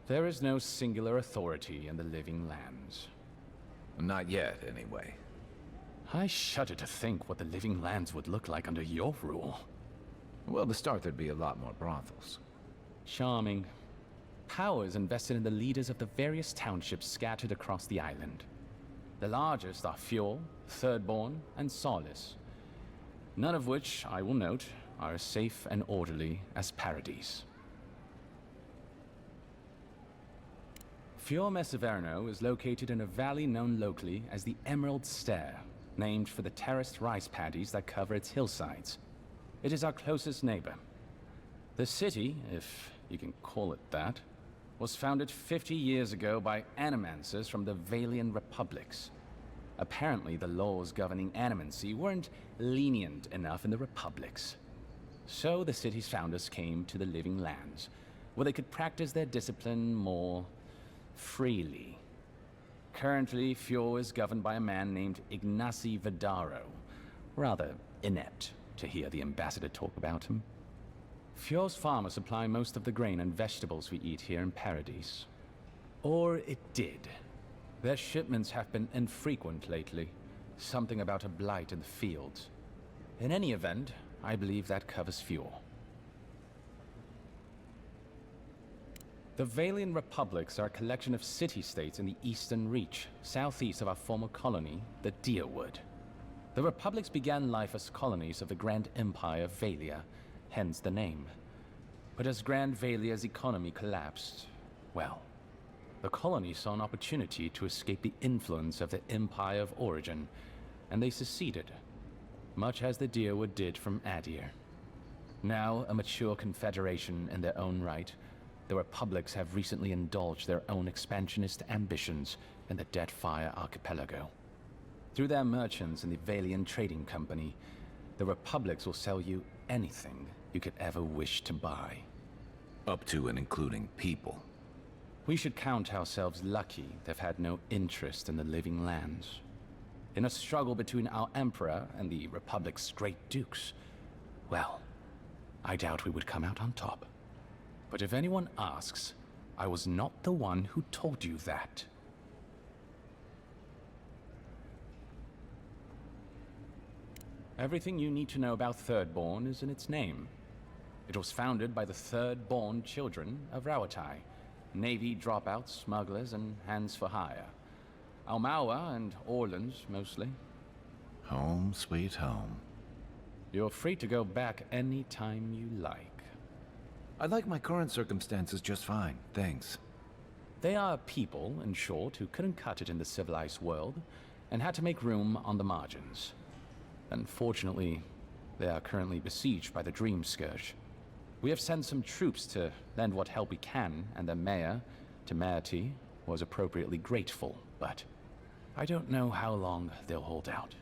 There is no singular authority in the Living Lands. Not yet, anyway. I shudder to think what the Living Lands would look like under your rule. Well, to start, there'd be a lot more brothels. Charming. Power is invested in the leaders of the various townships scattered across the island. The largest are Fjord, Thirdborn, and Solace. None of which, I will note, are as safe and orderly as Paradise. Fjord Messaverno is located in a valley known locally as the Emerald Stair, named for the terraced rice paddies that cover its hillsides. It is our closest neighbor. The city, if you can call it that, was founded 50 years ago by animancers from the Valian Republics. Apparently, the laws governing animancy weren't lenient enough in the Republics. So the city's founders came to the Living Lands, where they could practice their discipline more freely. Currently, Fjord is governed by a man named Ignacy Vidaro. Rather inept to hear the ambassador talk about him. Fjord's farmers supply most of the grain and vegetables we eat here in Paradise. Or it did. Their shipments have been infrequent lately. Something about a blight in the fields. In any event, I believe that covers Fjord. The Valian Republics are a collection of city-states in the Eastern Reach, southeast of our former colony, the Deerwood. The Republics began life as colonies of the Grand Empire of Valia, hence the name. But as Grand Valia's economy collapsed, well, the colony saw an opportunity to escape the influence of the Empire of Origin, and they seceded, much as the Deerwood did from Adir. Now a mature confederation in their own right, the Republics have recently indulged their own expansionist ambitions in the Deadfire Archipelago. Through their merchants in the Valian Trading Company, the Republics will sell you anything you could ever wish to buy. Up to and including people. We should count ourselves lucky they've had no interest in the Living Lands. In a struggle between our Emperor and the Republic's great dukes, well, I doubt we would come out on top. But if anyone asks, I was not the one who told you that. Everything you need to know about Thirdborn is in its name. It was founded by the Thirdborn children of Rawatai, Navy dropouts, smugglers, and hands for hire. Almawa and Orleans, mostly. Home, sweet home. You're free to go back any time you like. I like my current circumstances just fine, thanks. They are people, in short, who couldn't cut it in the civilized world, and had to make room on the margins. Unfortunately, they are currently besieged by the Dream Scourge. We have sent some troops to lend what help we can, and the mayor, Temerity, was appropriately grateful, but I don't know how long they'll hold out.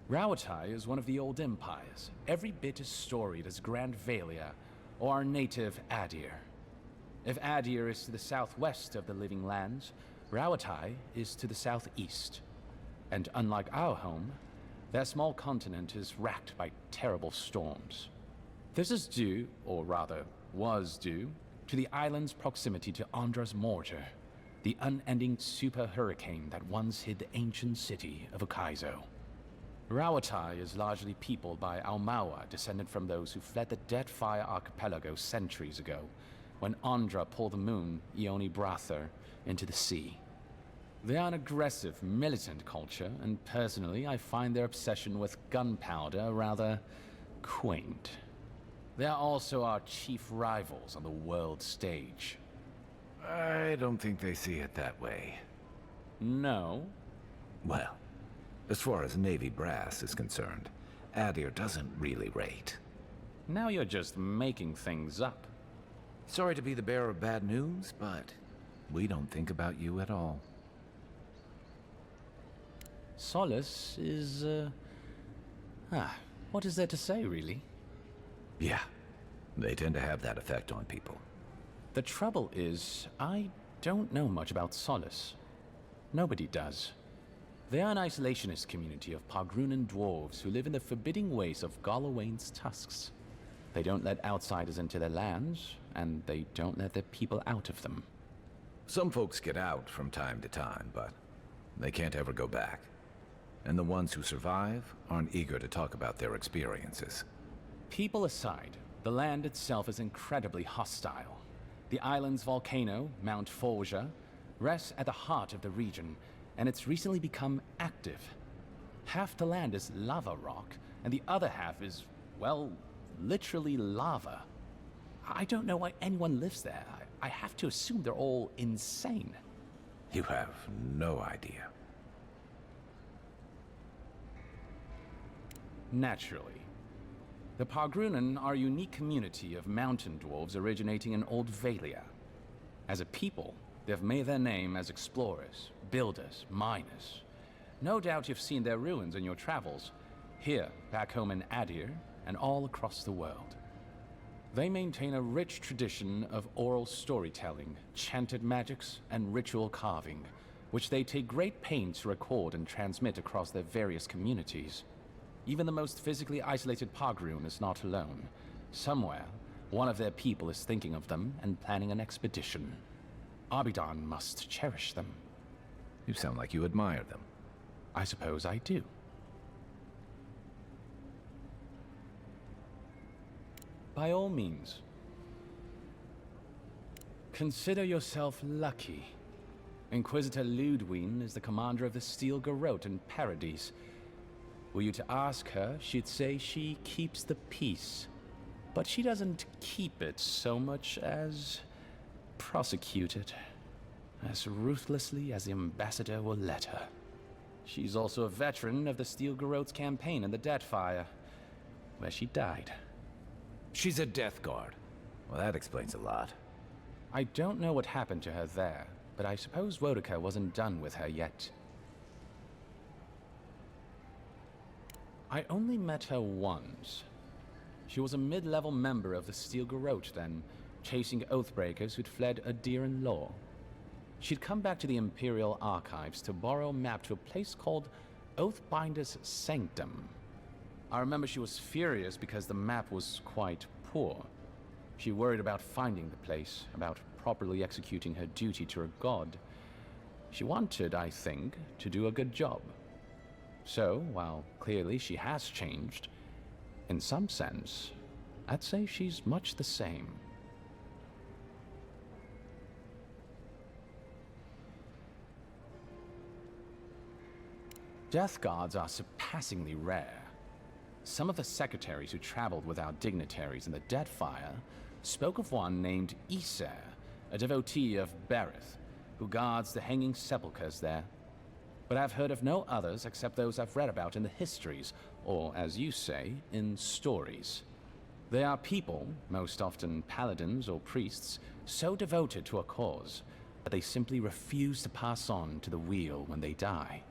Rauatai is one of the old empires, every bit as storied as Grand Valia or our native Adir. If Adir is to the southwest of the Living Lands, Rauatai is to the southeast. And unlike our home, their small continent is racked by terrible storms. This is due, or rather, was due, to the island's proximity to Andra's mortar, the unending super hurricane that once hid the ancient city of Ukaizo. Rauatai is largely peopled by Almawa, descended from those who fled the Deadfire Archipelago centuries ago, when Andra pulled the moon, Ioni Brather, into the sea. They are an aggressive, militant culture, and personally, I find their obsession with gunpowder rather quaint. They are also our chief rivals on the world stage. I don't think they see it that way. No? Well, as far as Navy brass is concerned, Adir doesn't really rate. Now you're just making things up. Sorry to be the bearer of bad news, but we don't think about you at all. Solace is, what is there to say, really? Yeah, they tend to have that effect on people. The trouble is, I don't know much about Solace. Nobody does. They are an isolationist community of Pargrunan dwarves who live in the forbidding ways of Galawain's tusks. They don't let outsiders into their lands, and they don't let their people out of them. Some folks get out from time to time, but they can't ever go back. And the ones who survive aren't eager to talk about their experiences. People aside, the land itself is incredibly hostile. The island's volcano, Mount Forja, rests at the heart of the region, and it's recently become active. Half the land is lava rock, and the other half is, well, literally lava. I don't know why anyone lives there. I have to assume they're all insane. You have no idea. Naturally. The Pargrunan are a unique community of mountain dwarves originating in Old Valia. As a people, they've made their name as explorers, builders, miners. No doubt you've seen their ruins in your travels, here, back home in Adir, and all across the world. They maintain a rich tradition of oral storytelling, chanted magics, and ritual carving, which they take great pains to record and transmit across their various communities. Even the most physically isolated Pargrun is not alone. Somewhere, one of their people is thinking of them and planning an expedition. Abidan must cherish them. You sound like you admire them. I suppose I do. By all means. Consider yourself lucky. Inquisitor Ludwine is the commander of the Steel Garrote in Paradise. Were you to ask her, she'd say she keeps the peace. But she doesn't keep it so much as prosecute it. As ruthlessly as the ambassador will let her. She's also a veteran of the Steel Garrote's campaign in the Deadfire, where she died. She's a Death Guard. Well, that explains a lot. I don't know what happened to her there, but I suppose Wodika wasn't done with her yet. I only met her once. She was a mid-level member of the Steel Garrote then, chasing Oathbreakers who'd fled Adiran law. She'd come back to the Imperial Archives to borrow a map to a place called Oathbinder's Sanctum. I remember she was furious because the map was quite poor. She worried about finding the place, about properly executing her duty to her god. She wanted, I think, to do a good job. So, while clearly she has changed, in some sense, I'd say she's much the same. Death guards are surpassingly rare. Some of the secretaries who traveled with our dignitaries in the Deadfire spoke of one named Iser, a devotee of Berith, who guards the hanging sepulchres there. But I've heard of no others except those I've read about in the histories, or, as you say, in stories. They are people, most often paladins or priests, so devoted to a cause that they simply refuse to pass on to the wheel when they die.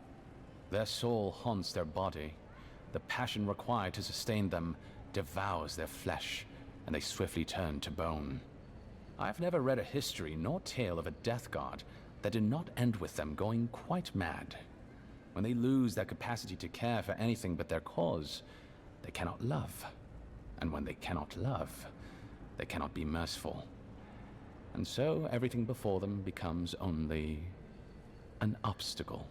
Their soul haunts their body. The passion required to sustain them devours their flesh, and they swiftly turn to bone. I've never read a history nor tale of a death guard that did not end with them going quite mad. When they lose their capacity to care for anything but their cause, they cannot love. And when they cannot love, they cannot be merciful. And so everything before them becomes only an obstacle.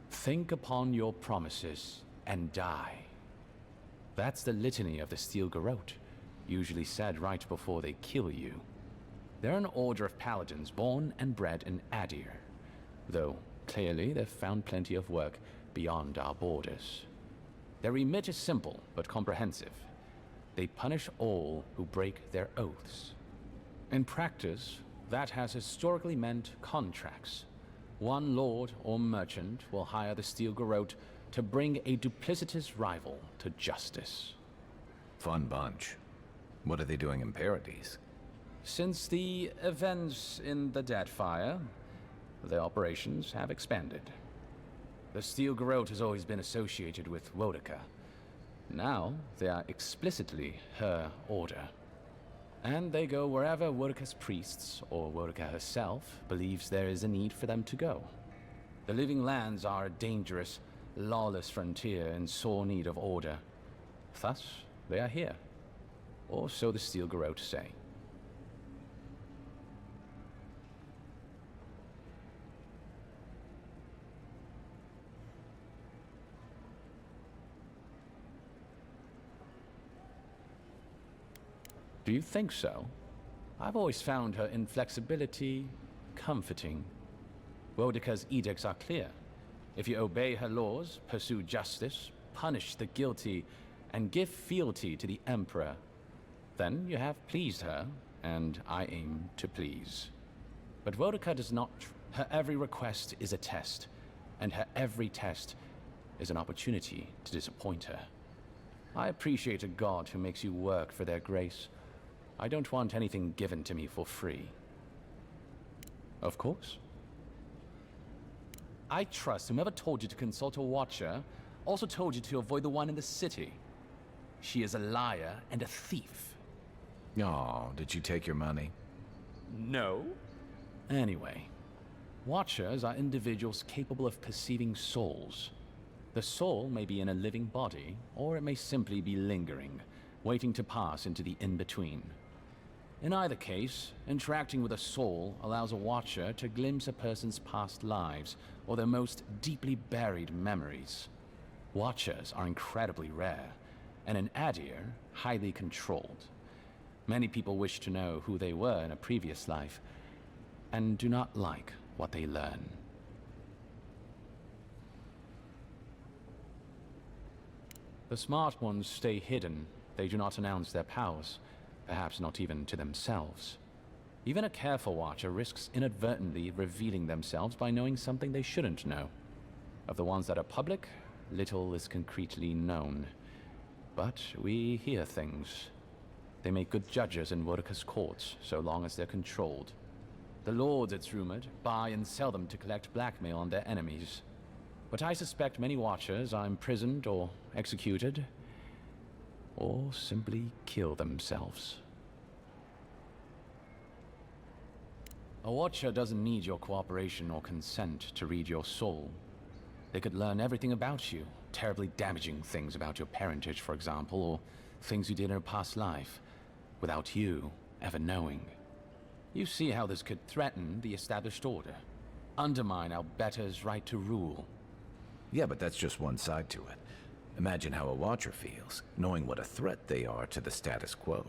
Think upon your promises and die. That's the litany of the Steel Garrote, usually said right before they kill you. They're an order of paladins born and bred in Adir, though clearly they've found plenty of work beyond our borders. Their remit is simple but comprehensive. They punish all who break their oaths. In practice, that has historically meant contracts. One lord or merchant will hire the Steel Garrote to bring a duplicitous rival to justice. Fun bunch. What are they doing in Paradise? Since the events in the Deadfire, their operations have expanded. The Steel Garrote has always been associated with Wodica. Now, they are explicitly her order. And they go wherever Wodica's priests, or Wodica herself, believes there is a need for them to go. The Living Lands are a dangerous, lawless frontier in sore need of order. Thus, they are here. Or so the Steel Garrote say. Do you think so? I've always found her inflexibility comforting. Wodica's edicts are clear. If you obey her laws, pursue justice, punish the guilty, and give fealty to the Emperor, then you have pleased her, and I aim to please. But Wodica does not. Her every request is a test, and her every test is an opportunity to disappoint her. I appreciate a god who makes you work for their grace. I don't want anything given to me for free. Of course. I trust whomever told you to consult a watcher also told you to avoid the one in the city. She is a liar and a thief. Oh, did you take your money? No. Anyway, watchers are individuals capable of perceiving souls. The soul may be in a living body, or it may simply be lingering, waiting to pass into the in-between. In either case, interacting with a soul allows a watcher to glimpse a person's past lives or their most deeply buried memories. Watchers are incredibly rare, and in Adir, highly controlled. Many people wish to know who they were in a previous life, and do not like what they learn. The smart ones stay hidden. They do not announce their powers, perhaps not even to themselves. Even a careful watcher risks inadvertently revealing themselves by knowing something they shouldn't know. Of the ones that are public, little is concretely known. But we hear things. They make good judges in Wodica's courts, so long as they're controlled. The lords, it's rumored, buy and sell them to collect blackmail on their enemies. But I suspect many watchers are imprisoned or executed, or simply kill themselves. A watcher doesn't need your cooperation or consent to read your soul. They could learn everything about you, terribly damaging things about your parentage, for example, or things you did in a past life, without you ever knowing. You see how this could threaten the established order, undermine our betters' right to rule. Yeah, but that's just one side to it. Imagine how a Watcher feels, knowing what a threat they are to the status quo.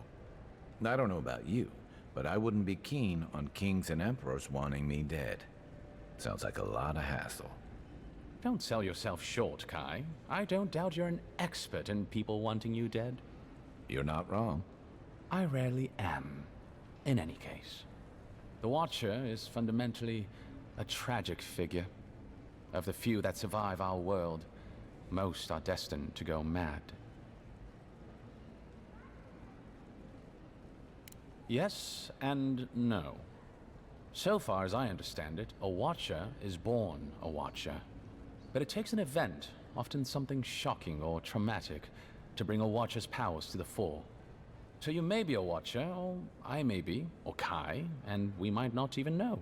I don't know about you, but I wouldn't be keen on kings and emperors wanting me dead. Sounds like a lot of hassle. Don't sell yourself short, Kai. I don't doubt you're an expert in people wanting you dead. You're not wrong. I rarely am. In any case, the Watcher is fundamentally a tragic figure. Of the few that survive our world, most are destined to go mad. Yes and no. So far as I understand it, a Watcher is born a Watcher. But it takes an event, often something shocking or traumatic, to bring a Watcher's powers to the fore. So you may be a Watcher, or I may be, or Kai, and we might not even know.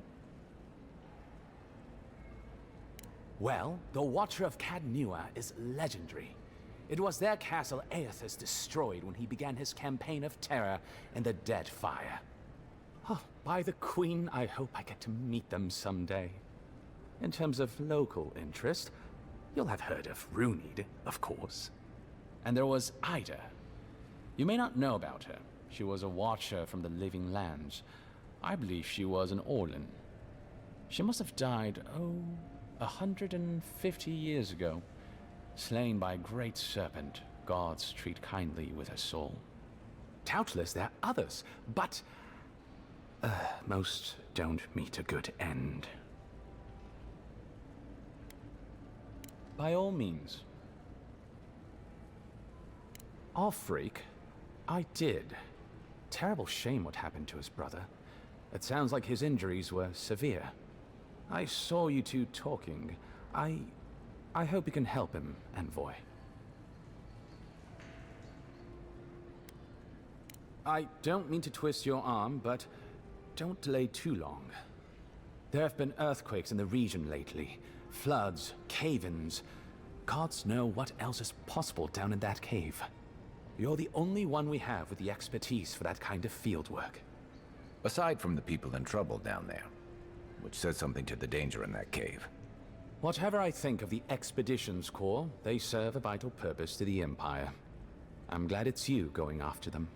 Well, the Watcher of Cadnua is legendary. It was their castle Aethys destroyed when he began his campaign of terror in the Dead Fire. Oh, by the Queen, I hope I get to meet them someday. In terms of local interest, you'll have heard of Runid, of course. And there was Ida. You may not know about her. She was a Watcher from the Living Lands. I believe she was an Orlan. She must have died, 150 years ago, slain by a great serpent gods treat kindly with her soul. Doubtless there are others, but most don't meet a good end. By all means. Off-freak, I did. Terrible shame what happened to his brother. It sounds like his injuries were severe. I saw you two talking. I hope you can help him, Envoy. I don't mean to twist your arm, but don't delay too long. There have been earthquakes in the region lately. Floods, cave-ins. Gods know what else is possible down in that cave. You're the only one we have with the expertise for that kind of field work. Aside from the people in trouble down there, which says something to the danger in that cave. Whatever I think of the Expeditions Corps, they serve a vital purpose to the Empire. I'm glad it's you going after them.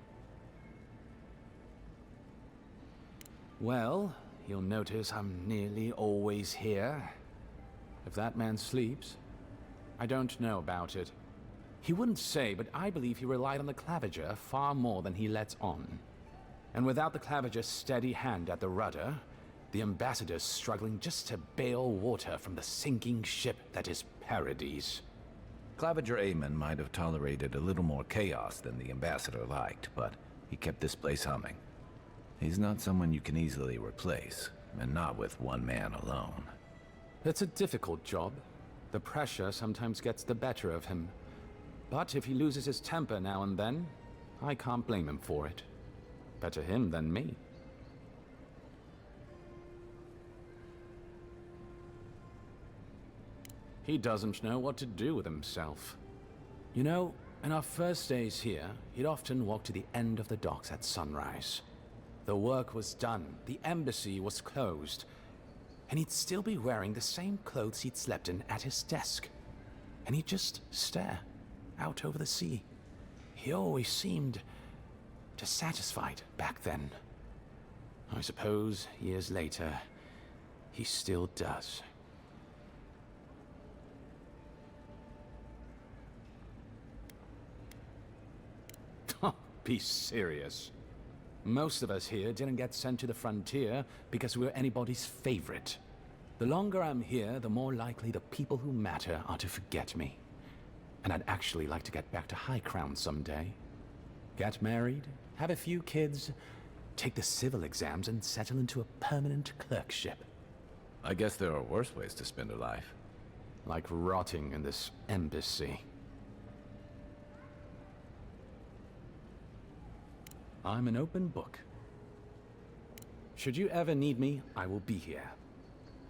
Well, you'll notice I'm nearly always here. If that man sleeps, I don't know about it. He wouldn't say, but I believe he relied on the Claviger far more than he lets on. And without the Claviger's steady hand at the rudder, the ambassador's struggling just to bail water from the sinking ship that is Paradise. Claviger Aemon might have tolerated a little more chaos than the ambassador liked, but he kept this place humming. He's not someone you can easily replace, and not with one man alone. It's a difficult job. The pressure sometimes gets the better of him. But if he loses his temper now and then, I can't blame him for it. Better him than me. He doesn't know what to do with himself. You know, in our first days here, he'd often walk to the end of the docks at sunrise. The work was done, the embassy was closed, and he'd still be wearing the same clothes he'd slept in at his desk. And he'd just stare out over the sea. He always seemed dissatisfied back then. I suppose, years later, he still does. Be serious. Most of us here didn't get sent to the frontier because we were anybody's favorite. The longer I'm here, the more likely the people who matter are to forget me. And I'd actually like to get back to High Crown someday. Get married, have a few kids, take the civil exams, and settle into a permanent clerkship. I guess there are worse ways to spend a life. Like rotting in this embassy. I'm an open book. Should you ever need me, I will be here.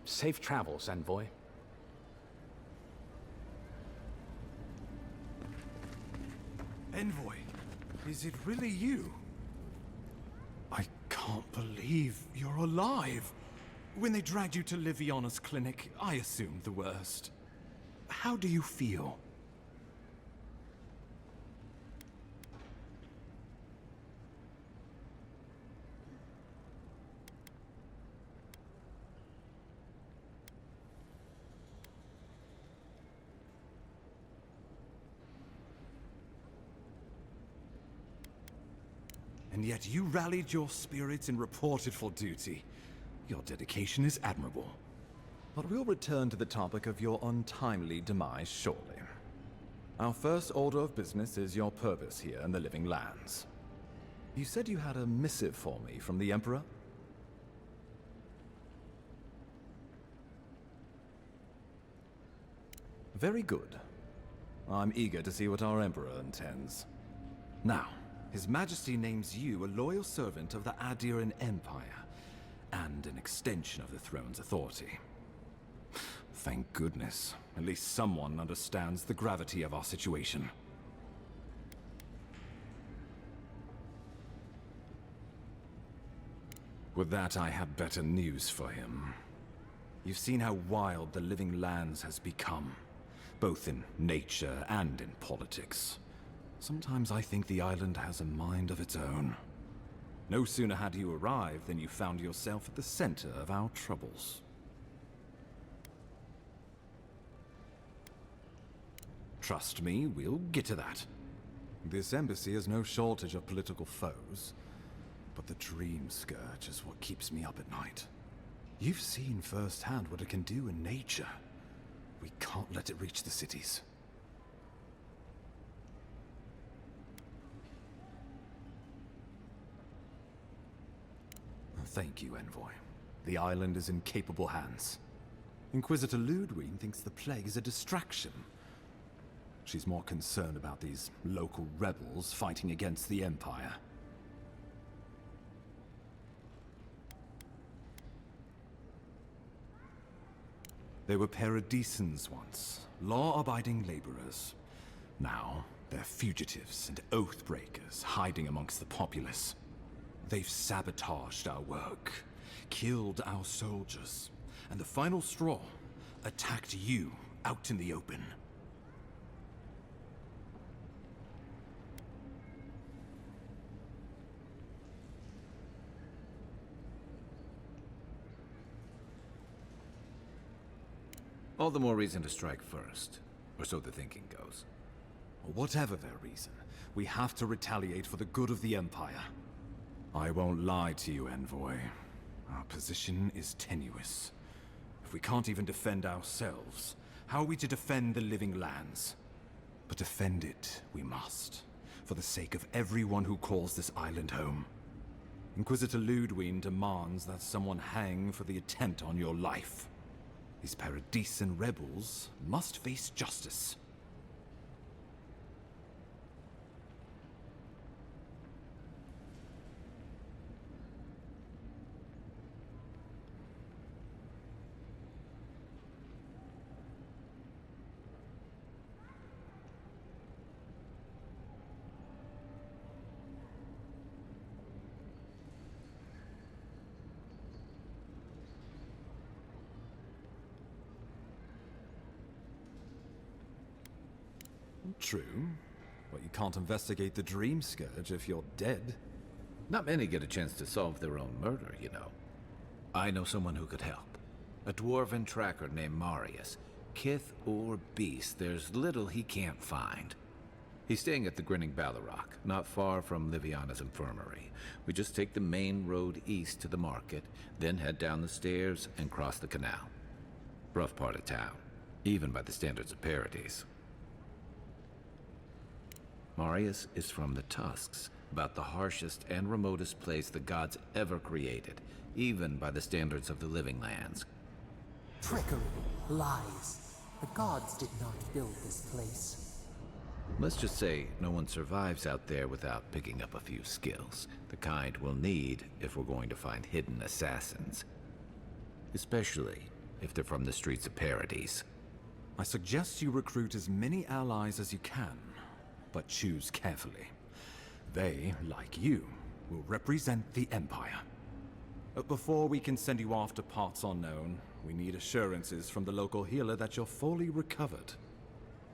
Safe travels, Envoy. Is it really you? I can't believe you're alive. When they dragged you to Liviona's clinic, I assumed the worst. How do you feel? And yet you rallied your spirits and reported for duty. Your dedication is admirable. But we'll return to the topic of your untimely demise shortly. Our first order of business is your purpose here in the Living Lands. You said you had a missive for me from the Emperor? Very good. I'm eager to see what our Emperor intends. Now, His Majesty names you a loyal servant of the Adiran Empire, and an extension of the throne's authority. Thank goodness. At least someone understands the gravity of our situation. With that, I have better news for him. You've seen how wild the Living Lands has become, both in nature and in politics. Sometimes I think the island has a mind of its own. No sooner had you arrived than you found yourself at the center of our troubles. Trust me, we'll get to that. This embassy has no shortage of political foes, but the Dream Scourge is what keeps me up at night. You've seen firsthand what it can do in nature. We can't let it reach the cities. Thank you, Envoy. The island is in capable hands. Inquisitor Ludwig thinks the plague is a distraction. She's more concerned about these local rebels fighting against the Empire. They were paradisans once, law-abiding laborers. Now, they're fugitives and oath-breakers hiding amongst the populace. They've sabotaged our work, killed our soldiers, and the final straw, attacked you out in the open. All the more reason to strike first, or so the thinking goes. Whatever their reason, we have to retaliate for the good of the Empire. I won't lie to you, Envoy. Our position is tenuous. If we can't even defend ourselves, how are we to defend the Living Lands? But defend it we must, for the sake of everyone who calls this island home. Inquisitor Ludwig demands that someone hang for the attempt on your life. These Paradisan rebels must face justice. True, but you can't investigate the Dream Scourge if you're dead. Not many get a chance to solve their own murder, you know. I know someone who could help. A dwarven tracker named Marius. Kith or beast, there's little he can't find. He's staying at the Grinning Ballarrock, not far from Liviana's infirmary. We just take the main road east to the market, then head down the stairs and cross the canal. Rough part of town, even by the standards of Paradise. Marius is from the Tusks, about the harshest and remotest place the gods ever created, even by the standards of the Living Lands. Trickery, lies. The gods did not build this place. Let's just say no one survives out there without picking up a few skills, the kind we'll need if we're going to find hidden assassins. Especially if they're from the streets of Paradise. I suggest you recruit as many allies as you can, but choose carefully. They, like you, will represent the Empire. But before we can send you off to parts unknown, we need assurances from the local healer that you're fully recovered.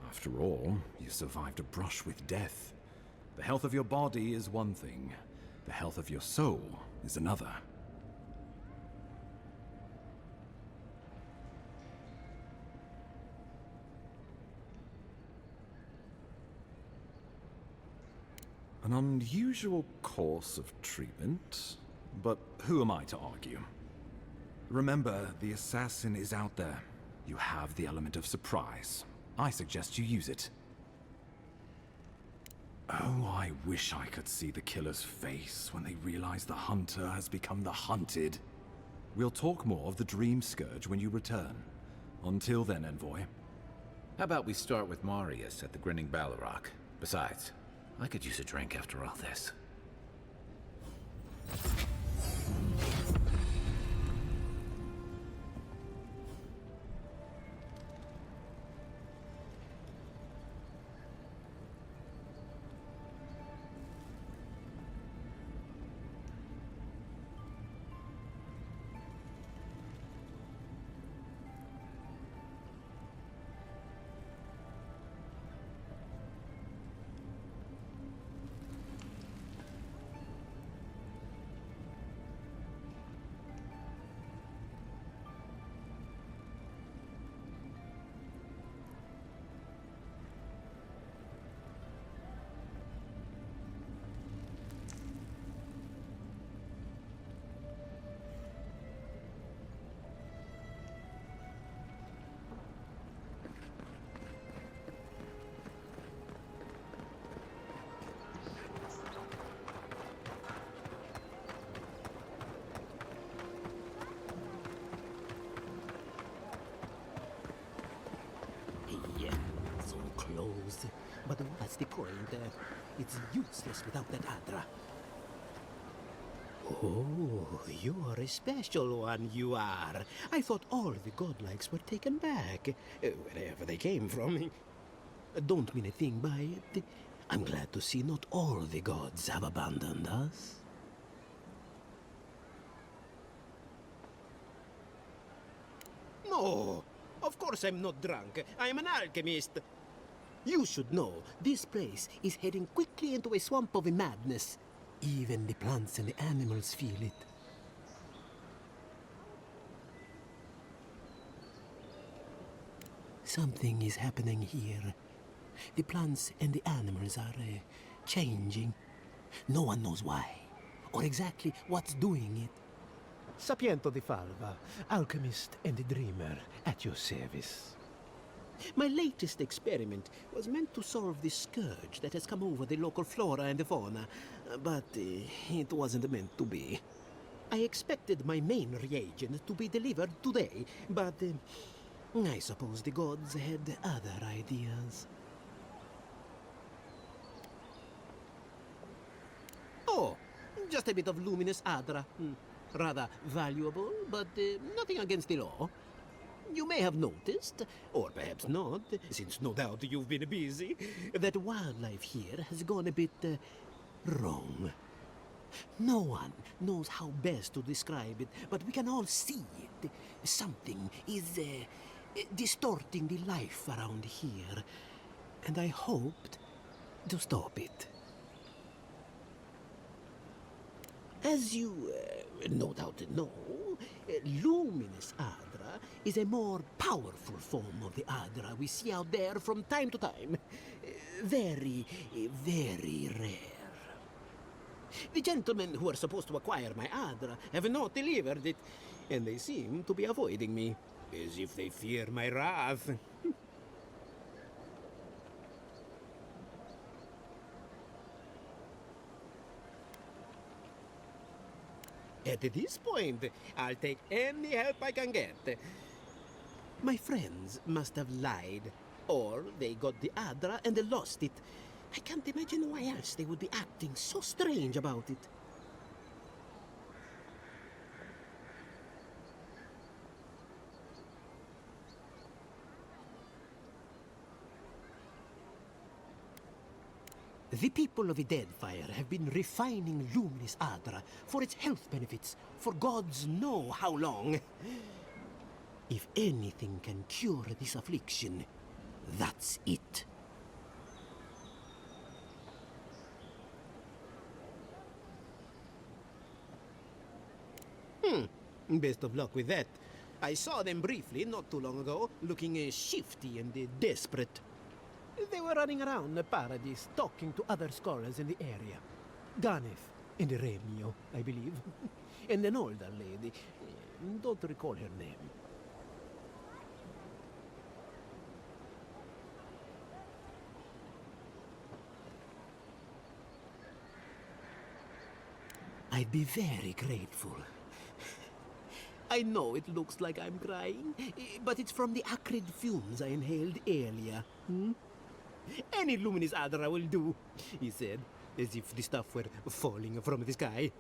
After all, you survived a brush with death. The health of your body is one thing. The health of your soul is another. An unusual course of treatment, but who am I to argue? Remember, the assassin is out there. You have the element of surprise. I suggest you use it. Oh, I wish I could see the killer's face when they realize the hunter has become the hunted. We'll talk more of the Dream Scourge when you return. Until then, Envoy. How about we start with Marius at the Grinning Balrog? Besides, I could use a drink after all this. Close. But what's the point? It's useless without that Adra. Oh, you are a special one, you are. I thought all the godlikes were taken back, wherever they came from. Don't mean a thing by it. I'm glad to see not all the gods have abandoned us. No, of course I'm not drunk. I'm an alchemist. You should know, this place is heading quickly into a swamp of madness. Even the plants and the animals feel it. Something is happening here. The plants and the animals are changing. No one knows why, or exactly what's doing it. Sapiento di Falva, alchemist and dreamer, at your service. My latest experiment was meant to solve the scourge that has come over the local flora and the fauna, but it wasn't meant to be. I expected my main reagent to be delivered today, but I suppose the gods had other ideas. Oh, just a bit of luminous Adra. Rather valuable, but nothing against the law. You may have noticed, or perhaps not, since no doubt you've been busy, that wildlife here has gone a bit wrong. No one knows how best to describe it, but we can all see it. Something is distorting the life around here, and I hoped to stop it. As you no doubt know, luminous Adra is a more powerful form of the Adra we see out there from time to time. Very, very rare. The gentlemen who are supposed to acquire my Adra have not delivered it, and they seem to be avoiding me, as if they fear my wrath. At this point, I'll take any help I can get. My friends must have lied, or they got the Adra and they lost it. I can't imagine why else they would be acting so strange about it. The people of the Deadfire have been refining Luminis Adra for its health benefits for gods know how long. If anything can cure this affliction, that's it. Best of luck with that. I saw them briefly not too long ago, looking shifty and desperate. They were running around the Paradise, talking to other scholars in the area. Ganef and Remio, I believe. And an older lady. Don't recall her name. I'd be very grateful. I know it looks like I'm crying, but it's from the acrid fumes I inhaled earlier. Any Luminis Adra will do, he said, as if the stuff were falling from the sky.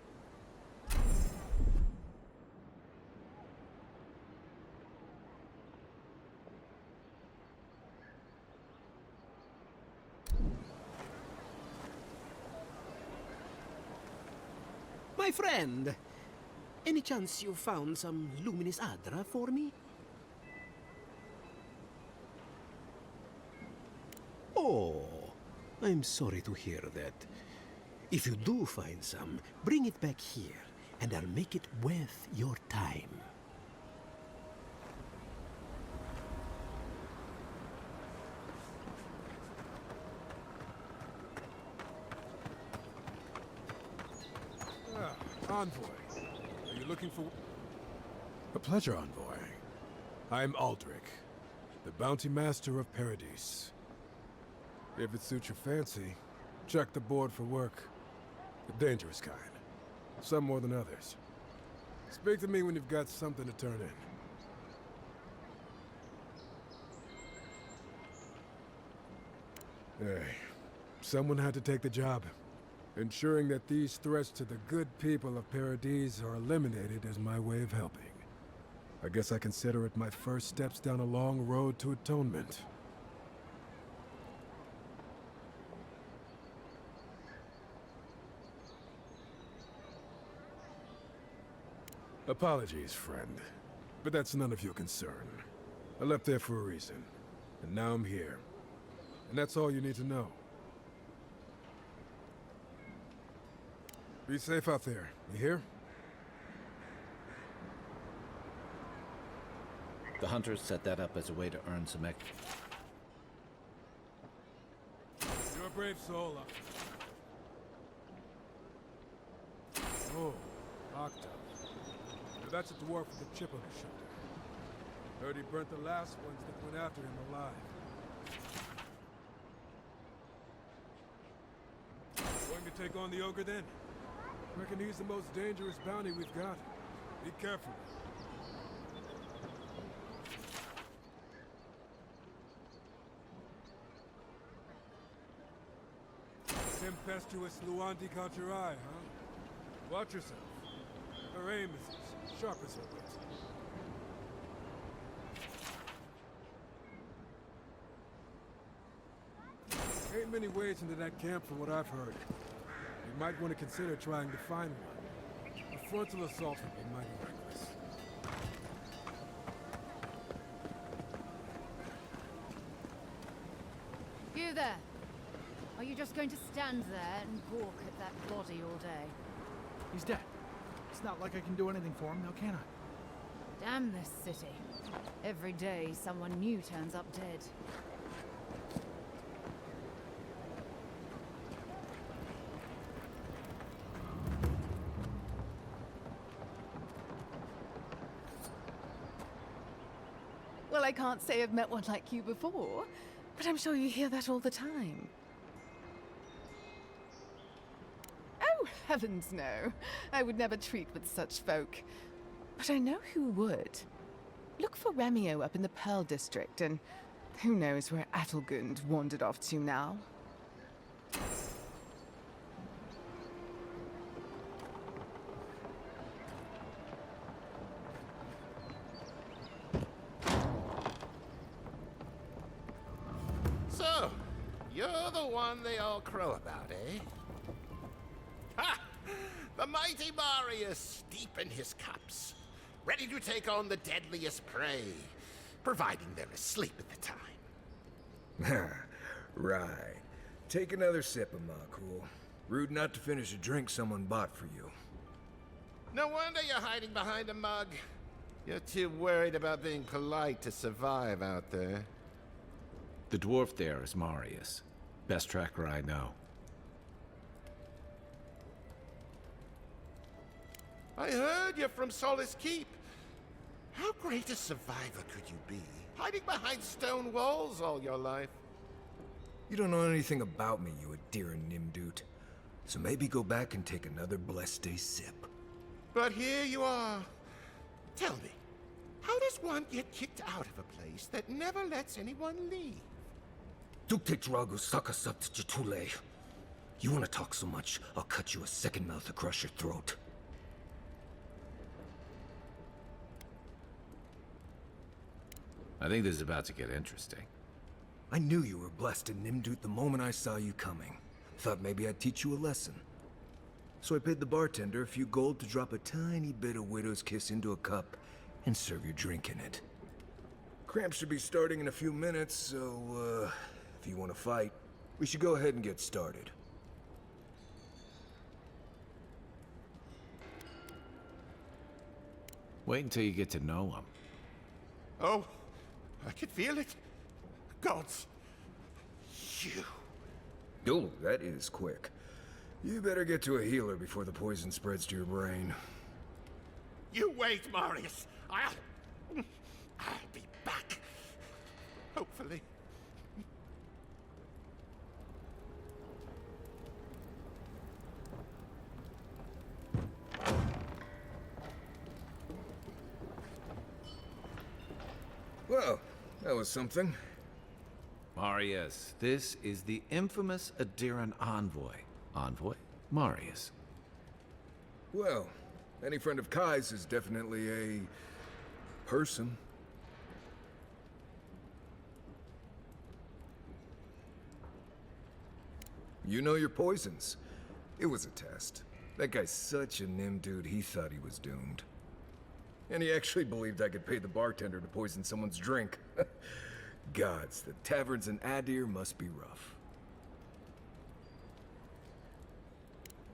My friend, any chance you found some Luminis Adra for me? Oh, I'm sorry to hear that. If you do find some, bring it back here, and I'll make it worth your time. Envoy, are you looking for... A pleasure, Envoy. I'm Aldrich, the bounty master of Paradise. If it suits your fancy, check the board for work. The dangerous kind. Some more than others. Speak to me when you've got something to turn in. Hey, someone had to take the job. Ensuring that these threats to the good people of Paradise are eliminated is my way of helping. I guess I consider it my first steps down a long road to atonement. Apologies, friend. But that's none of your concern. I left there for a reason. And now I'm here. And that's all you need to know. Be safe out there, you hear? The hunters set that up as a way to earn some extra. You're a brave soul. Oh, locked up. Now that's a dwarf with a chip on his shoulder. Heard he burnt the last ones that went after him alive. Going to take on the ogre then? Reckon he's the most dangerous bounty we've got. Be careful. Tempestuous Luanti caught your eye, huh? Watch yourself. Her aim is as sharp as her wit. Ain't many ways into that camp from what I've heard. You might want to consider trying to find one. A frontal assault would be mighty reckless. You there! Are you just going to stand there and gawk at that body all day? He's dead. It's not like I can do anything for him, now can I? Damn this city. Every day someone new turns up dead. Well, I can't say I've met one like you before, but I'm sure you hear that all the time. Oh, heavens no. I would never treat with such folk. But I know who would. Look for Remio up in the Pearl District, and who knows where Adelgund wandered off to now. you're the one they all crow about, eh? Ha! The mighty Marius, deep in his cups, ready to take on the deadliest prey, providing they're asleep at the time. Right. Take another sip of Makul. Rude not to finish a drink someone bought for you. No wonder you're hiding behind a mug. You're too worried about being polite to survive out there. The dwarf there is Marius. Best tracker I know. I heard you're from Solace Keep. How great a survivor could you be, hiding behind stone walls all your life? You don't know anything about me, you Adira Nimdut. So maybe go back and take another blessed day sip. But here you are. Tell me, how does one get kicked out of a place that never lets anyone leave? Duktetragu sakasapt jitule. You want to talk so much, I'll cut you a second mouth across your throat. I think this is about to get interesting. I knew you were blessed in Nimdut the moment I saw you coming. Thought maybe I'd teach you a lesson. So I paid the bartender a few gold to drop a tiny bit of Widow's Kiss into a cup and serve your drink in it. Cramps should be starting in a few minutes, so, if you want to fight, we should go ahead and get started. Wait until you get to know him. Oh, I can feel it. Gods. You. Oh, that is quick. You better get to a healer before the poison spreads to your brain. You wait, Marius. I'll be back. Hopefully. Well, that was something. Marius, this is the infamous Adiran envoy. Envoy? Marius. Well, any friend of Kai's is definitely a person. You know your poisons. It was a test. That guy's such a nim dude, he thought he was doomed. And he actually believed I could pay the bartender to poison someone's drink. Gods, the taverns in Adir must be rough.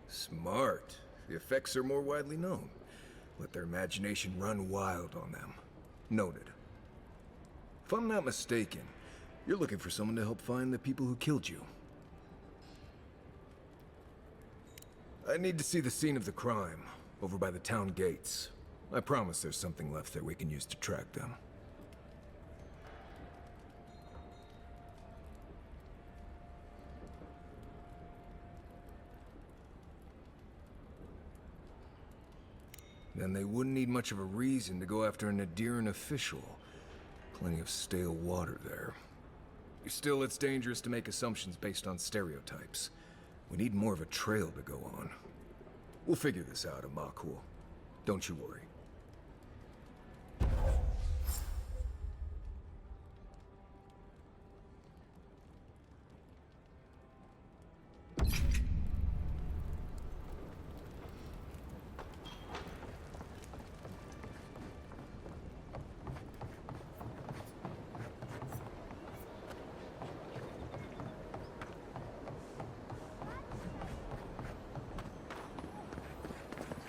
Smart. The effects are more widely known. Let their imagination run wild on them. Noted. If I'm not mistaken, you're looking for someone to help find the people who killed you. I need to see the scene of the crime, over by the town gates. I promise there's something left there we can use to track them. Then they wouldn't need much of a reason to go after an Adiran official. Plenty of stale water there. Still, it's dangerous to make assumptions based on stereotypes. We need more of a trail to go on. We'll figure this out, Amakul. Don't you worry.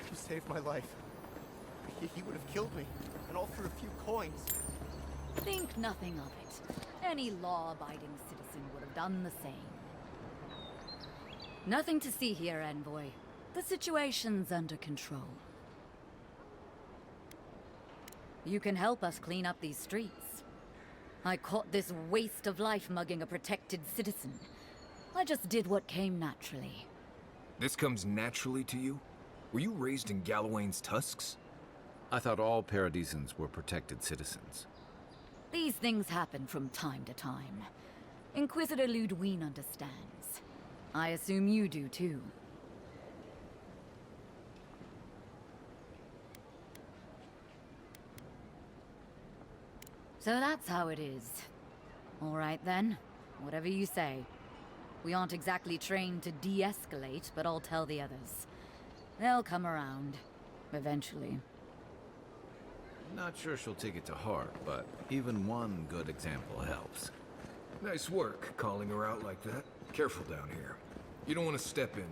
You saved my life. He would have killed me, and all for a few coins. Think nothing of it. Any law-abiding citizen would have done the same. Nothing to see here, Envoy. The situation's under control. You can help us clean up these streets. I caught this waste of life mugging a protected citizen. I just did what came naturally. This comes naturally to you? Were you raised in Gallowayne's tusks? I thought all Paradisans were protected citizens. These things happen from time to time. Inquisitor Ludwine understands. I assume you do too. So that's how it is. All right then, whatever you say. We aren't exactly trained to de-escalate, but I'll tell the others. They'll come around. Eventually. Not sure she'll take it to heart, but even one good example helps. Nice work, calling her out like that. Careful down here. You don't want to step in,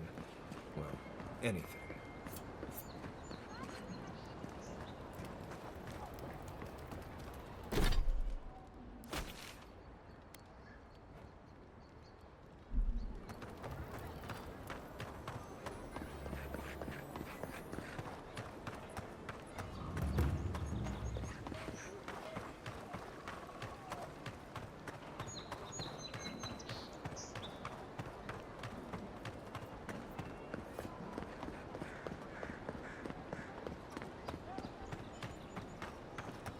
well, anything.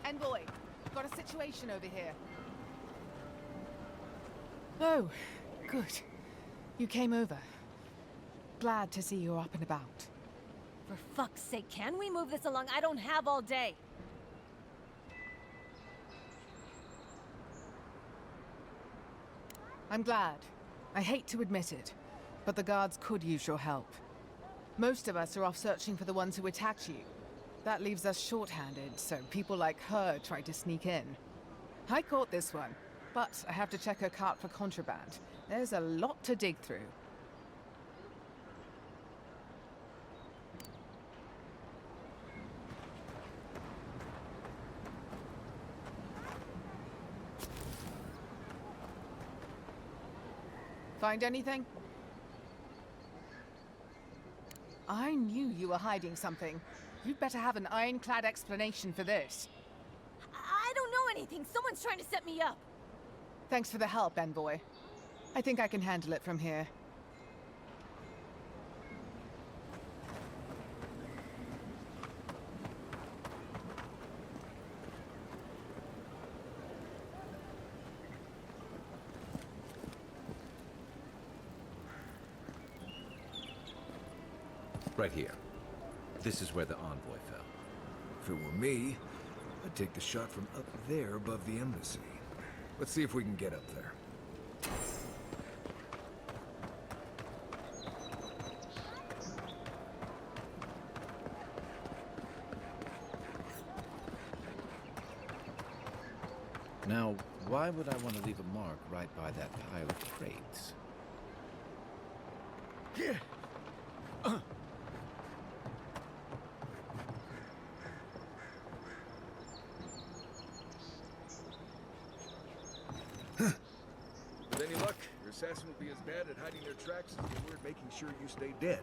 Envoy, got a situation over here. Oh, good. You came over. Glad to see you're up and about. For fuck's sake, can we move this along? I don't have all day. I'm glad. I hate to admit it, but the guards could use your help. Most of us are off searching for the ones who attacked you. That leaves us shorthanded, so people like her try to sneak in. I caught this one, but I have to check her cart for contraband. There's a lot to dig through. Find anything? I knew you were hiding something. You'd better have an ironclad explanation for this. I don't know anything. Someone's trying to set me up. Thanks for the help, Envoy. I think I can handle it from here. Right here. This is where the envoy fell. If it were me, I'd take the shot from up there above the embassy. Let's see if we can get up there. Now, why would I want to leave a mark right by that pile of crates? Yeah. With any luck, your assassin will be as bad at hiding their tracks as they were at making sure you stay dead.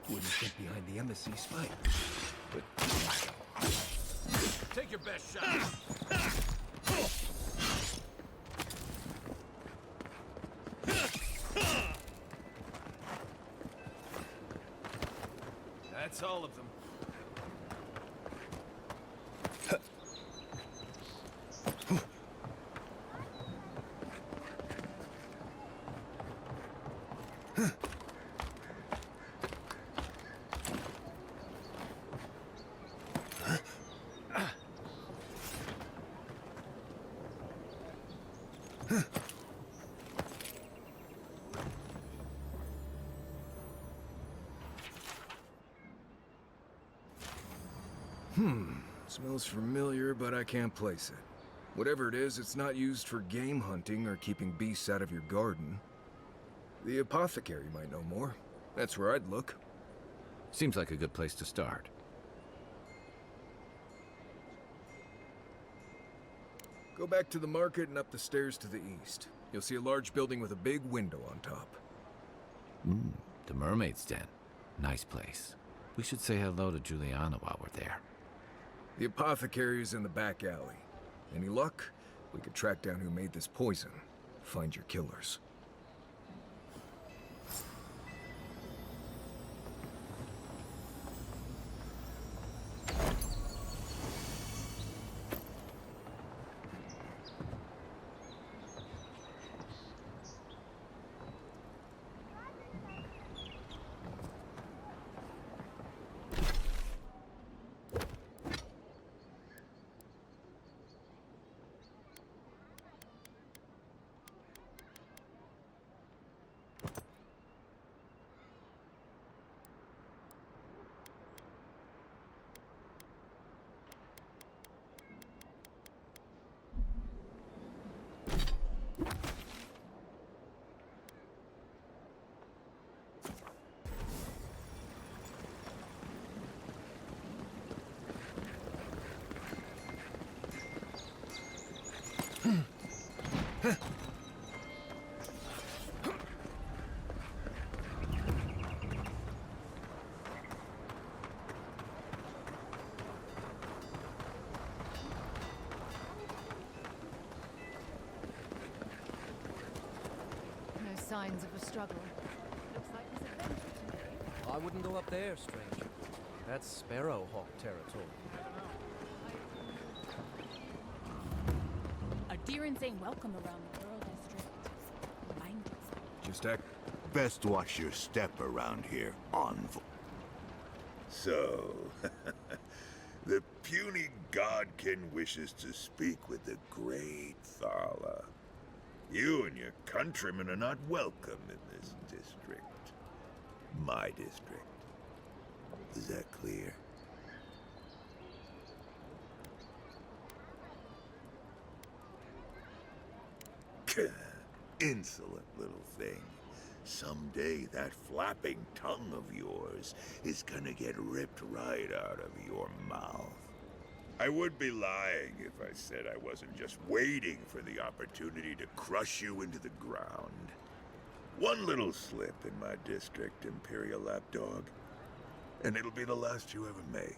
Wouldn't get behind the embassy spike. But... Take your best shot. That's all of them. Smells familiar, but I can't place it. Whatever it is, it's not used for game hunting or keeping beasts out of your garden. The apothecary might know more. That's where I'd look. Seems like a good place to start. Go back to the market and up the stairs to the east. You'll see a large building with a big window on top. The Mermaid's Den. Nice place. We should say hello to Juliana while we're there. The apothecary is in the back alley. Any luck? We could track down who made this poison. Find your killers. No signs of a struggle. Looks like his adventure today. I wouldn't go up there, stranger. That's Sparrowhawk territory. Adherents ain't welcome around the Pearl District. Mind it. Just act. Best watch your step around here, Envoy. So, the puny godkin wishes to speak with the great Thala. You and your countrymen are not welcome in this district. My district. Is that clear? Insolent little thing. Someday that flapping tongue of yours is gonna get ripped right out of your mouth. I would be lying if I said I wasn't just waiting for the opportunity to crush you into the ground. One little slip in my district, Imperial Lapdog, and it'll be the last you ever make.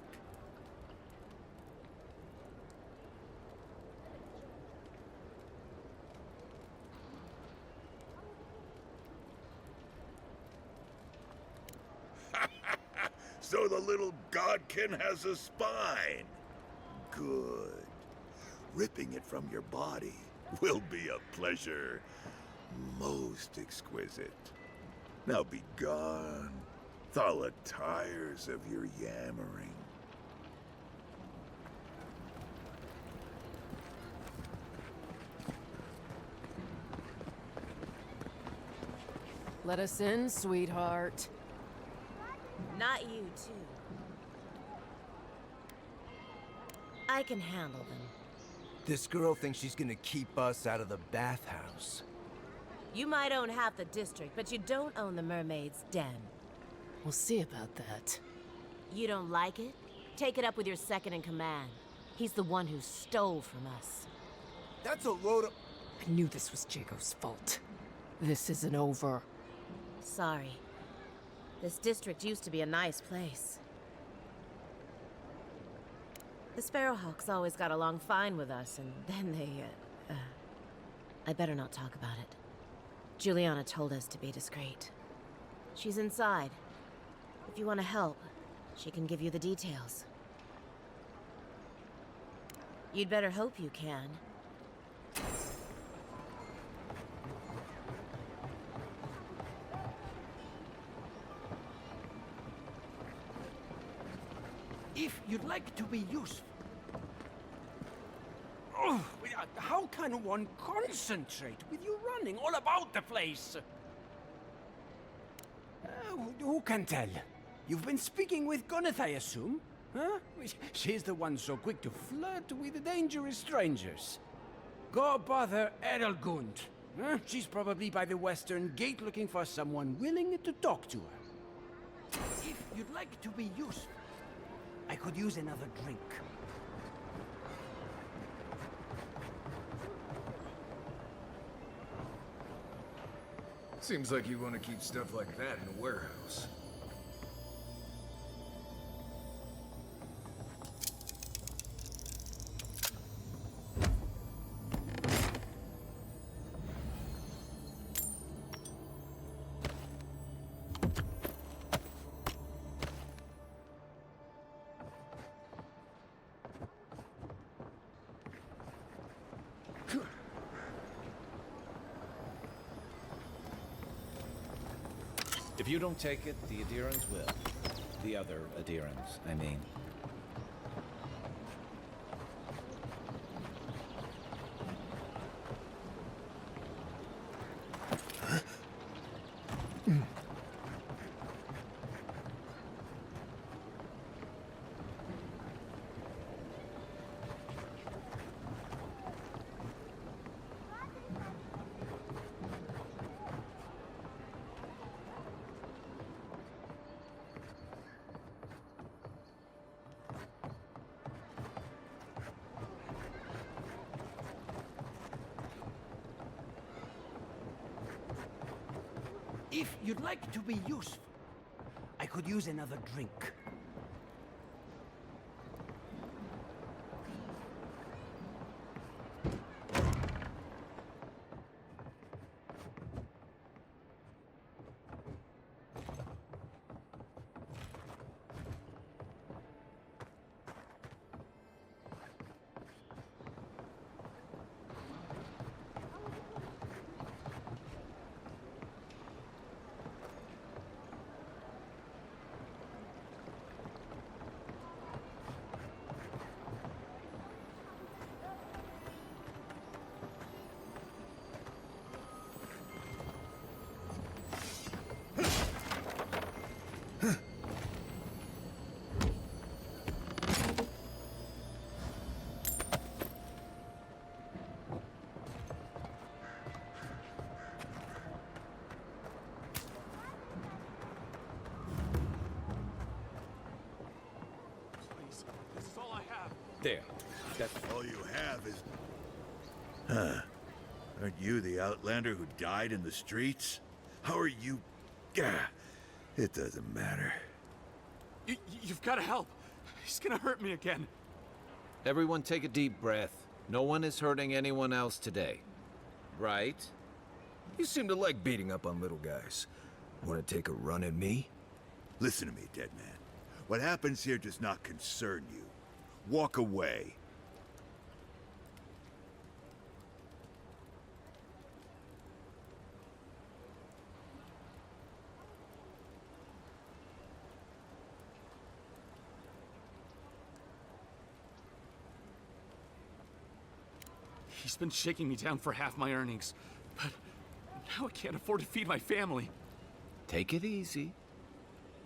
So the little godkin has a spine. Good. Ripping it from your body will be a pleasure most exquisite. Now be gone. Thala tires of your yammering. Let us in, sweetheart. Not you, too. I can handle them. This girl thinks she's gonna keep us out of the bathhouse. You might own half the district, but you don't own the Mermaid's Den. We'll see about that. You don't like it? Take it up with your second in command. He's the one who stole from us. That's a load of... I knew this was Jago's fault. This isn't over. Sorry. This district used to be a nice place. The Sparrowhawks always got along fine with us, and then they, I better not talk about it. Juliana told us to be discreet. She's inside. If you want to help, she can give you the details. You'd better hope you can. If you'd like to be useful. Oh, how can one concentrate with you running all about the place? Who can tell? You've been speaking with Gunneth, I assume? Huh? She's the one so quick to flirt with dangerous strangers. Go bother Edelgund. Huh? She's probably by the western gate looking for someone willing to talk to her. If you'd like to be useful, I could use another drink. Seems like you want to keep stuff like that in a warehouse. If you don't take it, the adherents will. The other adherents, I mean. If you'd like to be useful, I could use another drink. There. That's all you have is... Huh. Aren't you the Outlander who died in the streets? How are you... Gah. It doesn't matter. You've got to help. He's gonna hurt me again. Everyone take a deep breath. No one is hurting anyone else today. Right? You seem to like beating up on little guys. Want to take a run at me? Listen to me, dead man. What happens here does not concern you. Walk away. He's been shaking me down for half my earnings, but now I can't afford to feed my family. Take it easy.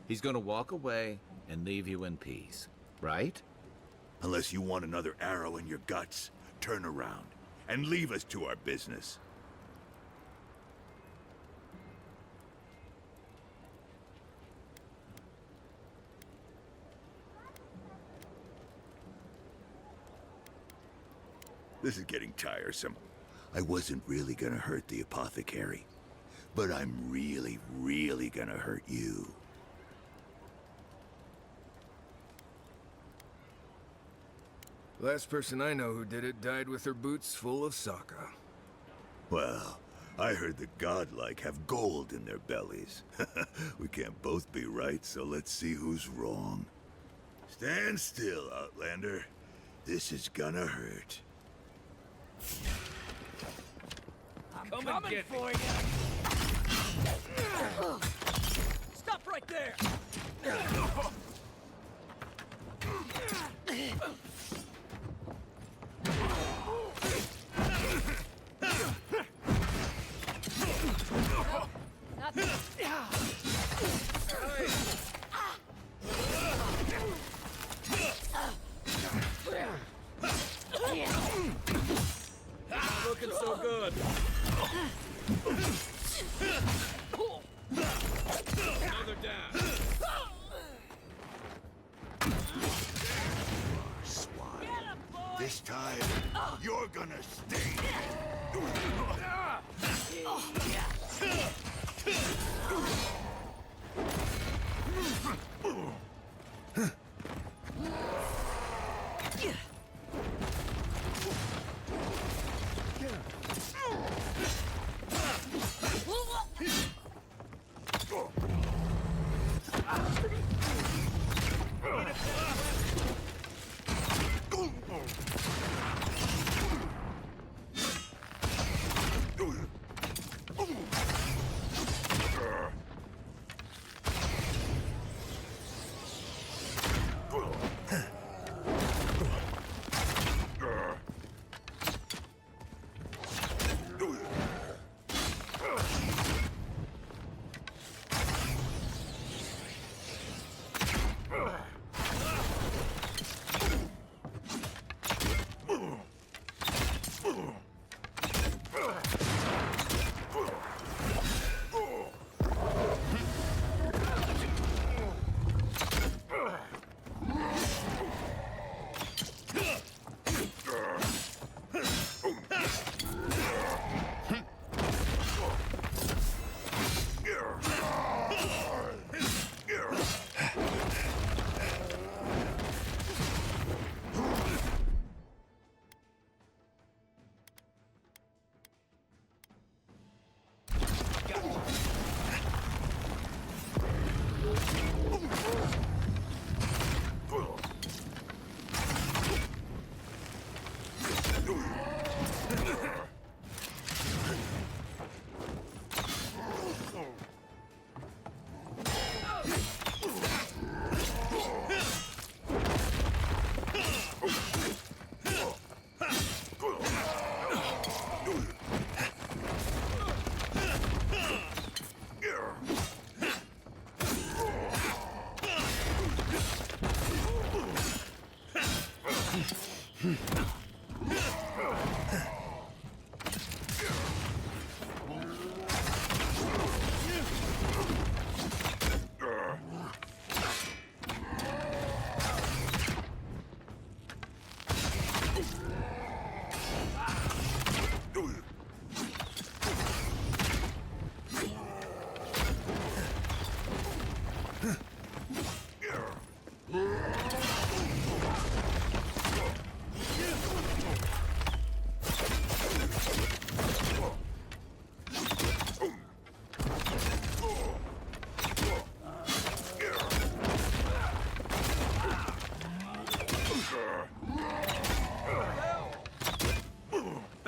He's gonna walk away and leave you in peace, right? Unless you want another arrow in your guts, turn around and leave us to our business. This is getting tiresome. I wasn't really gonna hurt the apothecary, but I'm really, really gonna hurt you. Last person I know who did it died with her boots full of Sokka. Well, I heard the godlike have gold in their bellies. We can't both be right, so let's see who's wrong. Stand still, Outlander. This is gonna hurt. I'm coming for you! Stop right there! Not looking so good. Another down. Swine. This time, you're gonna sting.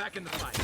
back in the fight.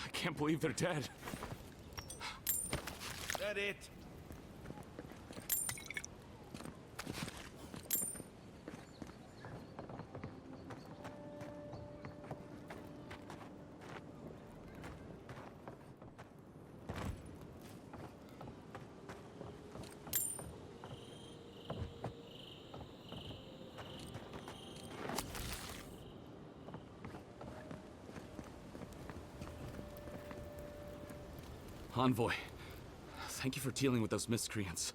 I can't believe they're dead. That it? Envoy, thank you for dealing with those miscreants.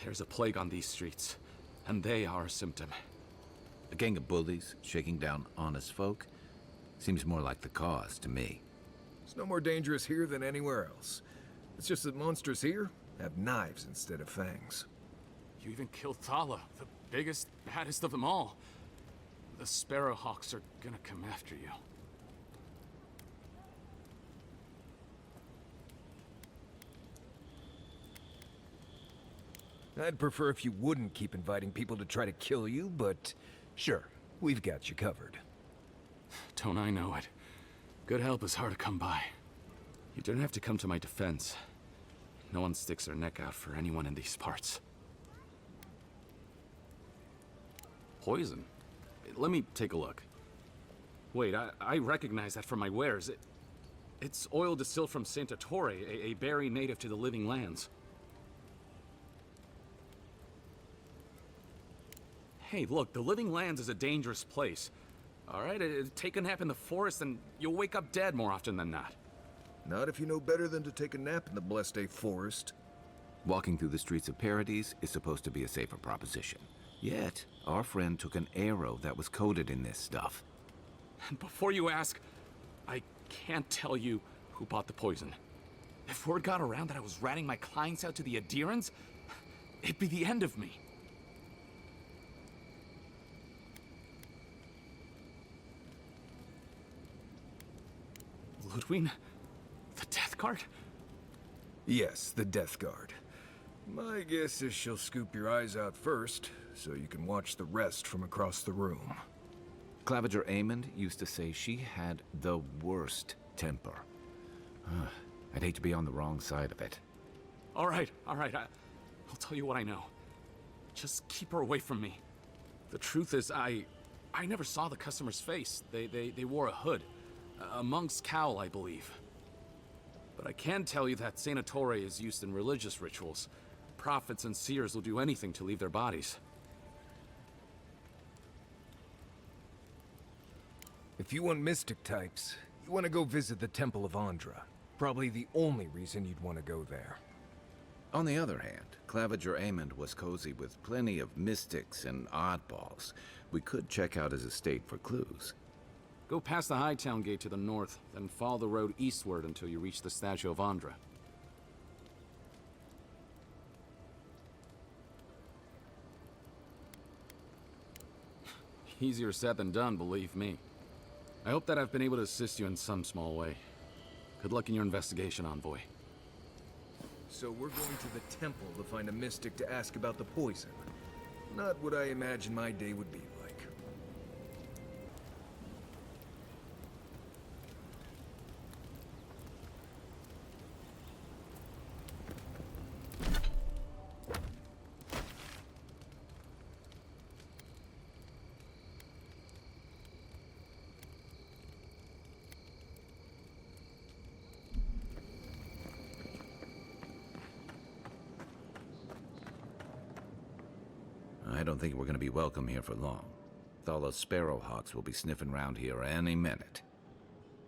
There's a plague on these streets, and they are a symptom. A gang of bullies shaking down honest folk? Seems more like the cause to me. It's no more dangerous here than anywhere else. It's just that monsters here have knives instead of fangs. You even killed Thala, the biggest, baddest of them all. The Sparrowhawks are gonna come after you. I'd prefer if you wouldn't keep inviting people to try to kill you, but sure, we've got you covered. Don't I know it? Good help is hard to come by. You don't have to come to my defense. No one sticks their neck out for anyone in these parts. Poison? Let me take a look. Wait, I recognize that from my wares. It's oil distilled from Santa Torre, a berry native to the Living Lands. Hey, look, the Living Lands is a dangerous place. All right, take a nap in the forest and you'll wake up dead more often than not. Not if you know better than to take a nap in the blessed A forest. Walking through the streets of Paradise is supposed to be a safer proposition. Yet, our friend took an arrow that was coated in this stuff. And before you ask, I can't tell you who bought the poison. If word got around that I was ratting my clients out to the adherents, it'd be the end of me. Ludwig? The Death Guard? Yes, the Death Guard. My guess is she'll scoop your eyes out first, so you can watch the rest from across the room. Claviger Amond used to say she had the worst temper. I'd hate to be on the wrong side of it. All right, I'll tell you what I know. Just keep her away from me. The truth is, I never saw the customer's face. They wore a hood. A monk's cowl, I believe. But I can tell you that Sanatore is used in religious rituals. Prophets and seers will do anything to leave their bodies. If you want mystic types, you want to go visit the Temple of Andra. Probably the only reason you'd want to go there. On the other hand, Claviger Amond was cozy with plenty of mystics and oddballs. We could check out his estate for clues. Go past the Hightown Gate to the north, then follow the road eastward until you reach the statue of Andra. Easier said than done, believe me. I hope that I've been able to assist you in some small way. Good luck in your investigation, Envoy. So we're going to the temple to find a mystic to ask about the poison. Not what I imagine my day would be like. I don't think we're going to be welcome here for long. Thala's sparrowhawks will be sniffing around here any minute.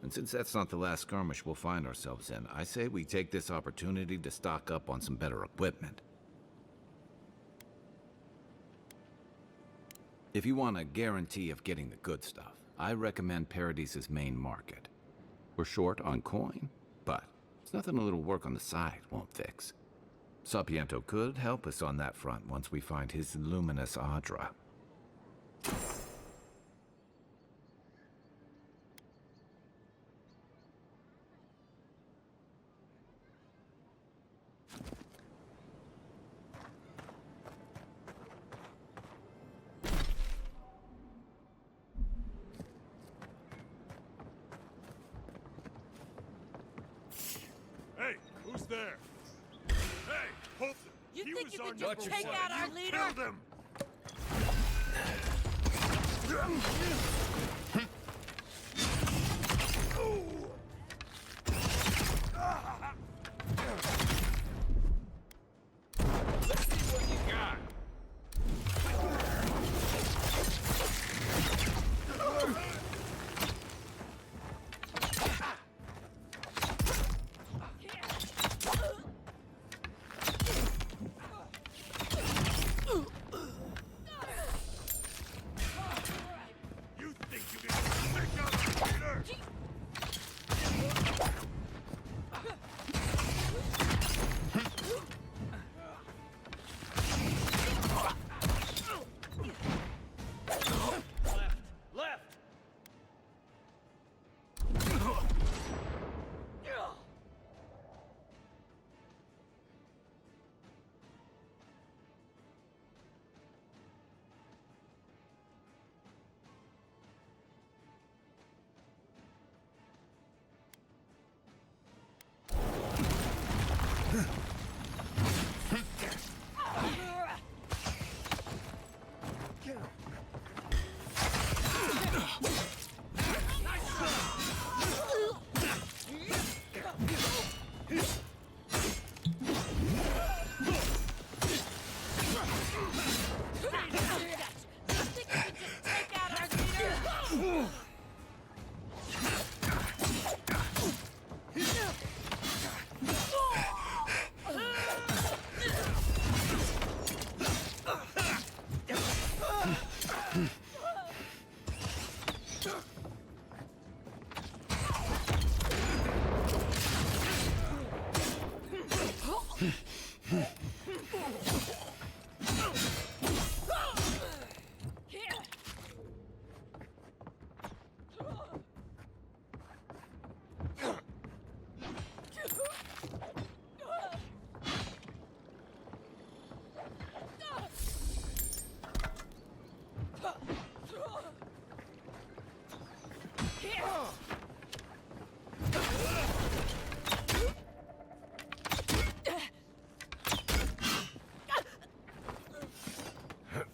And since that's not the last skirmish we'll find ourselves in, I say we take this opportunity to stock up on some better equipment. If you want a guarantee of getting the good stuff, I recommend Paradise's main market. We're short on coin, but it's nothing a little work on the side won't fix. Sapiento could help us on that front once we find his luminous Adra. Hey, who's there? Hey, hold them! You He think was you on could your just side. take out our You leader? killed him! Let's see what you got. You think you can take out our leader? Left!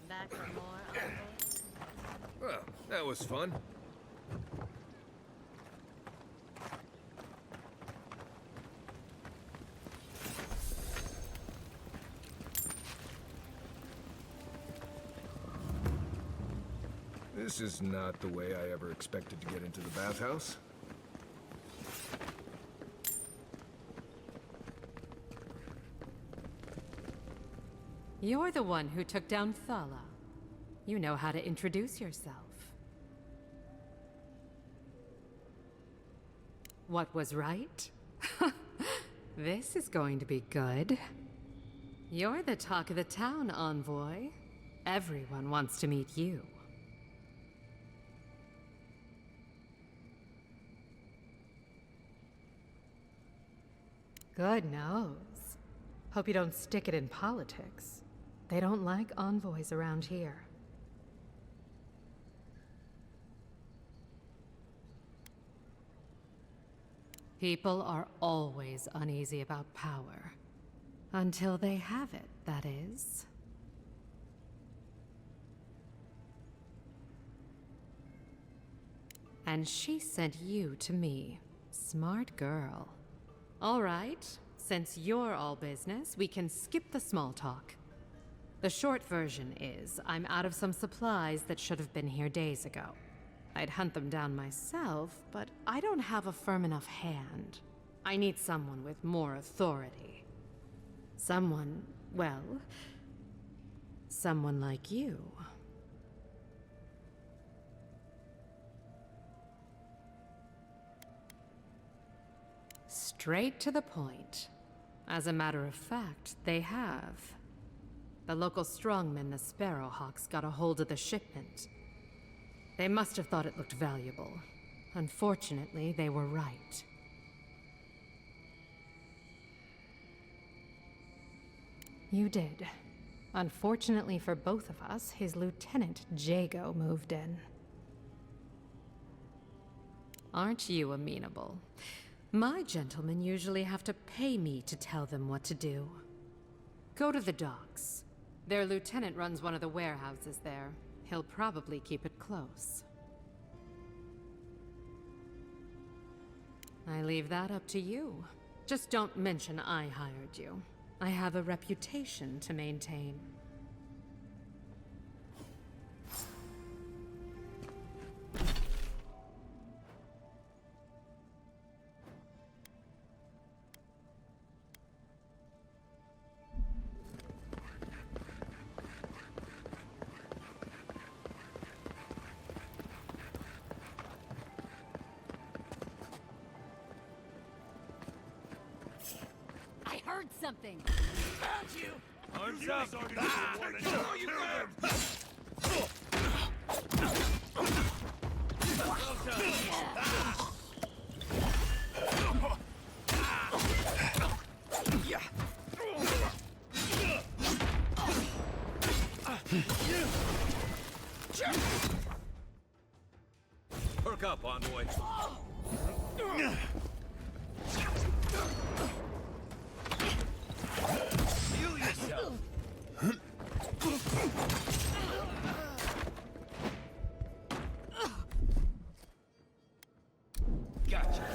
Back for more, Envoy? Well, that was fun. This is not the way I ever expected to get into the bathhouse. You're the one who took down Thala. You know how to introduce yourself. What was right? This is going to be good. You're the talk of the town, Envoy. Everyone wants to meet you. Good nose. Hope you don't stick it in politics. They don't like envoys around here. People are always uneasy about power. Until they have it, that is. And she sent you to me. Smart girl. All right, since you're all business, we can skip the small talk. The short version is, I'm out of some supplies that should have been here days ago. I'd hunt them down myself, but I don't have a firm enough hand. I need someone with more authority. Someone, well, someone like you. Straight to the point. As a matter of fact, they have. The local strongmen, the Sparrowhawks, got a hold of the shipment. They must have thought it looked valuable. Unfortunately, they were right. You did. Unfortunately for both of us, his lieutenant, Jago, moved in. Aren't you amenable? My gentlemen usually have to pay me to tell them what to do. Go to the docks. Their lieutenant runs one of the warehouses there. He'll probably keep it close. I leave that up to you. Just don't mention I hired you. I have a reputation to maintain. Heard something. Found you. Arms up. You grab. Perk up, Envoy. Heal yourself. Gotcha.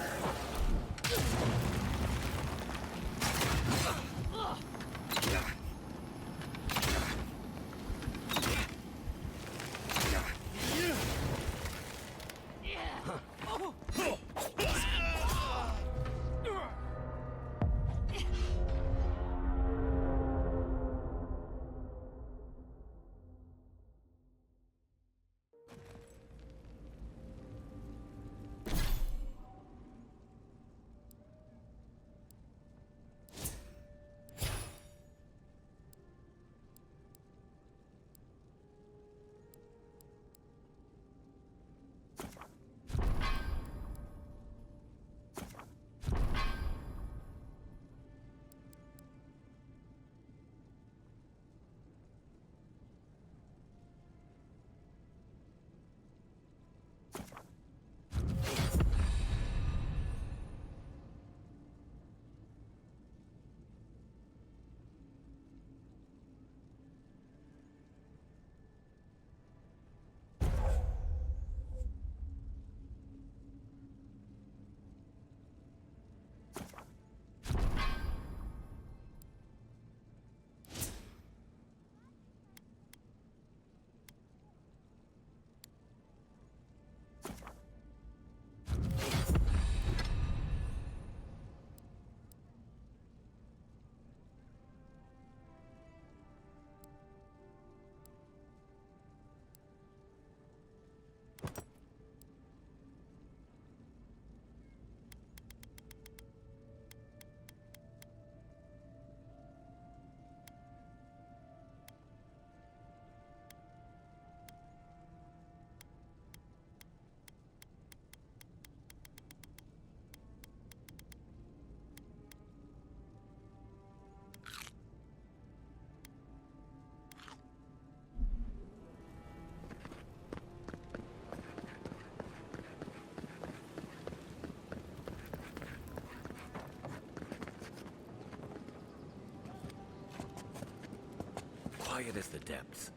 quiet as the depths.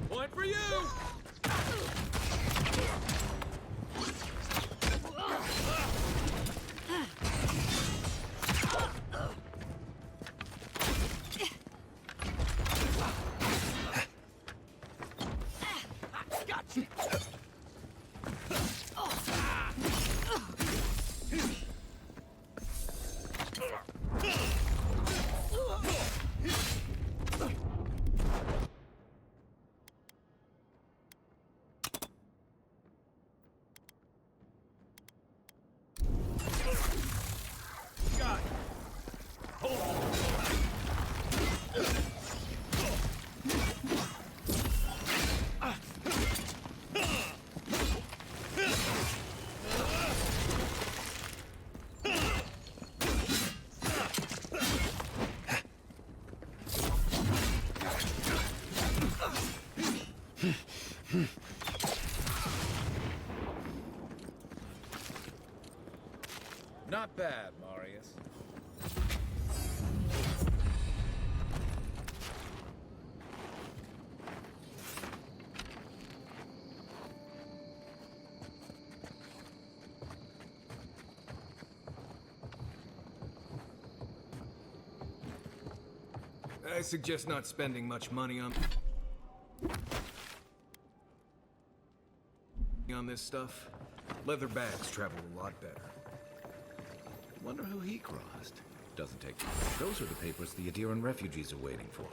Point for you! Not bad, Marius. I suggest not spending much money on this stuff. Leather bags travel a lot better. Wonder who he crossed. Doesn't take long. Those are the papers the Adiran refugees are waiting for.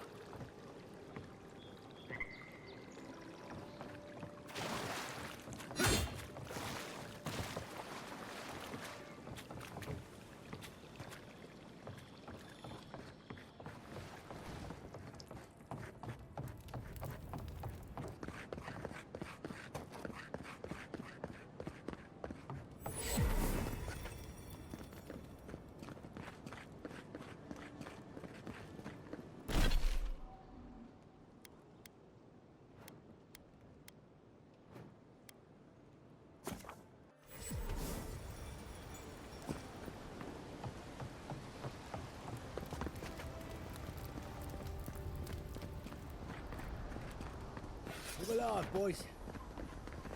Live alive, boys.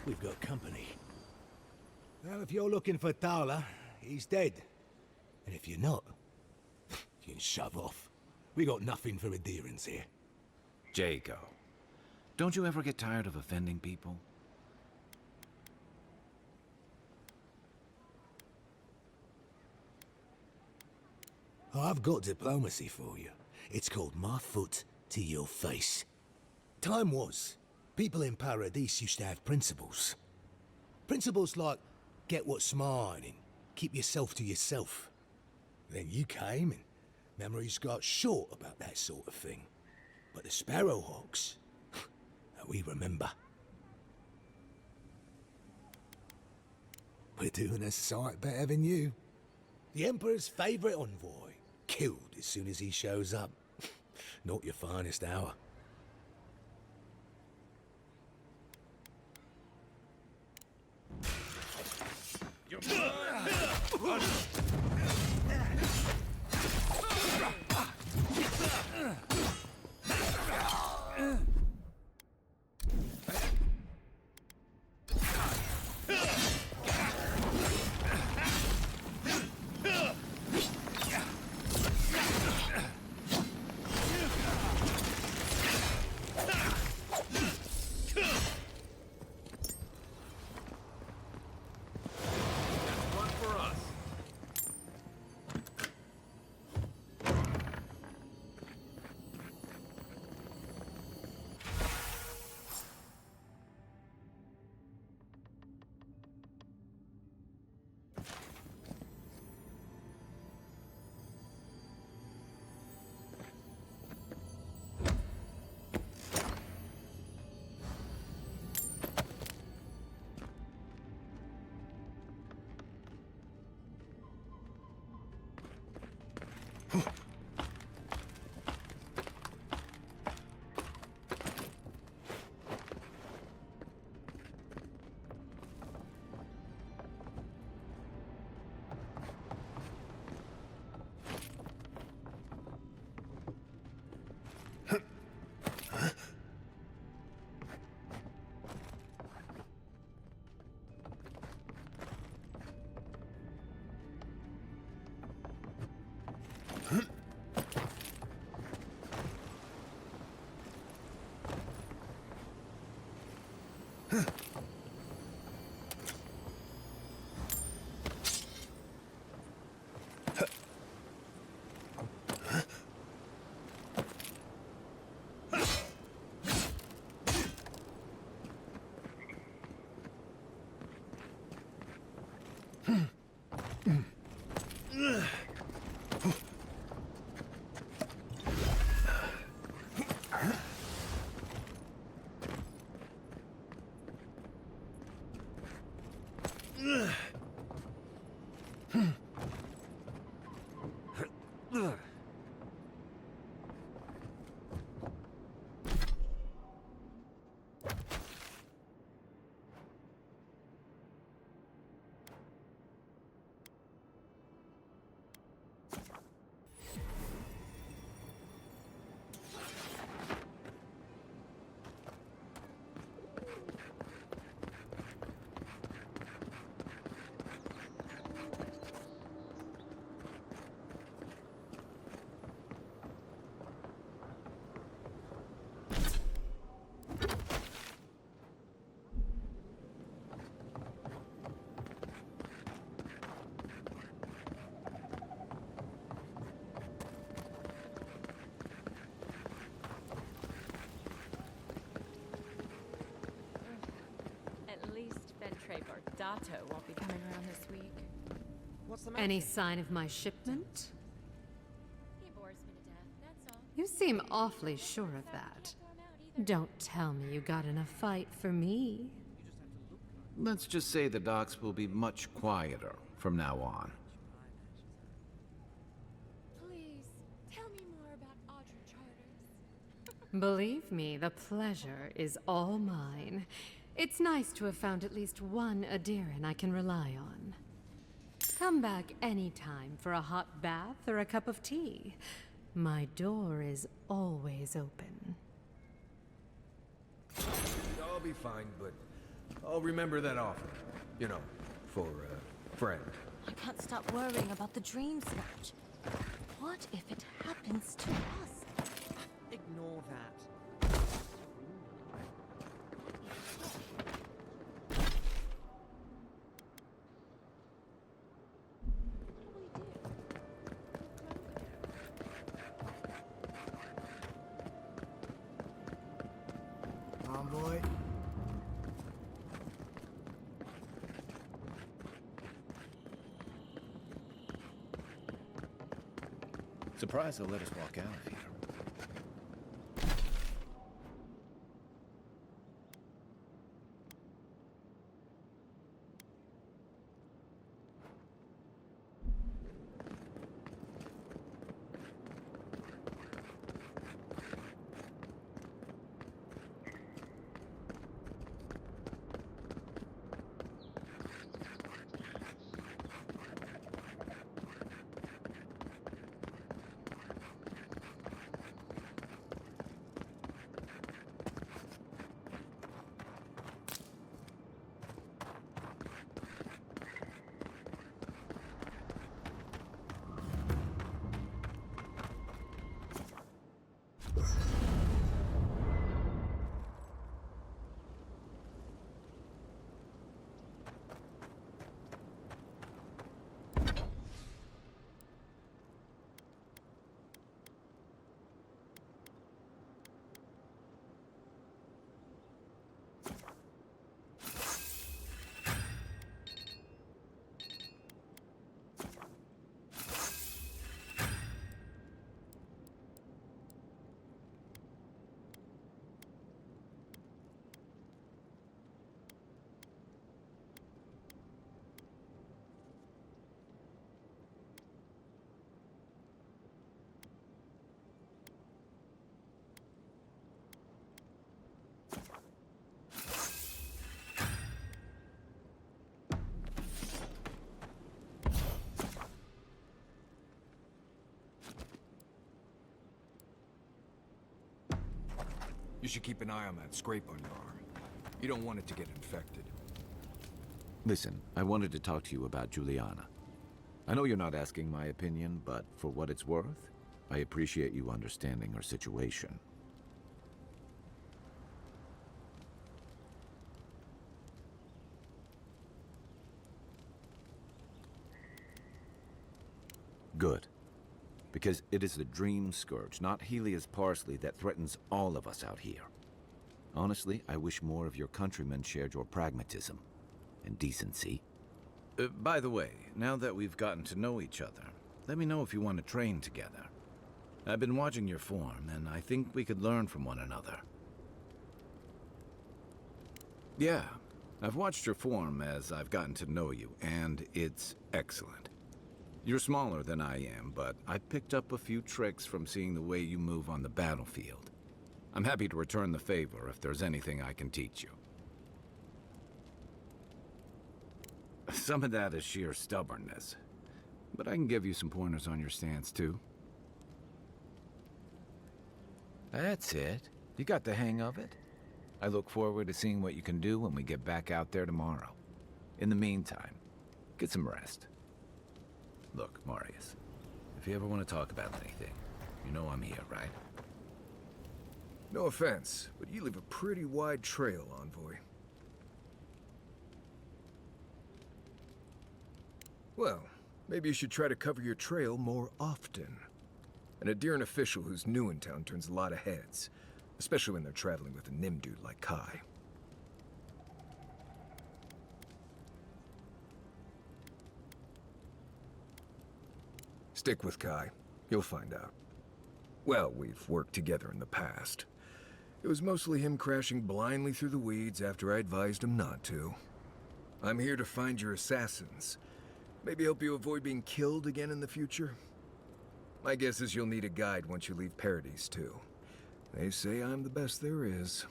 We've got company. Well, if you're looking for Thala, he's dead. And if you're not, you can shove off. We got nothing for adherence here. Jago, don't you ever get tired of offending people? I've got diplomacy for you. It's called my foot to your face. Time was, people in Paradis used to have principles. Principles like, get what's mine and keep yourself to yourself. Then you came and memories got short about that sort of thing. But the Sparrowhawks, we remember. We're doing a sight better than you. The Emperor's favorite envoy, killed as soon as he shows up. Not your finest hour. At least Ventre Bardato won't be coming around this week. What's the matter? Any sign of my shipment? He bores me to death, that's all. You seem awfully sure of that. Don't tell me you got in a fight for me. Let's just say the docks will be much quieter from now on. Please, tell me more about Audra Charters. Believe me, the pleasure is all mine. It's nice to have found at least one Adiran I can rely on. Come back anytime for a hot bath or a cup of tea. My door is always open. I'll be fine, but I'll remember that offer. You know, for a friend. I can't stop worrying about the dream snatch. What if it happens to us? Ignore that. Envoy. Surprised they'll let us walk out of here. You should keep an eye on that scrape on your arm. You don't want it to get infected. Listen, I wanted to talk to you about Juliana. I know you're not asking my opinion, but for what it's worth, I appreciate you understanding her situation. Good. Because it is the Dream Scourge, not Helia's parsley, that threatens all of us out here. Honestly, I wish more of your countrymen shared your pragmatism and decency. By the way, now that we've gotten to know each other, let me know if you want to train together. I've been watching your form, and I think we could learn from one another. Yeah, I've watched your form as I've gotten to know you, and it's excellent. You're smaller than I am, but I picked up a few tricks from seeing the way you move on the battlefield. I'm happy to return the favor if there's anything I can teach you. Some of that is sheer stubbornness, but I can give you some pointers on your stance, too. That's it. You got the hang of it. I look forward to seeing what you can do when we get back out there tomorrow. In the meantime, get some rest. Look, Marius, if you ever want to talk about anything, you know I'm here, right? No offense, but you leave a pretty wide trail, Envoy. Well, maybe you should try to cover your trail more often. An Adyrn official who's new in town turns a lot of heads, especially when they're traveling with a Nim dude like Kai. Stick with Kai. You'll find out. Well, we've worked together in the past. It was mostly him crashing blindly through the weeds after I advised him not to. I'm here to find your assassins. Maybe help you avoid being killed again in the future. My guess is you'll need a guide once you leave Paradise, too. They say I'm the best there is.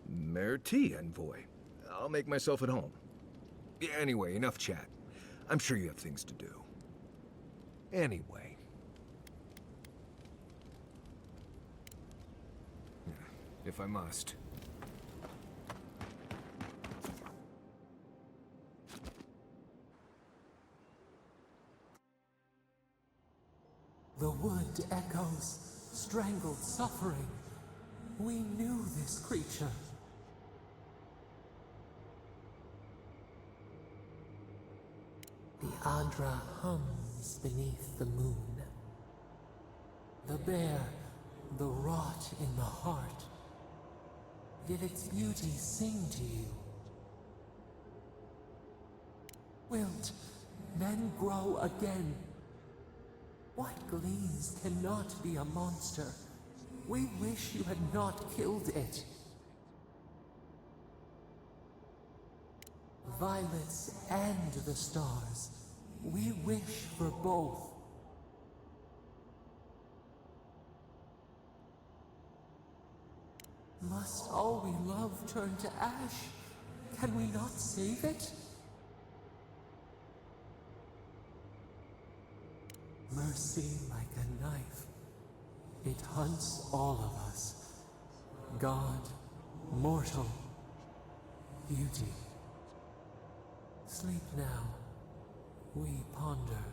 Merci, Envoy. I'll make myself at home. Anyway, enough chat. I'm sure you have things to do. Anyway. If I must. The wood echoes, strangled suffering. We knew this creature. The Adra hums beneath the moon. The bear, the rot in the heart. Did its beauty sing to you? Wilt, then grow again. What gleams cannot be a monster? We wish you had not killed it. Violets and the stars. We wish for both. Must all we love turn to ash? Can we not save it? Mercy like a knife. It hunts all of us. God, mortal, beauty. Sleep now. We ponder.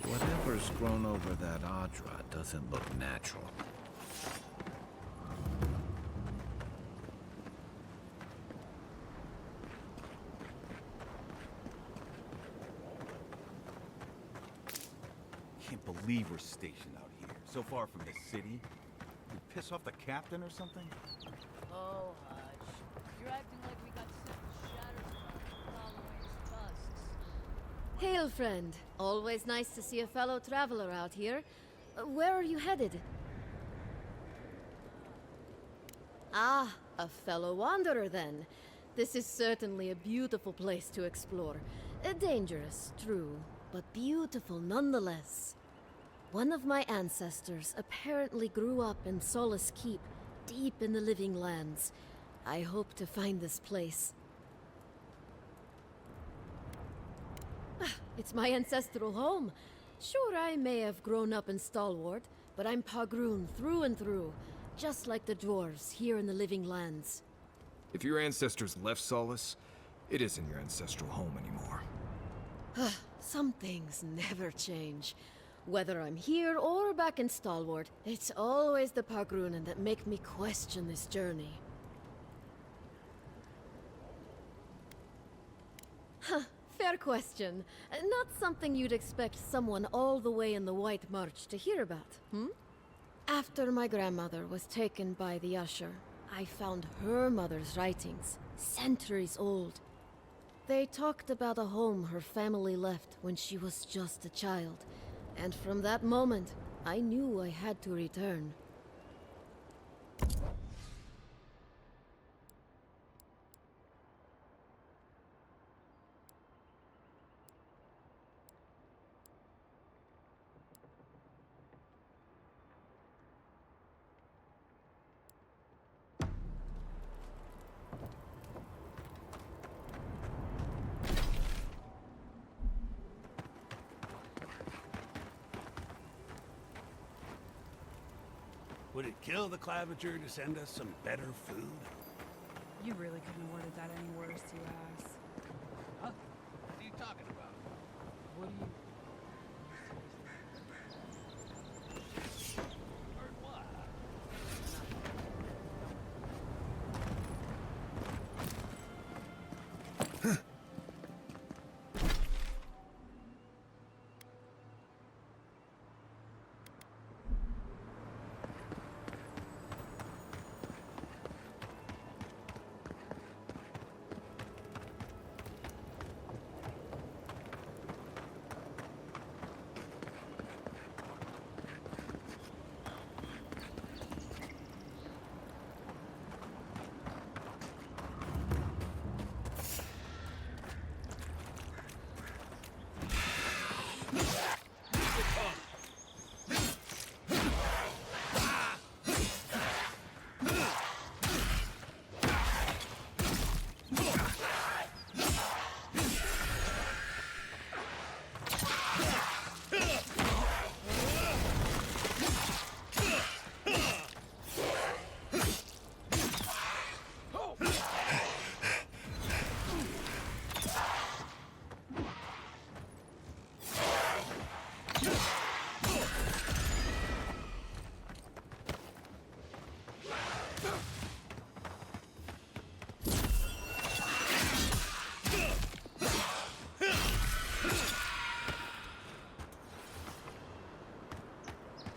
Whatever's grown over that Adra doesn't look natural. Can't can't believe we're stationed out here, so far from the city. We piss off the captain or something? Oh, hush. You're acting like we got sent to Shatterstar following tusks. Hail, friend. Always nice to see a fellow traveler out here. Where are you headed? Ah, a fellow wanderer then. This is certainly a beautiful place to explore. Dangerous, true, but beautiful nonetheless. One of my ancestors apparently grew up in Solace Keep, deep in the Living Lands. I hope to find this place. It's my ancestral home. Sure, I may have grown up in Stalwart, but I'm Pagroon through and through, just like the dwarves here in the Living Lands. If your ancestors left Solace, it isn't your ancestral home anymore. Some things never change. Whether I'm here or back in Stalwart, it's always the Pagroonen that make me question this journey. Fair question. Not something you'd expect someone all the way in the White March to hear about, hmm? After my grandmother was taken by the Usher, I found her mother's writings, centuries old. They talked about a home her family left when she was just a child, and from that moment, I knew I had to return. Would it kill the Claviger to send us some better food? You really couldn't have worded that any worse, you ass. Huh? What are you talking about? What do you... Heard what?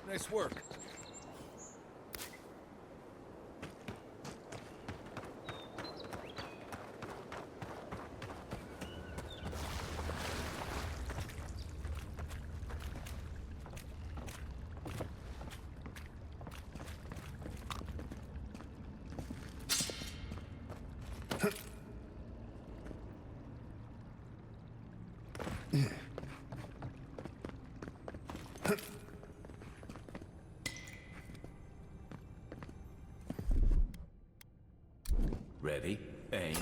Nice work. Ready, aim.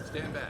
Stand back.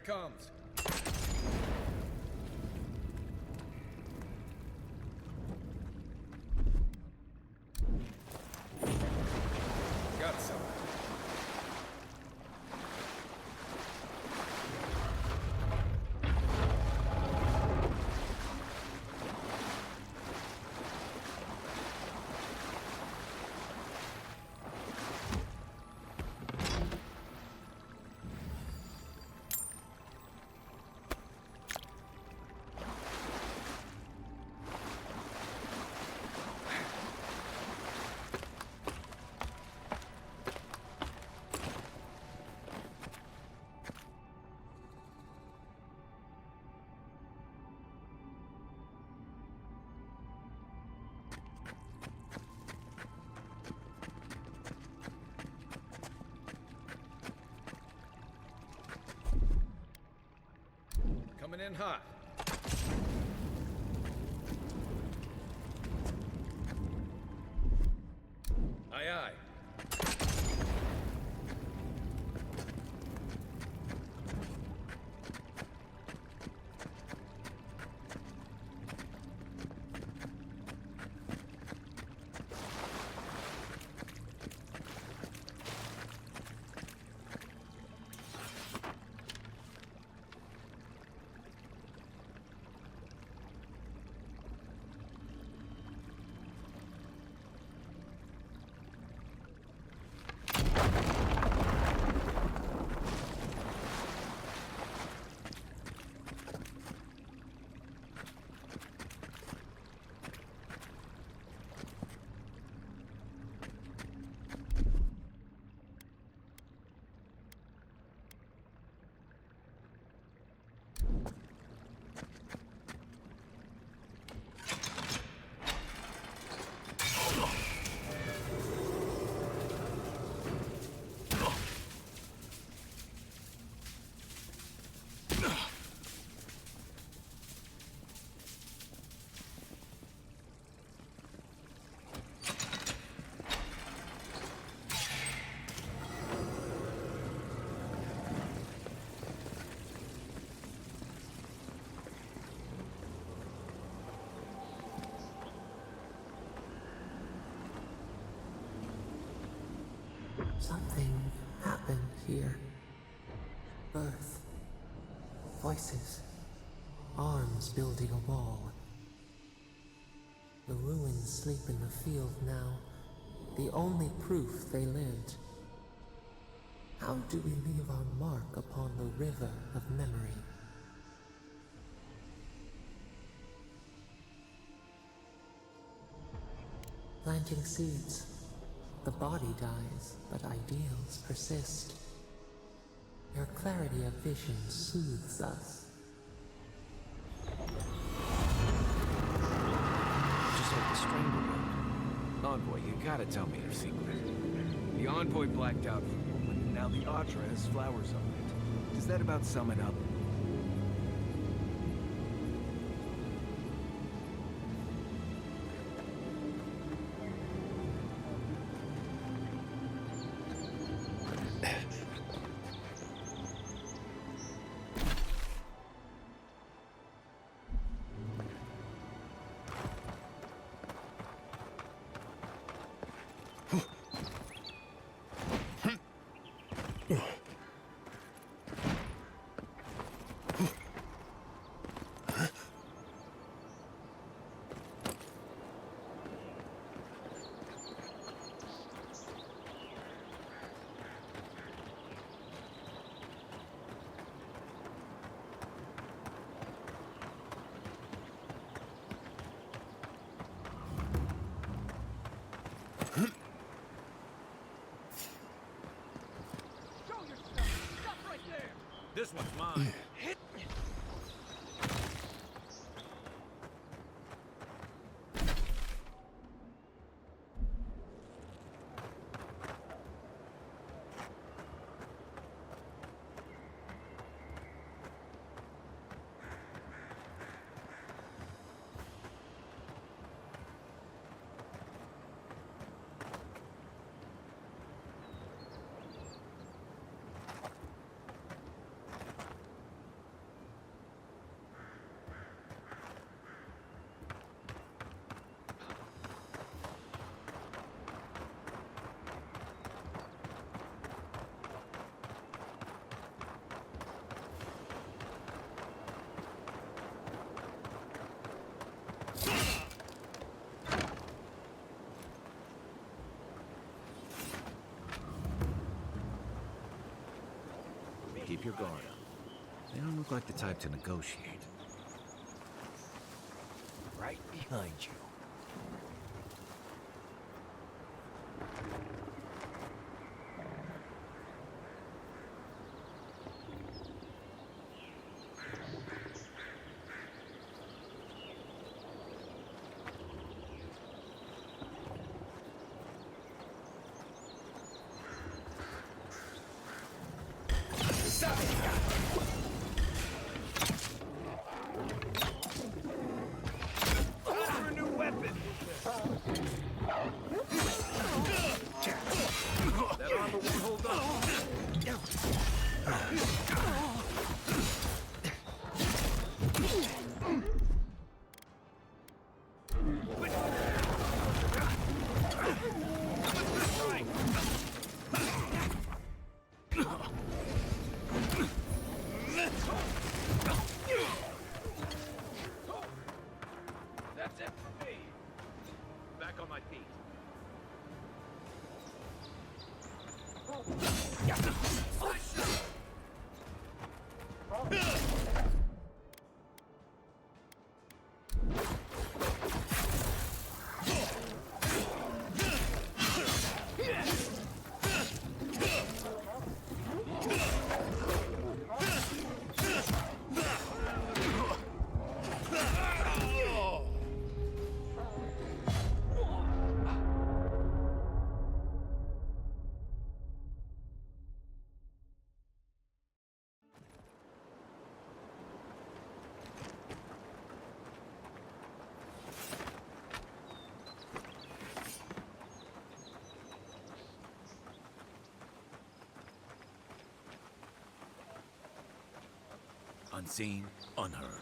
it comes. Got some. Coming in hot. Aye, aye. Something happened here. Birth. Voices. Arms building a wall. The ruins sleep in the field now. The only proof they lived. How do we leave our mark upon the river of memory? Planting seeds. The body dies, but ideals persist. Your clarity of vision soothes us. Just like the Strangle Road. Envoy, you gotta tell me your secret. The Envoy blacked out for a moment, and now the Atra has flowers on it. Does that about sum it up? Keep your guard up. They don't look like the type to negotiate. Right behind you. Unseen, unheard.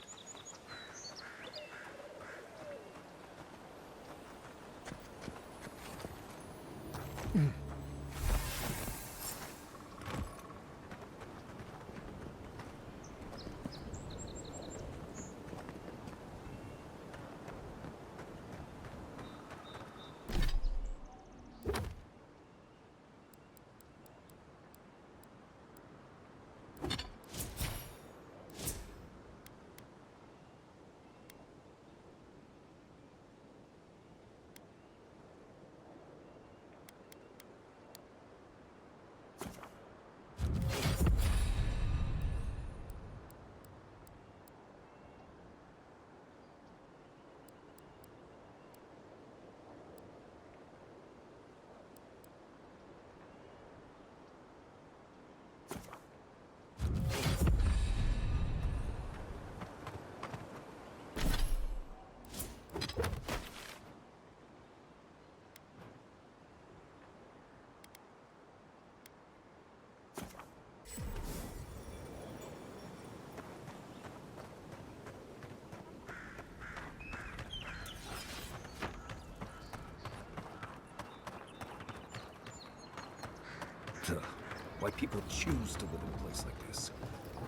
Why people choose to live in a place like this.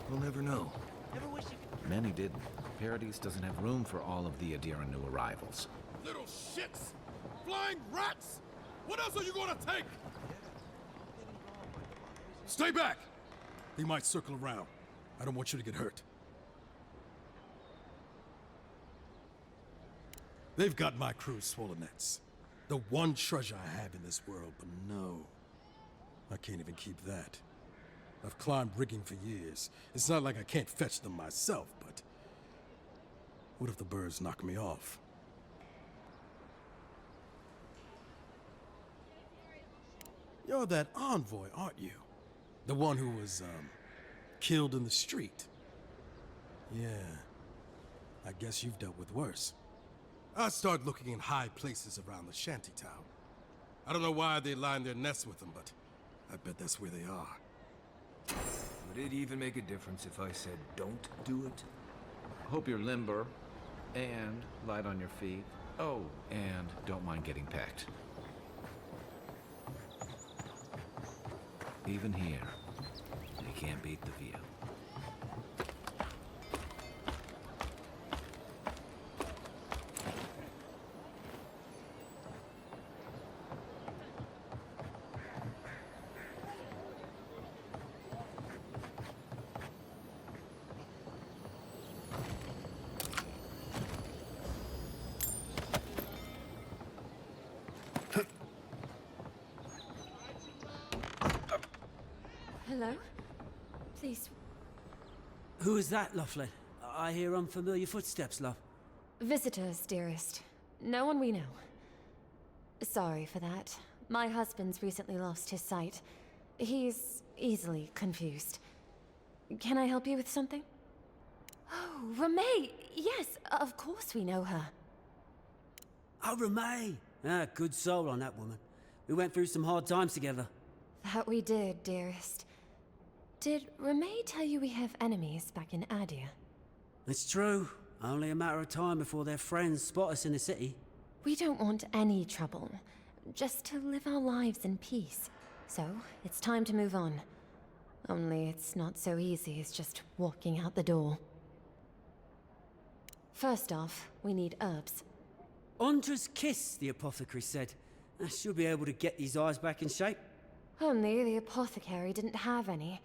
We'll never know. Many didn't. Paradise doesn't have room for all of the Adira new arrivals. Little shits! Flying rats! What else are you gonna take? Stay back! He might circle around. I don't want you to get hurt. They've got my crew's swollen nets. The one treasure I have in this world, but no. I can't even keep that. I've climbed rigging for years. It's not like I can't fetch them myself, but... what if the birds knock me off? You're that envoy, aren't you? The one who was, killed in the street. Yeah. I guess you've dealt with worse. I start looking in high places around the shantytown. I don't know why they line their nests with them, but I bet that's where they are. Would it even make a difference if I said don't do it? Hope you're limber and light on your feet. Oh, and don't mind getting pecked. Even here, you can't beat the view. Hello? Please. Who is that, Loughlin? I hear unfamiliar footsteps, love. Visitors, dearest. No one we know. Sorry for that. My husband's recently lost his sight. He's easily confused. Can I help you with something? Oh, Ramay! Yes, of course we know her. Oh, Ramay! Ah, good soul on that woman. We went through some hard times together. That we did, dearest. Did Ramay tell you we have enemies back in Adia? It's true. Only a matter of time before their friends spot us in the city. We don't want any trouble. Just to live our lives in peace. So, it's time to move on. Only it's not so easy as just walking out the door. First off, we need herbs. Ondra's kiss, the apothecary said. She'll be able to get these eyes back in shape. Only the apothecary didn't have any.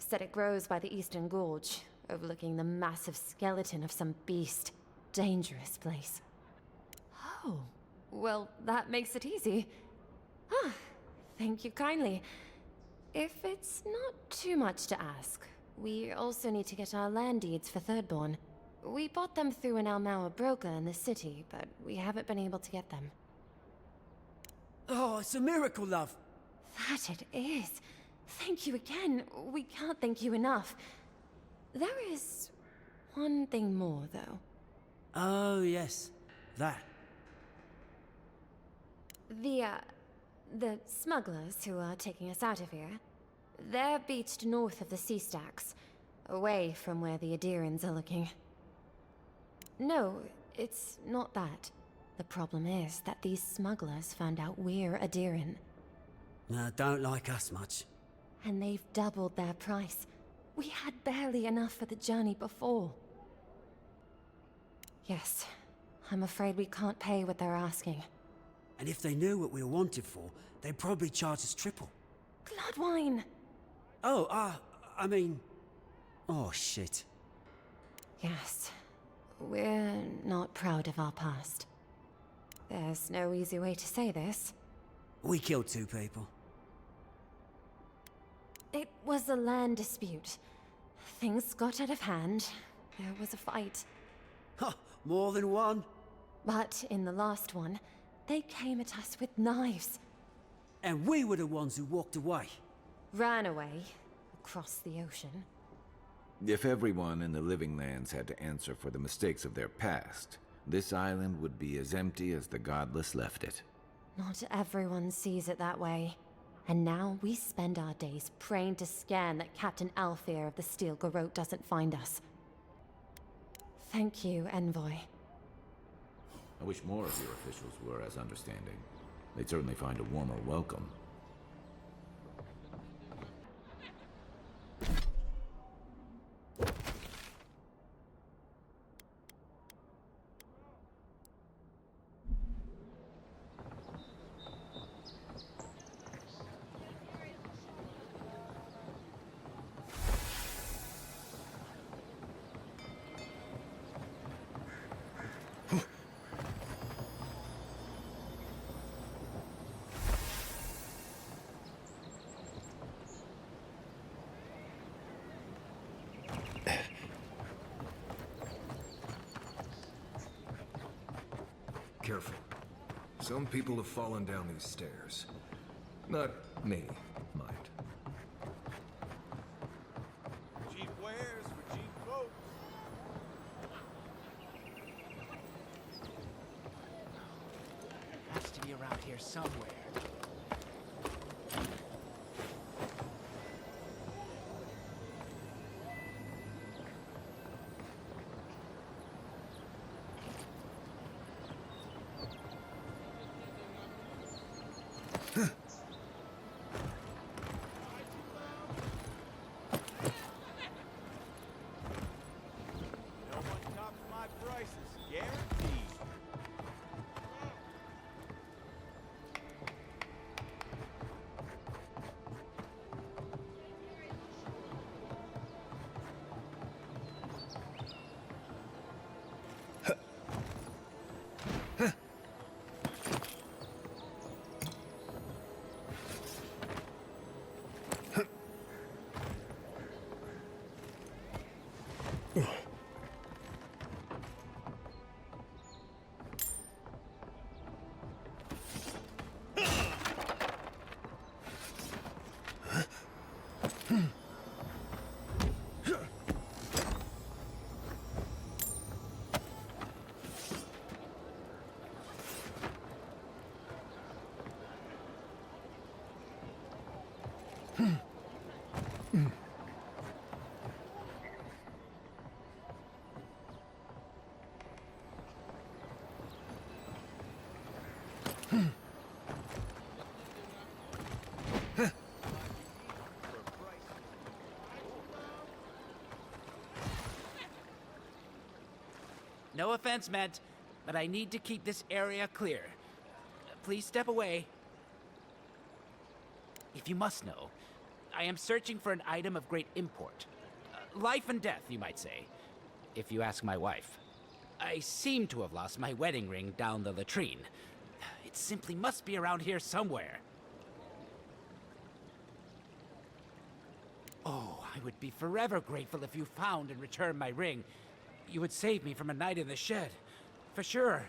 Said it grows by the Eastern Gorge, overlooking the massive skeleton of some beast. Dangerous place. Oh, well, that makes it easy. Ah, thank you kindly. If it's not too much to ask, we also need to get our land deeds for Thirdborn. We bought them through an Almaua broker in the city, but we haven't been able to get them. Oh, it's a miracle, love. That it is. Thank you again. We can't thank you enough. There is one thing more, though. Oh, yes. That. The smugglers who are taking us out of here, they're beached north of the sea stacks, away from where the Adirans are looking. No, it's not that. The problem is that these smugglers found out we're Adiran. Don't like us much. And they've doubled their price. We had barely enough for the journey before. Yes, I'm afraid we can't pay what they're asking. And if they knew what we were wanted for, they'd probably charge us triple. Bloodwine! Oh, I mean... Oh, shit. Yes. We're not proud of our past. There's no easy way to say this. We killed 2 people. It was a land dispute. Things got out of hand. There was a fight. Ha! More than one? But in the last one, they came at us with knives. And we were the ones who walked away. Ran away. Across the ocean. If everyone in the Living Lands had to answer for the mistakes of their past, this island would be as empty as the Godless left it. Not everyone sees it that way. And now we spend our days praying to Scan that Captain Alfear of the Steel Garrote doesn't find us. Thank you, Envoy. I wish more of your officials were as understanding. They'd certainly find a warmer welcome. Careful. Some people have fallen down these stairs. Not me, mind. Cheap wares for cheap folks. Has to be around here somewhere. No offense meant, but I need to keep this area clear. Please step away. If you must know, I am searching for an item of great import. Life and death, you might say, if you ask my wife. I seem to have lost my wedding ring down the latrine. It simply must be around here somewhere. Oh, I would be forever grateful if you found and returned my ring. You would save me from a night in the shed. For sure.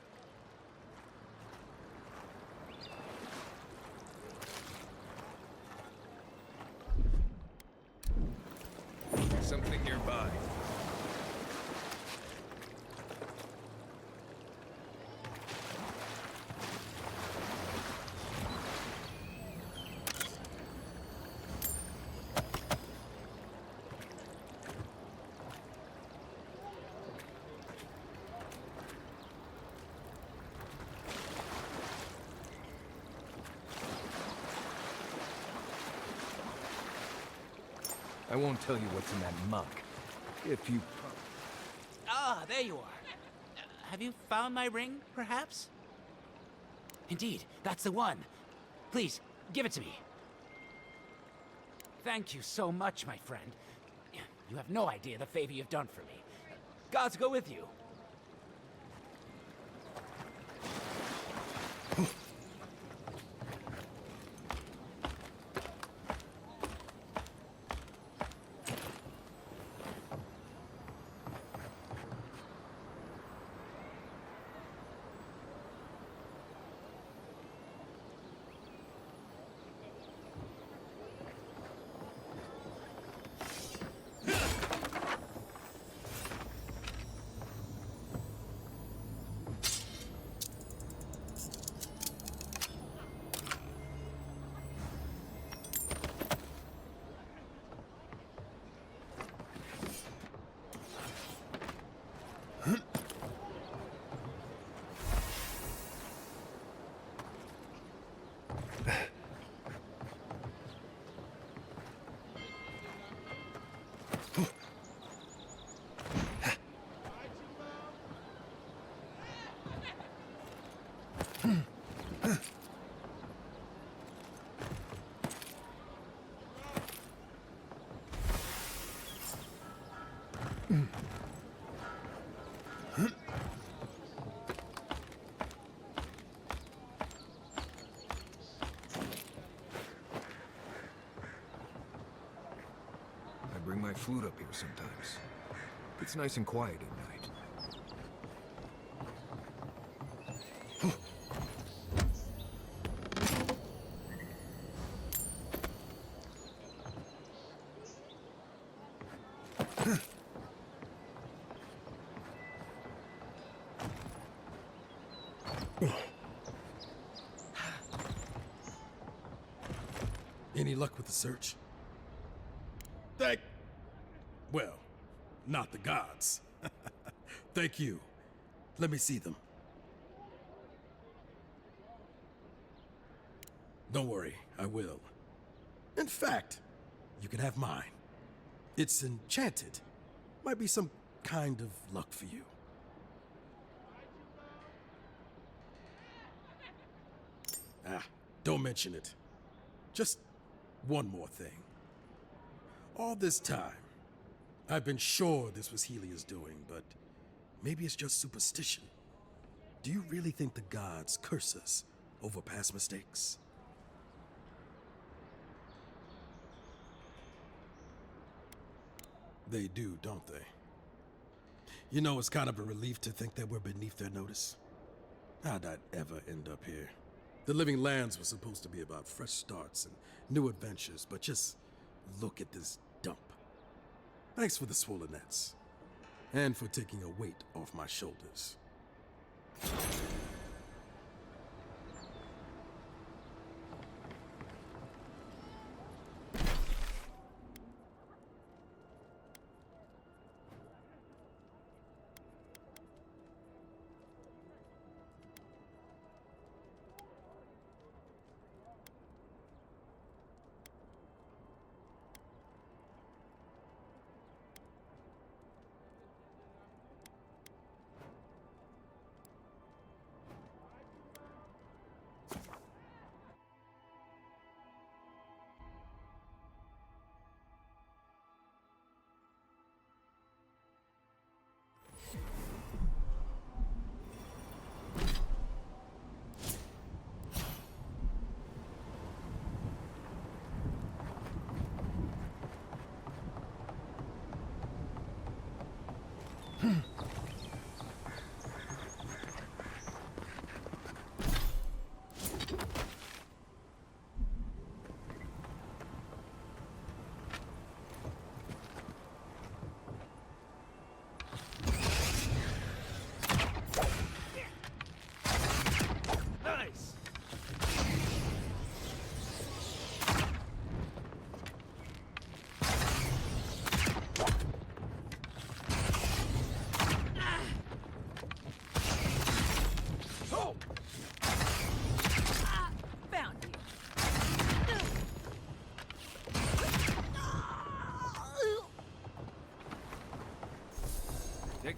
Something nearby. I won't tell you what's in that muck. If you... Ah, there you are. Have you found my ring, perhaps? Indeed, that's the one. Please, give it to me. Thank you so much, my friend. You have no idea the favor you've done for me. Gods go with you. I bring my flute up here sometimes. It's nice and quiet at night. Any luck with the search? Well, not the gods. Thank you. Let me see them. Don't worry, I will. In fact, you can have mine. It's enchanted. Might be some kind of luck for you. Don't mention it. Just one more thing. All this time, I've been sure this was Helia's doing, but maybe it's just superstition. Do you really think the gods curse us over past mistakes? They do, don't they? You know, it's kind of a relief to think that we're beneath their notice. How'd I ever end up here? The Living Lands was supposed to be about fresh starts and new adventures, but just look at this dump. Thanks for the swollen nets, and for taking a weight off my shoulders.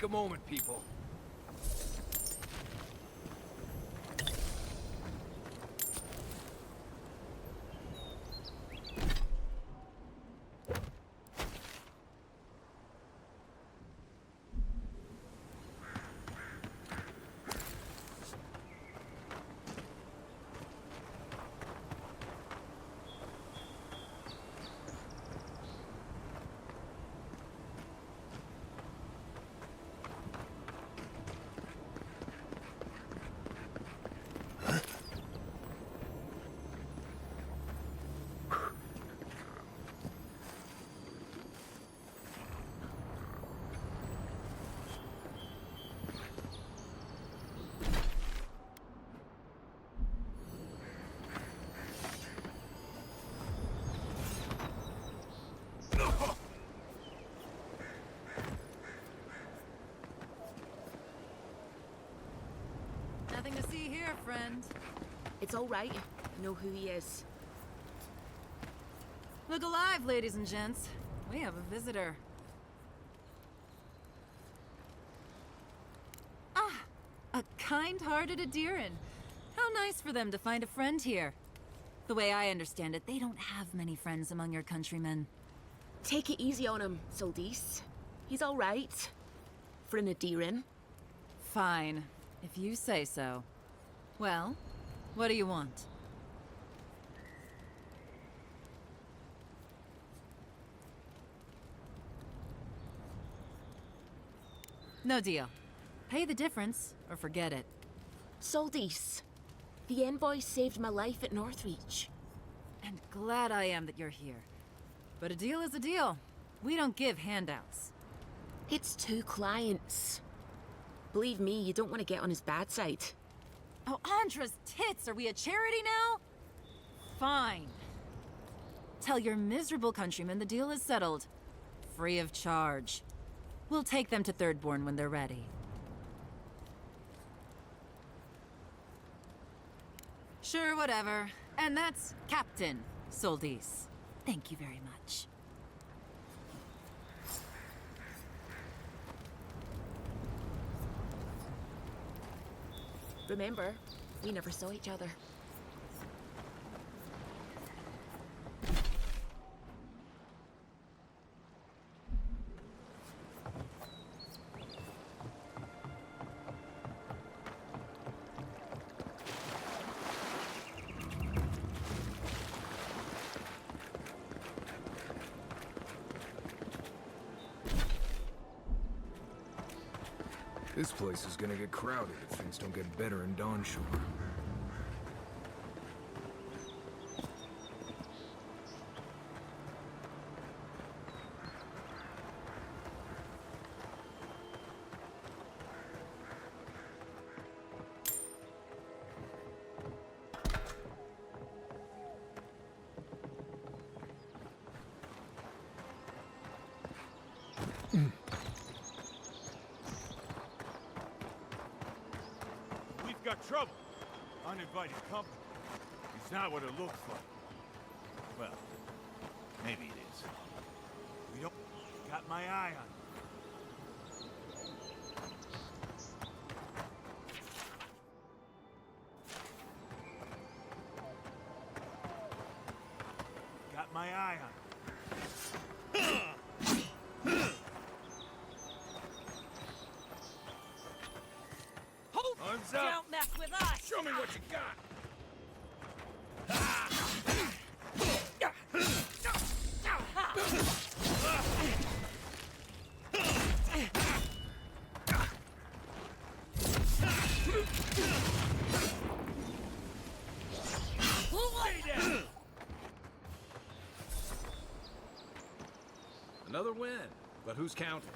Take a moment, people. Nothing to see here, friend. It's all right. I know who he is. Look alive, ladies and gents. We have a visitor. Ah, a kind-hearted Adiran. How nice for them to find a friend here. The way I understand it, they don't have many friends among your countrymen. Take it easy on him, Soldis. He's all right. For an Adiran. Fine, if you say so. Well, what do you want? No deal. Pay the difference, or forget it. Soldis, the envoy saved my life at Northreach. And glad I am that you're here. But a deal is a deal. We don't give handouts. It's 2 clients. Believe me, you don't want to get on his bad side. Oh, Andra's tits! Are we a charity now? Fine. Tell your miserable countrymen the deal is settled. Free of charge. We'll take them to Thirdborn when they're ready. Sure, whatever. And that's Captain Soldis. Thank you very much. Remember, we never saw each other. This place is gonna get crowded if things don't get better in Dawnshore. Got trouble. Uninvited company. It's not what it looks like. Well, maybe it is. We don't... Got my eye on it. Got my eye on it. Arms up! Don't mess with us! Show me what you got! Another win, but who's counting?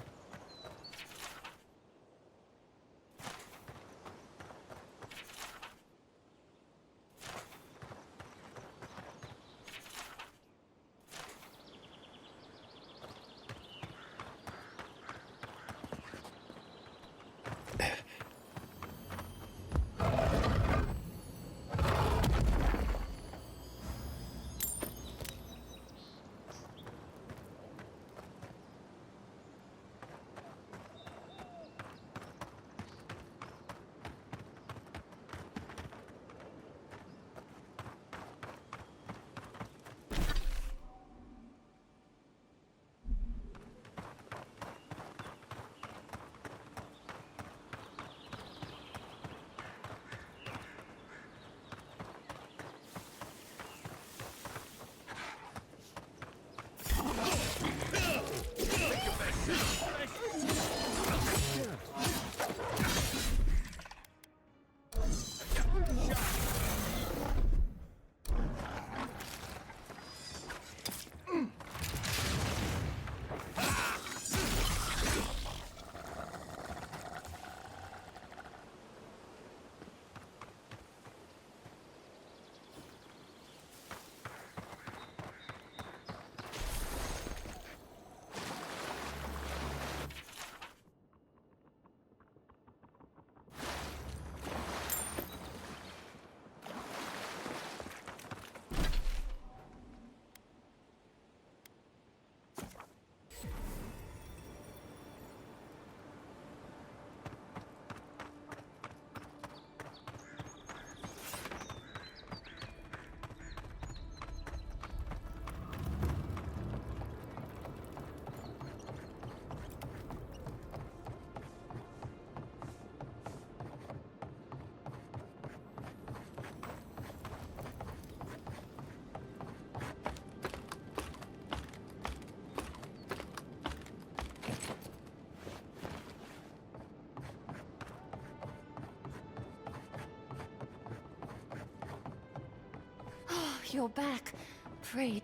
you're back. Pray.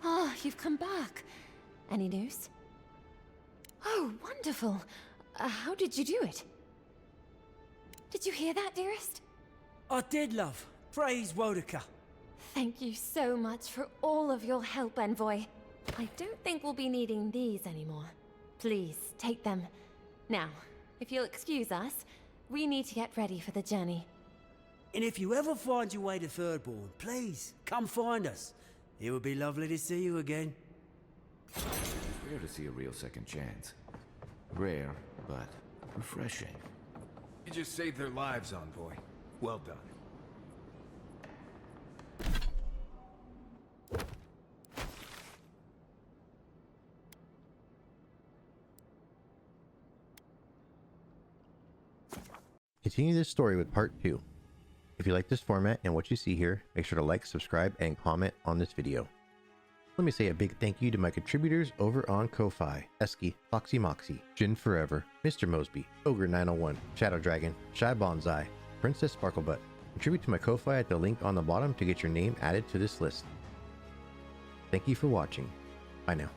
Ah, you've come back. Any news? Oh, wonderful. How did you do it? Did you hear that, dearest? I did, love. Praise Wodaka. Thank you so much for all of your help, Envoy. I don't think we'll be needing these anymore. Please, take them. Now, if you'll excuse us, we need to get ready for the journey. And if you ever find your way to Thirdborn, please, come find us. It would be lovely to see you again. Rare to see a real second chance. Rare, but refreshing. You just saved their lives, Envoy. Well done. Continue this story with part 2. If you like this format and what you see here, make sure to like, subscribe, and comment on this video. Let me say a big thank you to my contributors over on Ko-Fi: Esky, Foxy Moxie, Jin Forever, Mr. Mosby, Ogre 901, Shadow Dragon, Shy Bonsai, Princess Sparklebutt. Contribute to my Ko-Fi at the link on the bottom to get your name added to this list. Thank you for watching. Bye now.